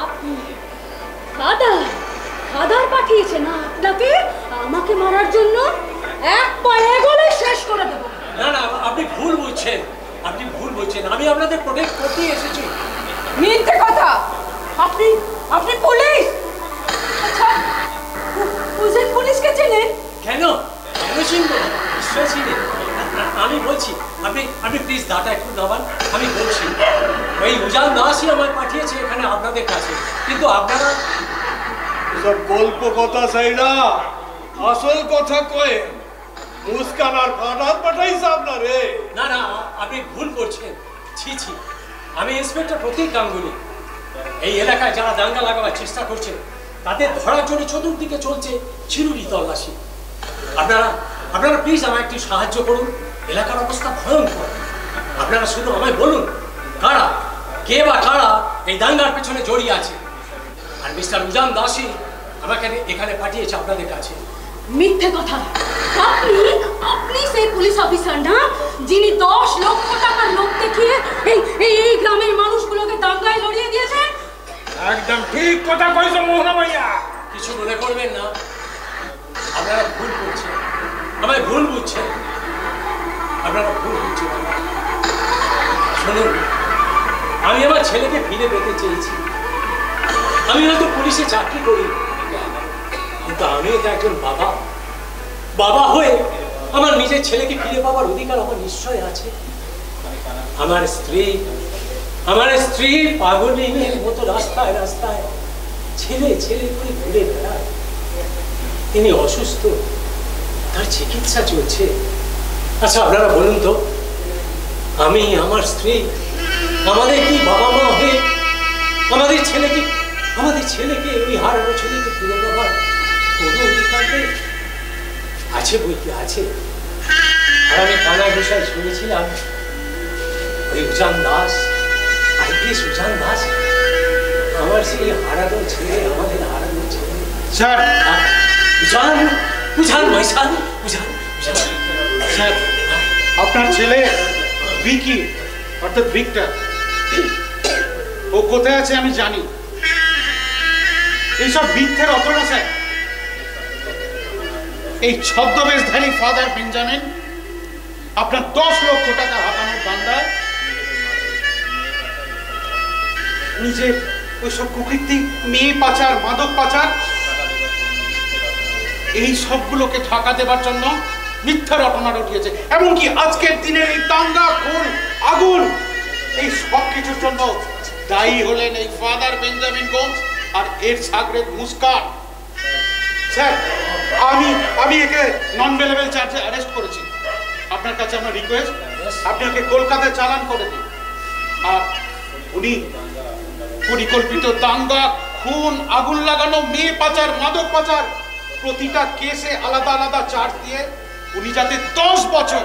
[SPEAKER 8] আপনি ফাদার পাঠিয়েছে না আপনাকে আমাকে মারার জন্য? এক পা এগোলেই শেষ করে দেবো।
[SPEAKER 6] না আপনি ভুল বুঝছেন। আমি আপনাদের প্রোটেক্ট করতে এসেছি।
[SPEAKER 5] মিথ্যে কথা। আপনি পুলিশ? আচ্ছা, উজেন পুলিশকে চেনেন?
[SPEAKER 6] কেন চিনব? নিশ্চয় চিনেন। আমি বলছি, আপনি প্লিজ দাটা একটু দাবান। আমি বলছি, ওই উজান দাসই আমায় পাঠিয়েছে এখানে আপনাদের কাছে। কিন্তু আপনারা
[SPEAKER 1] সব গল্প কথা চাইরা আসল কথা কয়ে মুস্কান আর ফাদার পাঠাইছে আপনারে।
[SPEAKER 6] না আপনি ভুল করছেন। ছি আমি ইন্সপেক্টর প্রতীক গাঙ্গুলি। এই এলাকায় যারা দাঙ্গা লাগাবার চেষ্টা করছে তাদের ধরার জন্য চতুর্দিকে চলছে চিরুনি তল্লাশি। আপনারা প্লিজ আমায় একটু সাহায্য করুন। এলাকার অবস্থা ভয়ঙ্কর। আপনারা শুধু আমায় বলুন কে বা কারা এই দাঙ্গার পেছনে জড়িয়ে আছে। আর মিস্টার উজান দাসই আমাকে এখানে পাঠিয়েছে আপনাদের কাছে।
[SPEAKER 8] মিথ্যে কথা। আপনি সেই পুলিশ অফিসার না যিনি 10 লক্ষ টাকার লোক দেখিয়ে এই গ্রামের মানুষগুলোকে দাঙ্গায় লড়িয়ে দিয়েছেন?
[SPEAKER 1] একদম ঠিক কথা কইছো মোহনা ভাইয়া।
[SPEAKER 6] কিছু মনে করবেন না, আপনারা ভুল করছেন, আমায় ভুল বুঝছেন। শুনুন, আমি আমার ছেলেকে ফিরে পেতে চেয়েছি। আমি হয়তো পুলিশে চাকরি করি, কিন্তু আমি তো একজন বাবা হয়ে আমার নিজের ছেলেকে ফিরে পাওয়ার অধিকার আমার নিশ্চয় আছে। আমার স্ত্রী পাগলিনীর মতো রাস্তায় ছেলে করে ঘুরে বেড়ায়। তিনি অসুস্থ, তার চিকিৎসা চলছে। আচ্ছা আপনারা বলুন তো, আমি আমার স্ত্রী আমাদের কি বাবা মা হয়ে আমাদের ছেলেকে ওই হারানো ছেলেকে ফিরে পাবার কোনো অধিকার নেই? আছে বই কি আছে। আর আমি কানা ঘোষায় শুনেছিলাম ওই উজান দাস আমার সেই হারানো ছেলে, আমাদের হারানো ছেলে।
[SPEAKER 2] স্যার
[SPEAKER 6] স্যার,
[SPEAKER 2] আপনার ছেলে ভিকি অর্থাৎ ভিক্টর, ও কোথায় আছে আমি জানি। এইসব মিথ্যের অত না স্যার। এই ছদ্মবেশধারী ফাদার বেঞ্জামিন আপনার 10 লক্ষ টাকা হাতানোর বান্দায় নিজের ওইসব কুকৃত্তিক মেয়ে পাচার, মাদক পাচার, এই সবগুলোকে ঢাকা দেবার জন্য মিথ্যা রটনা রটিয়েছে। এমনকি আজকের দিনের এই দাঙ্গা, খুন, আগুন, এই সব কিছুর জন্য দায়ী হলেন এই ফাদার বেঞ্জামিন গোমস আর এর ছাগরেদ মুস্কান। স্যার আমি একে নন বেলেবল চার্জে অ্যারেস্ট করেছি। আপনার কাছে আমার রিকোয়েস্ট, আপনি ওকে কলকাতায় চালান করে দিন। আর উনি পরিকল্পিত দাঙ্গা, খুন, আগুন লাগানো, মেয়ে পাচার, মাদক পাচার, প্রতিটা কেসে আলাদা আলাদা চার্জ দিয়ে উনি যাতে 10 বছর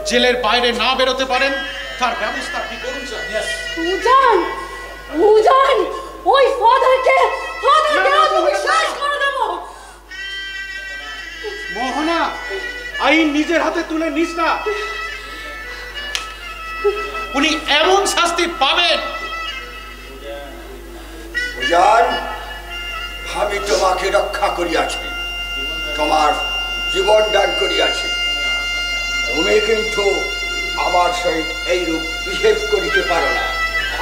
[SPEAKER 2] জেলের বাইরে না বেরোতে পারেন তার ব্যবস্থা আপনি করুন স্যার।
[SPEAKER 8] উজান ওই ফাদারকে বিশ্বাস করে দেব।
[SPEAKER 2] মোহনা, আইন নিজের হাতে তুলে নিস না। উনি এমন শাস্তি পাবেন।
[SPEAKER 7] উজান, আমি তোমাকে রক্ষা করিয়াছি, তোমার জীবন দান করিয়াছি। তুমি কিন্তু আমার সহিত এইরূপ বিহেভ করিতে পারো না।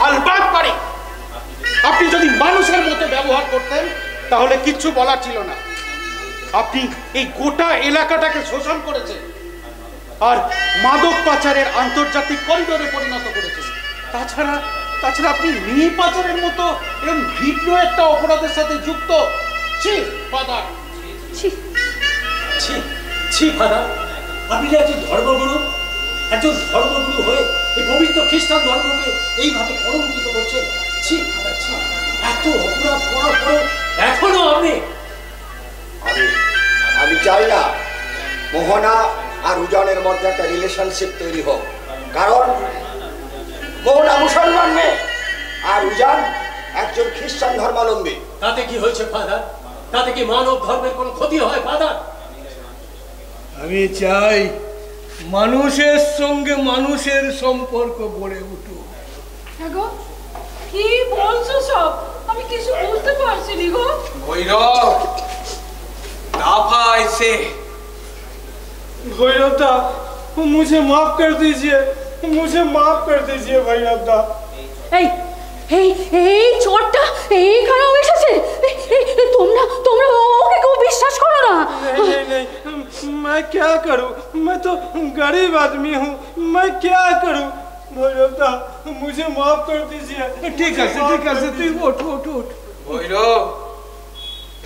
[SPEAKER 2] আলবাত পারি। আপনি যদি মানুষের মতো ব্যবহার করতেন তাহলে কিচ্ছু বলার ছিল না। আপনি এই গোটা এলাকাটাকে শোষণ করেছেন আর মাদক পাচারের আন্তর্জাতিক করিডোরে পরিণত করেছেন। তাছাড়া আপনি মেয়ে পাচারের মতো এরকম ভিন্ন একটা অপরাধের সাথে যুক্ত। ছি ফাদার,
[SPEAKER 6] ছি ফাদার, আপনি একজন ধর্মগুরু হয়ে এই পবিত্র খ্রিস্টান ধর্মকে এইভাবে কলঙ্কিত করছেন। ছি ফাদার, ছি। এত অপরাধ করার পর এখনো
[SPEAKER 7] আমি চাই না মোহনা আর উজানের মধ্যে একটা রিলেশনশিপ তৈরি হোক, কারণ মোহনা মুসলমান মেয়ে আর উজান একজন খ্রিস্টান ধর্মাবলম্বী।
[SPEAKER 6] তাতে কি হয়েছে ফাদার? তাতে কি মানব ধর্মের কোনো ক্ষতি হয় ফাদার?
[SPEAKER 1] আমি চাই মানুষের সঙ্গে মানুষের সম্পর্ক গড়ে উঠুক।
[SPEAKER 5] গো কি বলছো সব? আমি কিছু বুঝতে পারছি না গো।
[SPEAKER 3] ভৈরব, दाफा ऐसे।
[SPEAKER 4] भैरव दा, मुझे माफ कर दीजिए, मुझे माफ कर दीजिए भैरव दा।
[SPEAKER 8] এই চোরটা এইখানে এসেছে। তোমরা ওকে কেউ বিশ্বাস করো না।
[SPEAKER 4] नहीं, मैं क्या करूं? मैं तो गरीब आदमी हूं, मैं क्या करूं? भैरव दा, मुझे माफ कर दीजिए।
[SPEAKER 1] ठीक है, তুই ওঠ।
[SPEAKER 3] ভৈরব,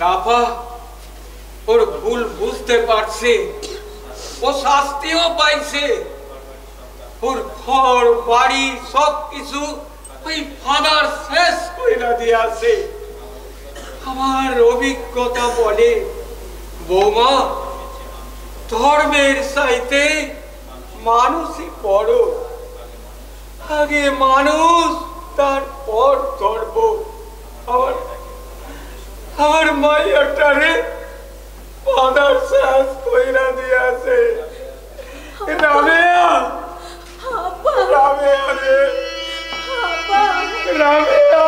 [SPEAKER 3] দাফা ওর ভুল বুঝতে পারছে, ও শাস্তিও পাইছে। ওর ঘর বাড়ি সব কিছু ওই ফাদার শেষ কইরা দিয়াছে। আমার অভিজ্ঞতা বলে বৌমা, ধর্মের চাইতে মানুষই বড়। আগে মানুষ, তারপর ধর্ম। আমার মাইয়াটারে ফাদার শেষ কইরা দিয়াছে। রামেয়া রে, রামেয়া।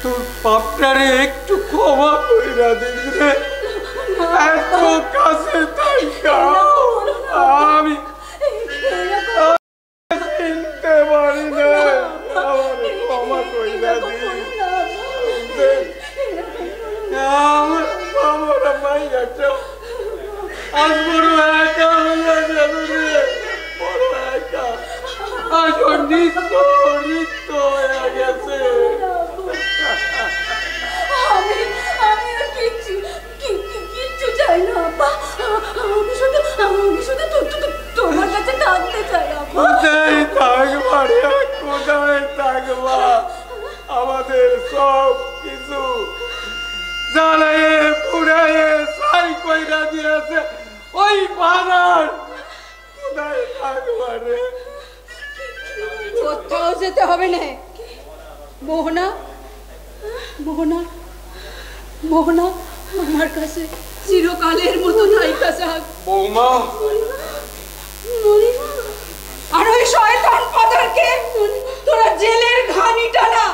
[SPEAKER 3] তোর পাপটারে একটু ক্ষমা কইরা দিস রে। এত কাছে থাইকা আমি চিনতে পারি না। আমার ক্ষমা কইরা দিস। আমার বাবারা মাইয়াটা আজ বড় একা হইয়া যাবে রে, বড় একা। আজ ও নিত্য হইয়া গেছে।
[SPEAKER 5] আমি আর কিচ্ছু চাই না আব্বা। আমি শুধু তোমার কাছে থাকতে চাই আব্বা।
[SPEAKER 4] কোথায় থাকবা রে, কোথায় থাকবা? আমাদের সব কিছু জ্বালায়ে পুড়ায়ে ছাই কইরা দিয়েছে ওই ফাদার। কোথায় থাকবা রে?
[SPEAKER 5] কোথাও যেতে হবে না। মোহনা আমার কাছে চিরকালের মতো থাইকা যাক।
[SPEAKER 3] বৌমা,
[SPEAKER 5] আর ওই শয়তান ফাদারকে তোরা জেলের ঘানি টানা,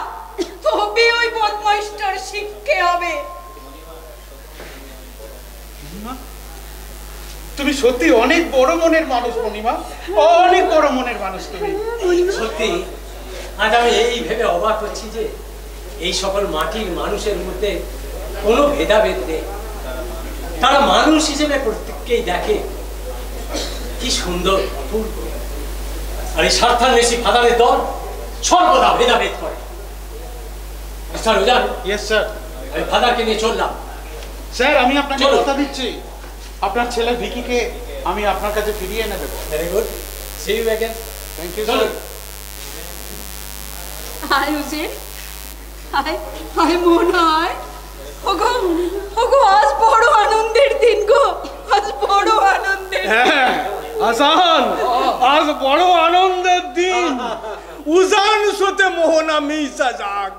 [SPEAKER 5] তবে ওই বদমাইশটার শিক্ষে হবে।
[SPEAKER 2] তুমি সত্যি অনেক বড় মনের মানুষ মণিমা, অনেক বড় মনের মানুষ তুমি।
[SPEAKER 6] সত্যি আজ আমি এই ভেবে অবাক হচ্ছি যে এই সকল মাটির মানুষের মধ্যে কোনো ভেদাভেদ নেই। তারা মানুষ হিসেবে প্রত্যেককেই দেখে। কি সুন্দর অপূর্ব। আর এই স্বার্থান্বেষী ফাদারের দল সর্বদা ভেদাভেদ করে। মিস্টার উজান,
[SPEAKER 2] ইয়েস স্যার।
[SPEAKER 6] আমি ফাদারকে নিয়ে চললাম।
[SPEAKER 2] স্যার আমি আপনাকে
[SPEAKER 6] চলুন।
[SPEAKER 2] কথা দিচ্ছি, আপনার ছেলে ভিকিকে আমি আপনার কাছে ফিরিয়ে এনে দেবো।
[SPEAKER 6] Very good, see you again.
[SPEAKER 2] Thank you
[SPEAKER 6] চলুন।
[SPEAKER 5] Hi Ujen, hi hi Mohona, hi. ওগো ওগো, আজ বড় আনন্দের দিন গো, আজ বড় আনন্দের।
[SPEAKER 1] হ্যাঁ হাসান, আজ বড় আনন্দের দিন। উজান সোতে মোহনা মিশা যাক।